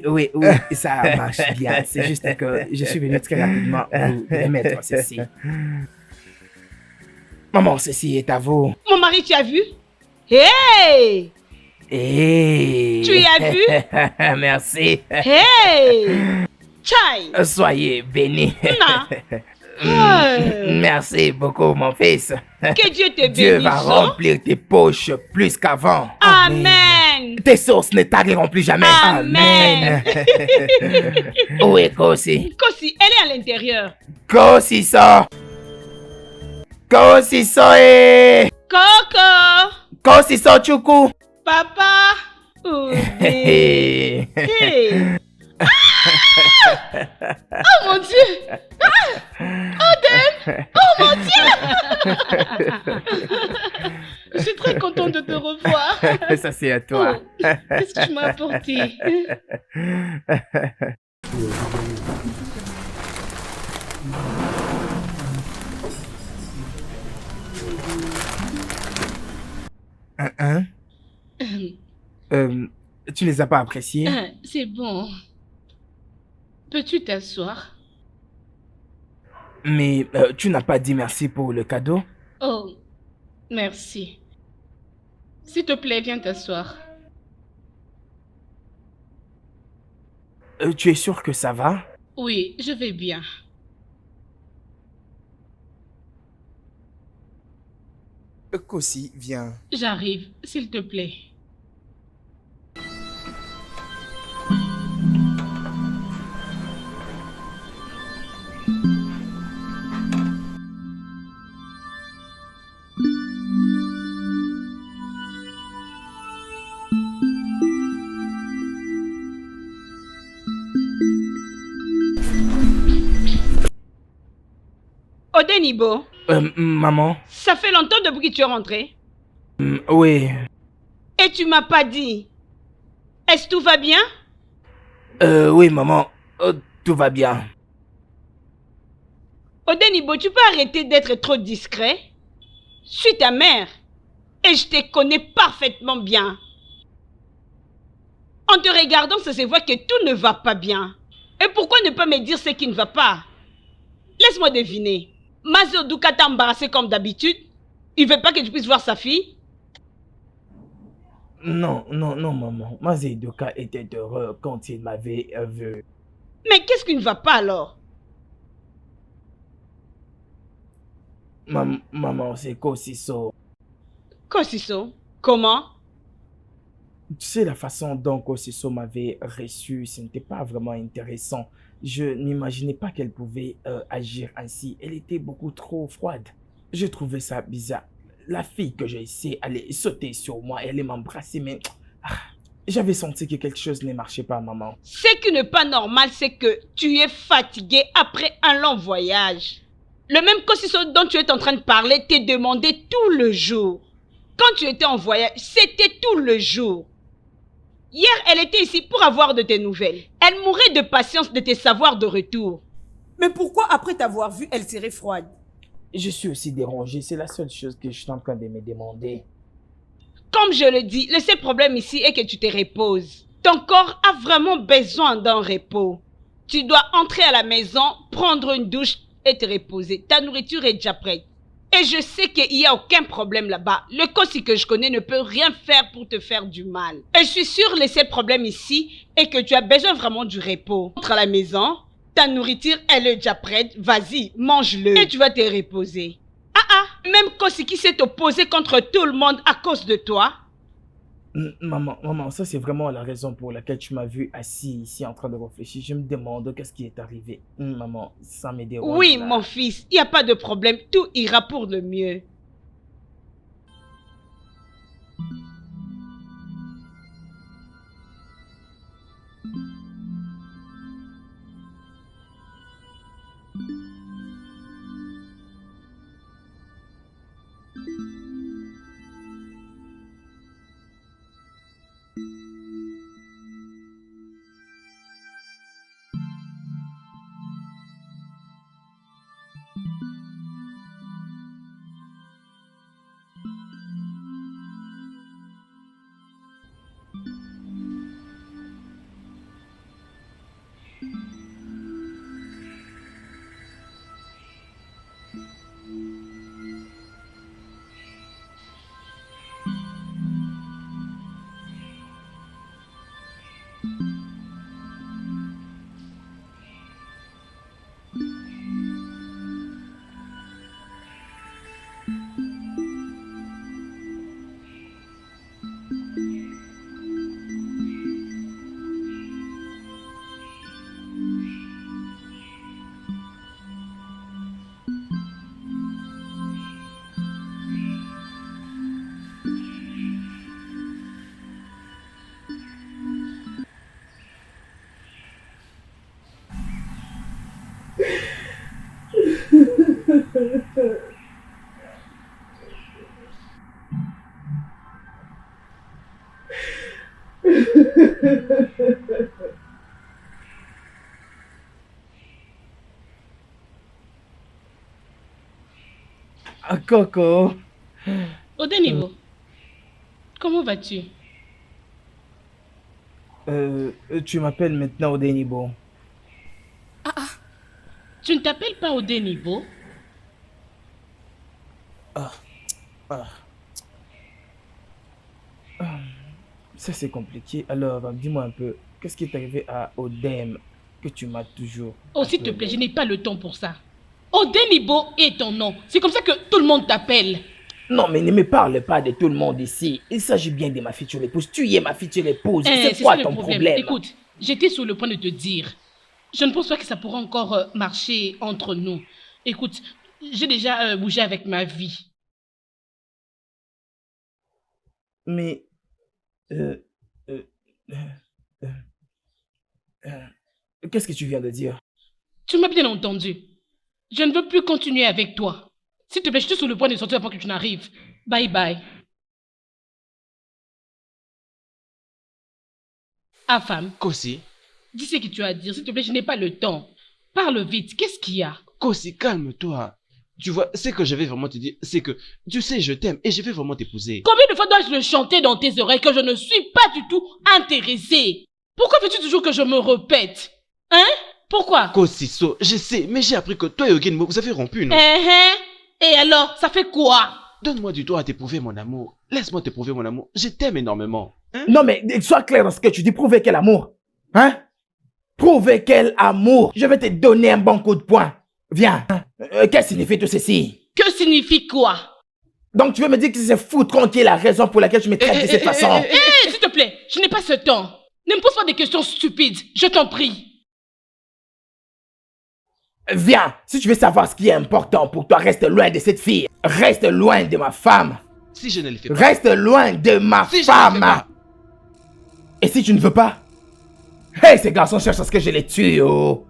ça marche bien. C'est juste que je suis venu très rapidement vous remettre ceci. Maman, ceci est à vous. Mon mari, tu as vu? Hey! Hey! Tu y as vu? Merci. Hey! Chai! Soyez bénis. Hey. Merci beaucoup, mon fils. Que Dieu te bénisse. Dieu va remplir tes poches plus qu'avant. Amen. Tes sources ne tariront plus jamais. Amen. Où est Kosi? Kosi, elle est à l'intérieur. Kosi ça. Kosi ça et... Coco. Kosi ça, Choukou. Papa. Hey. Oh mon Dieu! Odé! Oh mon Dieu! Je suis très contente de te revoir. Ça c'est à toi. Oh, qu'est-ce que tu m'as apporté? Tu les as pas appréciés? C'est bon. Peux-tu t'asseoir? Mais tu n'as pas dit merci pour le cadeau? Oh, merci. S'il te plaît, viens t'asseoir. Tu es sûr que ça va? Oui, je vais bien. Kosi, viens. J'arrive, s'il te plaît. Odenibo, Maman? ça fait longtemps depuis que tu es rentré. Oui. Et tu m'as pas dit. Est-ce que tout va bien? Oui, maman. Tout va bien. Odenibo, tu peux arrêter d'être trop discret? Je suis ta mère. Et je te connais parfaitement bien. En te regardant, ça se voit que tout ne va pas bien. Et pourquoi ne pas me dire ce qui ne va pas? Laisse-moi deviner. Mazo Duka t'a embarrassé comme d'habitude. Il veut pas que tu puisses voir sa fille? Non, maman. Mazedoka était heureux quand il m'avait vu. Mais qu'est-ce qui ne va pas alors? Maman, c'est Kosiso. Kosiso, comment? Tu sais, la façon dont Kosiso m'avait reçu, ce n'était pas vraiment intéressant. Je n'imaginais pas qu'elle pouvait agir ainsi. Elle était beaucoup trop froide. Je trouvais ça bizarre. La fille que j'ai essayé allait sauter sur moi, elle allait m'embrasser, mais j'avais senti que quelque chose ne marchait pas, maman. Ce qui n'est pas normal, c'est que tu es fatigué après un long voyage. Le même Kosiso dont tu es en train de parler t'est demandé tout le jour. Quand tu étais en voyage, c'était tout le jour. Hier, elle était ici pour avoir de tes nouvelles. Elle mourait de patience de te savoir de retour. Mais pourquoi après t'avoir vu, elle serait froide? Je suis aussi dérangé, c'est la seule chose que je suis en train de me demander. Comme je le dis, le seul problème ici est que tu te reposes. Ton corps a vraiment besoin d'un repos. Tu dois entrer à la maison, prendre une douche et te reposer. Ta nourriture est déjà prête. Et je sais qu'il n'y a aucun problème là-bas. Le Kosi que je connais ne peut rien faire pour te faire du mal. Et je suis sûre que le seul problème ici est que tu as besoin vraiment du repos. Entre à la maison, ta nourriture elle est déjà prête. Vas-y, mange-le et tu vas te reposer. Même Kosi qui s'est opposé contre tout le monde à cause de toi. Maman, ça c'est vraiment la raison pour laquelle tu m'as vu assis ici en train de réfléchir. Je me demande qu'est-ce qui est arrivé. Maman, ça me dérange. Oui, là. mon fils, il n'y a pas de problème. Tout ira pour le mieux. Coco. Odenibo, comment vas-tu? Tu m'appelles maintenant Odenibo. Tu ne t'appelles pas Odenibo? Ça c'est compliqué. Alors, dis-moi un peu, qu'est-ce qui est arrivé à Odem que tu m'as toujours... Oh, s'il te plaît, je n'ai pas le temps pour ça. Odenibo est ton nom. C'est comme ça que tout le monde t'appelle. Non, mais ne me parle pas de tout le monde ici. Il s'agit bien de ma future épouse. Tu es ma future épouse. C'est quoi ça, ton le problème? Écoute, j'étais sur le point de te dire. Je ne pense pas que ça pourra encore marcher entre nous. Écoute, j'ai déjà bougé avec ma vie. Mais... qu'est-ce que tu viens de dire? Tu m'as bien entendu. Je ne veux plus continuer avec toi. S'il te plaît, je suis sur le point de sortir avant que tu n'arrives. Bye bye. Ah, femme. Kosi. Dis ce que tu as à dire. S'il te plaît, je n'ai pas le temps. Parle vite. Qu'est-ce qu'il y a? Kosi, calme-toi. Tu vois, ce que je vais vraiment te dire, c'est que, tu sais, je t'aime et je vais vraiment t'épouser. Combien de fois dois-je le chanter dans tes oreilles que je ne suis pas du tout intéressée? Pourquoi veux-tu toujours que je me répète? Hein? Pourquoi? Kosiso, je sais, mais j'ai appris que toi et Ogenmo, vous avez rompu, non? Et alors, ça fait quoi? Donne-moi du temps à t'éprouver mon amour. Laisse-moi t'éprouver mon amour. Je t'aime énormément. Hein? Non mais sois clair dans ce que tu dis. Prouver quel amour. Hein? Prouver quel amour. Je vais te donner un bon coup de poing. Viens. Qu'est-ce que signifie tout ceci? Que signifie quoi? Donc tu veux me dire que c'est Foutron qui est la raison pour laquelle tu me traites de cette façon? S'il te plaît, je n'ai pas ce temps. Ne me pose pas des questions stupides, je t'en prie. Viens, si tu veux savoir ce qui est important pour toi, reste loin de cette fille. Reste loin de ma femme. Si je ne le fais pas. Reste loin de ma Si femme. Et si tu ne veux pas? Hey, ces garçons cherchent à ce que je les tue, oh.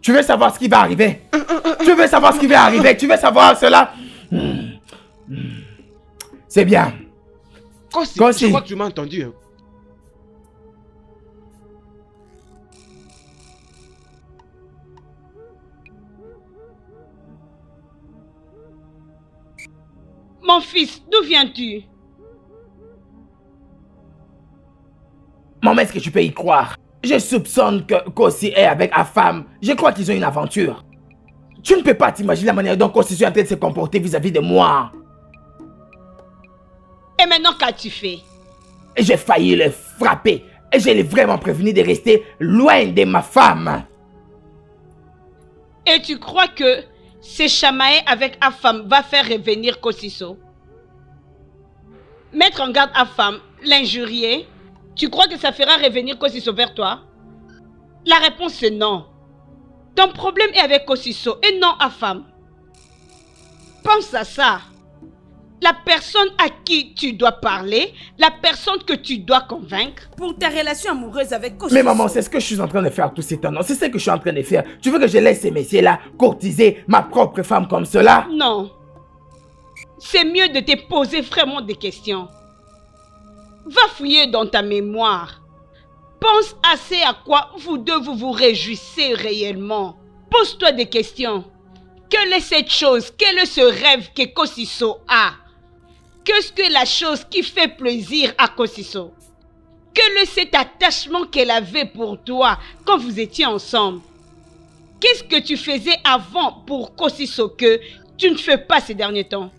Tu veux savoir ce qui va arriver? Tu veux savoir ce qui va arriver? Tu veux savoir cela? C'est bien. Kosi, Kosi. je crois que tu m'as entendu. Hein. Mon fils, d'où viens-tu? Maman, est-ce que tu peux y croire? Je soupçonne que Kosi est avec Afam. Je crois qu'ils ont une aventure. Tu ne peux pas t'imaginer la manière dont Kosi est en train de se comporter vis-à-vis de moi. Et maintenant, qu'as-tu fait? J'ai failli le frapper. Et je l'ai vraiment prévenu de rester loin de ma femme. Et tu crois que se chamailler avec Afam va faire revenir Kosiso? Mettre en garde Afam, l'injurier, tu crois que ça fera revenir Kosiso vers toi? La réponse est non. Ton problème est avec Kosiso et non Afam. Pense à ça. La personne à qui tu dois parler, la personne que tu dois convaincre. Pour ta relation amoureuse avec Kosiso. Mais maman, c'est ce que je suis en train de faire tout ces temps. C'est ce que je suis en train de faire. Tu veux que je laisse ces messieurs-là courtiser ma propre femme comme cela? Non. C'est mieux de te poser vraiment des questions. Va fouiller dans ta mémoire. Pense assez à quoi vous deux vous réjouissez réellement. Pose-toi des questions. Quelle est cette chose? Quel est ce rêve que Kosiso a? Qu'est-ce que la chose qui fait plaisir à Kosiso? Quel est cet attachement qu'elle avait pour toi quand vous étiez ensemble? Qu'est-ce que tu faisais avant pour Kosiso que tu ne fais pas ces derniers temps?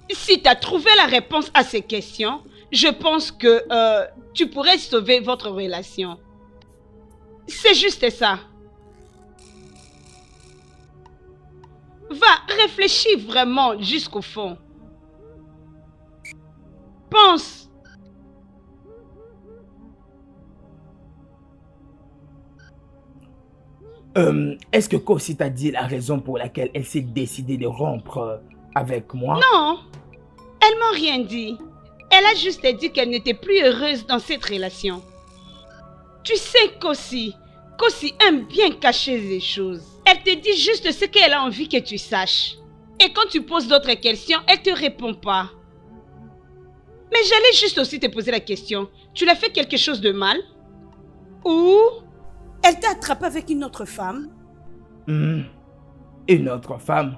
Si tu as trouvé la réponse à ces questions, je pense que tu pourrais sauver votre relation. C'est juste ça. Va, réfléchis vraiment jusqu'au fond. Pense. Est-ce que Kosi t'a dit la raison pour laquelle elle s'est décidée de rompre avec moi? Non, elle m'a rien dit. Elle a juste dit qu'elle n'était plus heureuse dans cette relation. Tu sais, Kosi aime bien cacher les choses. Elle te dit juste ce qu'elle a envie que tu saches. Et quand tu poses d'autres questions, elle te répond pas. Mais j'allais juste aussi te poser la question. Tu l'as fait quelque chose de mal? Ou Elle t'a attrapé avec une autre femme? Une autre femme?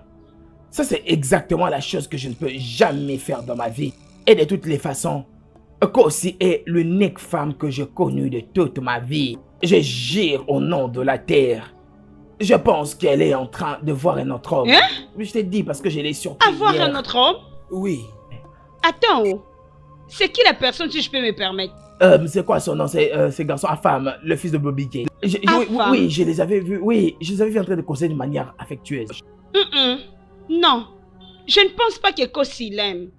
Ça, c'est exactement la chose que je ne peux jamais faire dans ma vie. Et de toutes les façons, Kosi est l'unique femme que j'ai connue de toute ma vie. Je jure au nom de la terre. Je pense qu'elle est en train de voir un autre homme. Hein? Je t'ai dit parce que je l'ai surpris avoir hier. un autre homme? Oui. Attends, oh. C'est qui la personne, si je peux me permettre? C'est quoi son nom? C'est garçon à femme, le fils de Bobby Gay. Oui, je les avais vus. Oui, je les avais vus en train de causer de manière affectueuse. Non, je ne pense pas que Kosi l'aime.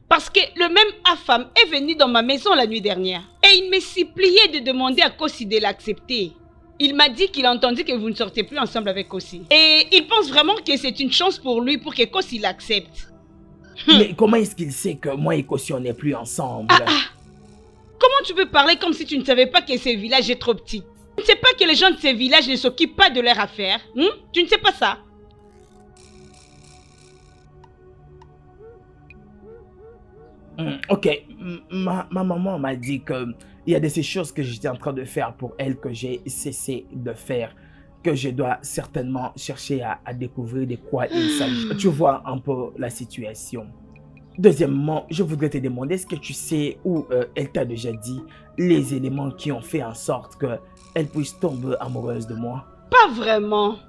Parce que le même Afam est venu dans ma maison la nuit dernière. Et il m'a supplié de demander à Kosi de l'accepter. Il m'a dit qu'il a entendu que vous ne sortez plus ensemble avec Kosi. Et il pense vraiment que c'est une chance pour lui pour que Kosi l'accepte. Mais comment est-ce qu'il sait que moi et Kosi on n'est plus ensemble? Comment tu peux parler comme si tu ne savais pas que ce village est trop petit? Tu ne sais pas que les gens de ces villages ne s'occupent pas de leurs affaires? Tu ne sais pas ça? Ok, ma maman m'a dit que il y a de ces choses que j'étais en train de faire pour elle que j'ai cessé de faire, que je dois certainement chercher à découvrir de quoi il s'agit. Tu vois un peu la situation. Deuxièmement, je voudrais te demander, est-ce que tu sais ou elle t'a déjà dit les éléments qui ont fait en sorte qu'elle puisse tomber amoureuse de moi? Pas vraiment.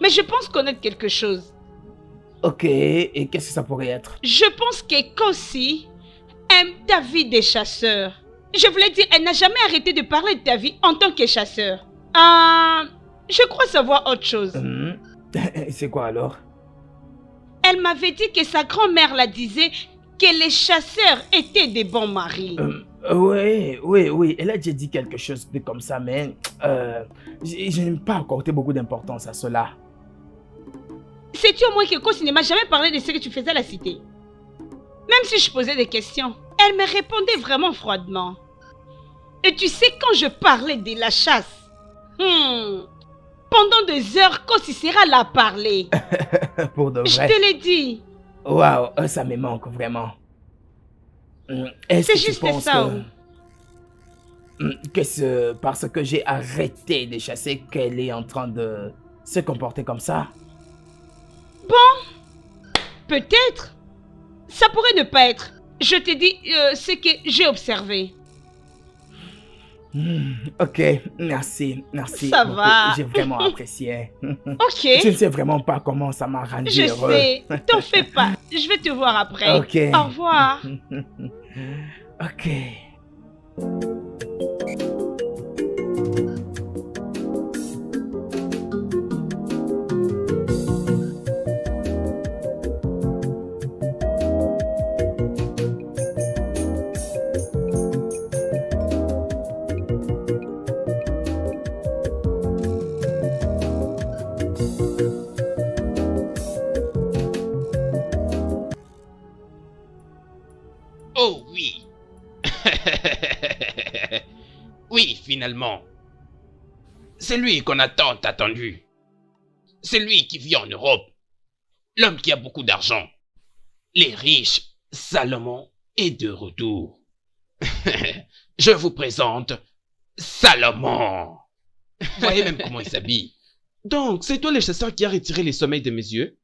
Mais je pense connaître quelque chose. Ok, et qu'est-ce que ça pourrait être? Je pense que Kossi aime ta vie des chasseurs. Je voulais dire, elle n'a jamais arrêté de parler de ta vie en tant que chasseur. Je crois savoir autre chose. C'est quoi alors? Elle m'avait dit que sa grand-mère la disait que les chasseurs étaient des bons maris. Oui, elle a déjà dit quelque chose de comme ça, mais je n'aime pas accorder beaucoup d'importance à cela. Sais-tu au moins que Kossi ne m'a jamais parlé de ce que tu faisais à la cité? Même si je posais des questions, elle me répondait vraiment froidement. Et tu sais, quand je parlais de la chasse, pendant des heures, Kossi sera là à parler. Pour de vrai. Je te l'ai dit. Waouh, ça me manque vraiment. Est-ce C'est que tu juste penses ça. que c'est parce que j'ai arrêté de chasser qu'elle est en train de se comporter comme ça? Bon, peut-être. Ça pourrait ne pas être. Je te dis ce que j'ai observé. Ok, merci. Ça beaucoup. va. J'ai vraiment apprécié. Ok. Je ne sais vraiment pas comment ça m'a rendu Je heureux. sais. T'en fais pas. Je vais te voir après. Ok. Au revoir. Ok. Oh oui. Oui, finalement. C'est lui qu'on a tant attendu. C'est lui qui vit en Europe. L'homme qui a beaucoup d'argent. Les riches, Salomon est de retour. Je vous présente Salomon. Voyez même comment il s'habille. Donc, c'est toi le chasseur qui a retiré les sommeils de mes yeux?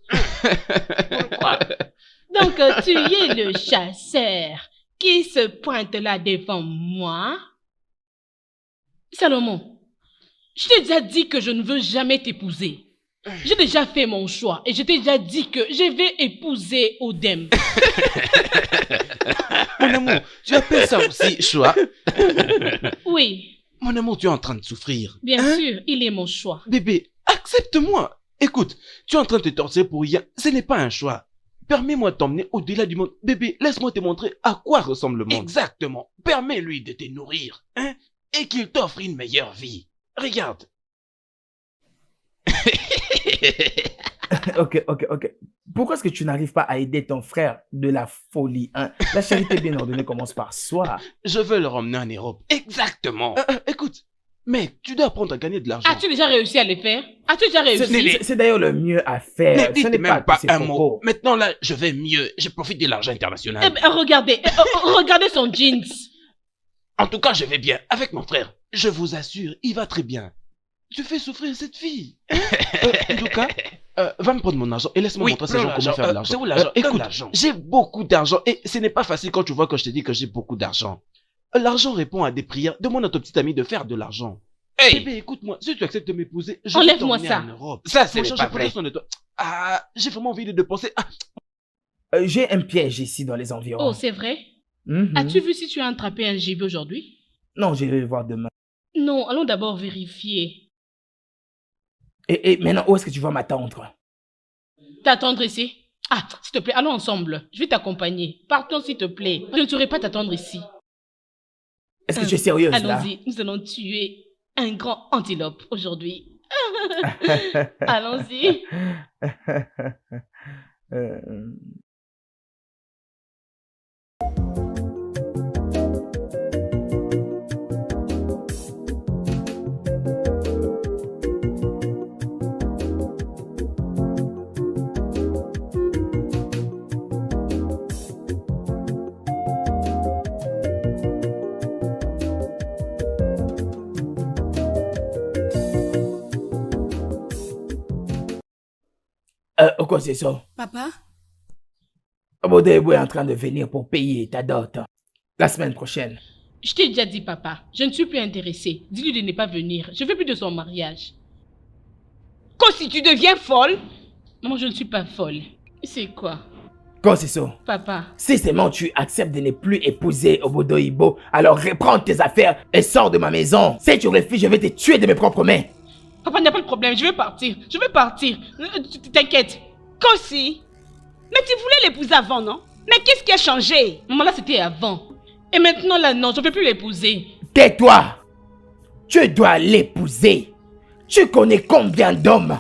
Pourquoi? Donc, tu es le chasseur qui se pointe là devant moi? Salomon, je t'ai déjà dit que je ne veux jamais t'épouser. J'ai déjà fait mon choix et je t'ai déjà dit que je vais épouser Odem. Mon amour, tu appelles ça aussi choix? Oui, Mon amour, tu es en train de souffrir. bien sûr, il est mon choix. Bébé, accepte-moi. Écoute, tu es en train de te torturer pour rien. Ce n'est pas un choix. Permets-moi de t'emmener au-delà du monde. Bébé, laisse-moi te montrer à quoi ressemble le monde. Exactement. Permets-lui de te nourrir, hein, et qu'il t'offre une meilleure vie. Regarde. Ok. Pourquoi est-ce que tu n'arrives pas à aider ton frère de la folie, hein? La charité bien ordonnée commence par soi. Je veux le ramener en Europe. Exactement. Écoute, mec, tu dois apprendre à gagner de l'argent. As-tu déjà réussi à le faire? As-tu déjà réussi? C'est d'ailleurs le mieux à faire. Ne Ce dites n'est même pas pas que c'est un faux. mot. Maintenant là, je vais mieux. Je profite de l'argent international. Eh ben, regardez son jeans. En tout cas, je vais bien. Avec mon frère, je vous assure, il va très bien. Tu fais souffrir cette fille. Luca, va me prendre mon argent et laisse-moi montrer ces gens comment faire de l'argent. C'est où l'argent? Écoute, j'ai beaucoup d'argent et ce n'est pas facile quand tu vois que je te dis que j'ai beaucoup d'argent. L'argent répond à des prières. Demande à ton petit ami de faire de l'argent. Hey. Bébé, écoute-moi, si tu acceptes de m'épouser, je vais t'emmener en Europe. Ça, c'est pas vrai. Ah, j'ai vraiment envie de penser. J'ai un piège ici dans les environs. Oh, c'est vrai? As-tu vu si tu as attrapé un gibier aujourd'hui? Non, j'irai le voir demain. Non, allons d'abord vérifier. Et maintenant, où est-ce que tu vas m'attendre? T'attendre ici? Ah, s'il te plaît, allons ensemble. Je vais t'accompagner. Partons, s'il te plaît. Je ne saurais pas t'attendre ici. Est-ce que tu es sérieuse là? Allons-y, nous allons tuer un grand antilope aujourd'hui. Allons-y. Quoi c'est ça? Papa? Obodo est en train de venir pour payer ta dot la semaine prochaine. Je t'ai déjà dit, papa, je ne suis plus intéressée. Dis-lui de ne pas venir. Je ne veux plus de son mariage. Quand si tu deviens folle? Maman, je ne suis pas folle. C'est quoi? Quoi c'est ça? Papa. Si seulement tu acceptes de ne plus épouser Obodo Ibo, alors reprends tes affaires et sors de ma maison. Si tu refuses, je vais te tuer de mes propres mains. Papa, il n'y a pas de problème. Je vais partir. Je vais partir. T'inquiète. Kossi, mais tu voulais l'épouser avant, non? Mais qu'est-ce qui a changé? Maman, là, c'était avant. Et maintenant, là, non, je ne peux plus l'épouser. Tais-toi! Tu dois l'épouser. Tu connais combien d'hommes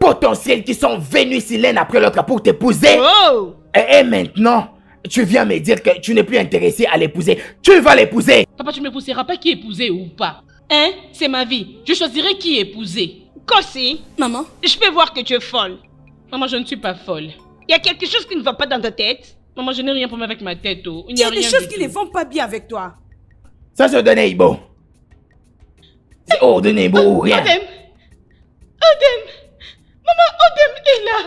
potentiels qui sont venus ici l'un après l'autre pour t'épouser? Oh! Et maintenant, tu viens me dire que tu n'es plus intéressé à l'épouser. Tu vas l'épouser! Papa, tu ne m'épouseras pas qui épouser ou pas. Hein? C'est ma vie. Je choisirai qui épouser. Kossi, Maman? je peux voir que tu es folle. Maman, je ne suis pas folle. Il y a quelque chose qui ne va pas dans ta tête? Maman, je n'ai rien pour moi avec ma tête. Oh. Il y a des choses qui ne vont pas bien avec toi. Ça se donne Ibo. C'est ordonné Ibo ou rien. Odem! Odem! Maman, Odem est là!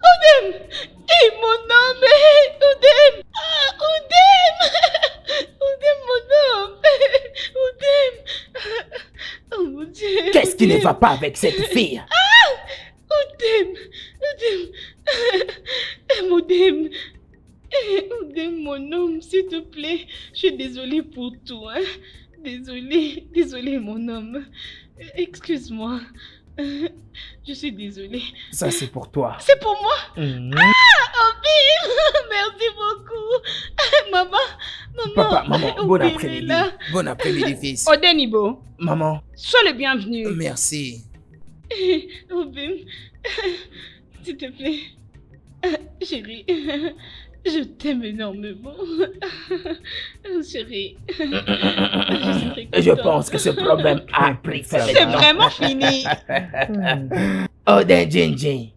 Odem! Et mon homme! Odem! Ah, Odem! Odem, mon homme! Odem! Oh mon Dieu! Qu'est-ce qui ne va pas avec cette fille? Ah! Odem! Odem! Odem, mon homme, s'il te plaît. Je suis désolée pour tout, hein. Désolée, mon homme. Excuse-moi. Je suis désolée. Ça, c'est pour toi. C'est pour moi? Mhm. Ah, Obim! Merci beaucoup. Maman. Papa, maman, bon Obim est après-midi. là. Bon après-midi, fils. Odenibo, Maman, sois le bienvenu. Merci. Obim, s'il te plaît. Chérie, je t'aime énormément. Chérie, je pense que ce problème a pris fin. C'est vraiment fini. Odin Jinji,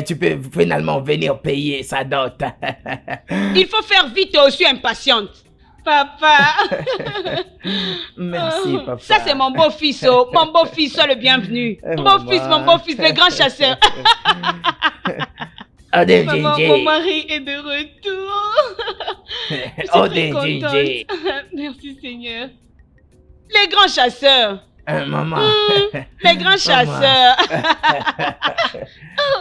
tu peux finalement venir payer sa dot. Il faut faire vite, tu es aussi impatiente. papa. Merci, papa. Ça, c'est mon beau-fils, oh. Mon beau-fils, sois le bienvenu. Beau-fils, mon beau-fils, le grand chasseur. Odin Maman, Jinji. mon mari est de retour. Je suis très Odin Jinji. contente. Merci Seigneur. Les grands chasseurs. Maman. Les grands chasseurs.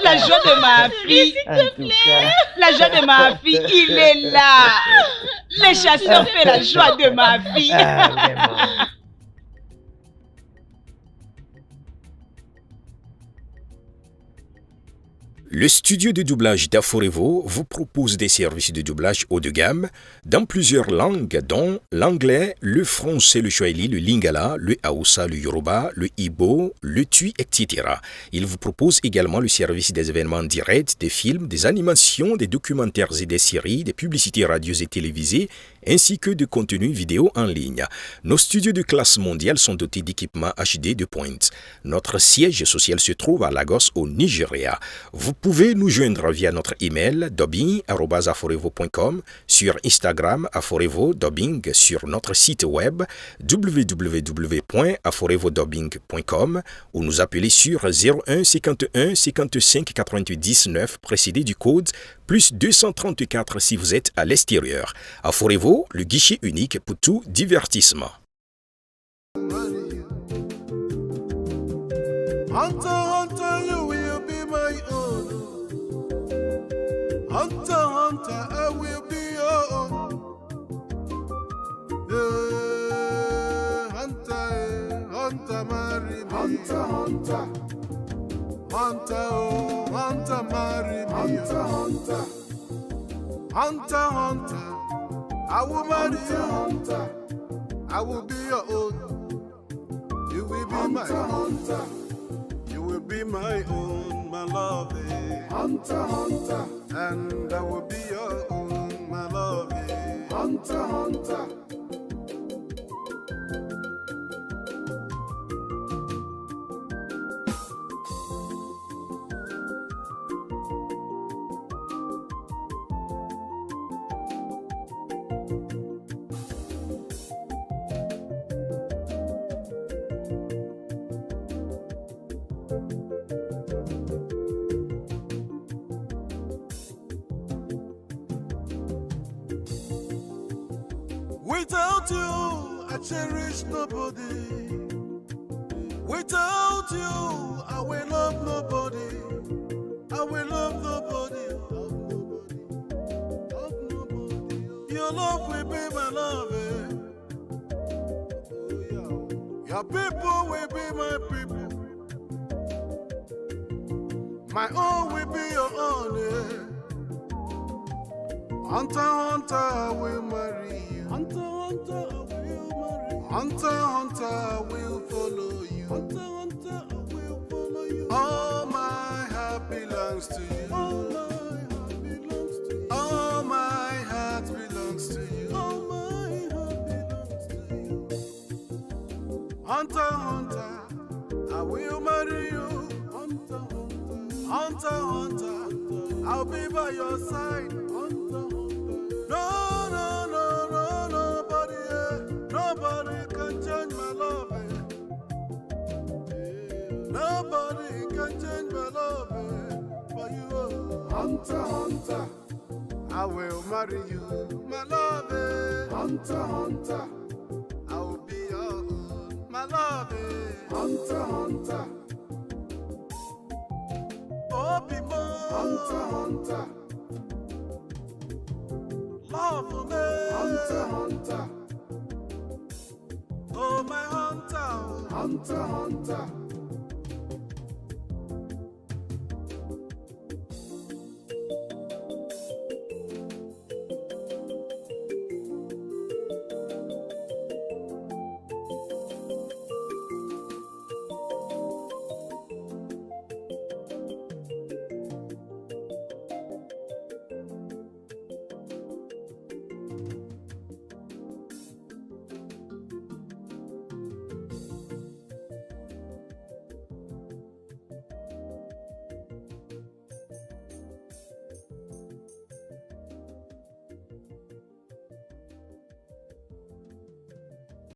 La joie de ma fille. En tout cas. La joie de ma fille, il est là. Les chasseurs font la joie de ma fille. Ah, vraiment. Le studio de doublage d'Aforevo vous propose des services de doublage haut de gamme dans plusieurs langues, dont l'anglais, le français, le swahili, le lingala, le hausa, le yoruba, le ibo, le tui, etc. Il vous propose également le service des événements directs, des films, des animations, des documentaires et des séries, des publicités radios et télévisées, ainsi que de contenus vidéo en ligne. Nos studios de classe mondiale sont dotés d'équipements HD de pointe. Notre siège social se trouve à Lagos, au Nigeria. Vous pouvez nous joindre via notre email dubbing@aforevo.com, sur Instagram Aforevo Dubbing, sur notre site web www.aforevodubbing.com ou nous appeler sur 01 51 55 88 19 précédé du code plus 234 si vous êtes à l'extérieur. Aforevo, le guichet unique pour tout divertissement. Hunter, hunter, you will be my own. Hunter, hunter, I will be your own. Yeah, hunter, hunter, marry me. Hunter, hunter. Hunter, oh, hunter, marry me. Hunter, hunter. Hunter, hunter, I will marry you. Hunter, I will be your own. You will be my hunter. You will be my own, my lovey. Hunter, hunter. And I will be your own, my lovey. Hunter, hunter. Without you, I cherish nobody. Without you, I will love nobody. I will love nobody. Love nobody. Your love will be my love. Your people will be my people. My own will be your own. Hunter, hunter, I will marry you. Hunter, hunter, I will marry you. Hunter, hunter, I will follow you. Hunter, hunter, I will follow you. All my heart belongs to you. All my heart belongs to you. All my heart belongs to you. All my heart belongs to you. Hunter, hunter, I will marry you. Hunter, hunter, hunter, hunter, I'll be by your side. Hunter, hunter. No, no, no, no, nobody, nobody can change my love. Nobody can change my love for you. Hunter, hunter, I will marry you, my love. Hunter, hunter, I will be your own, my love. Hunter, hunter, oh people. Hunter, hunter, love me. Hunter, hunter.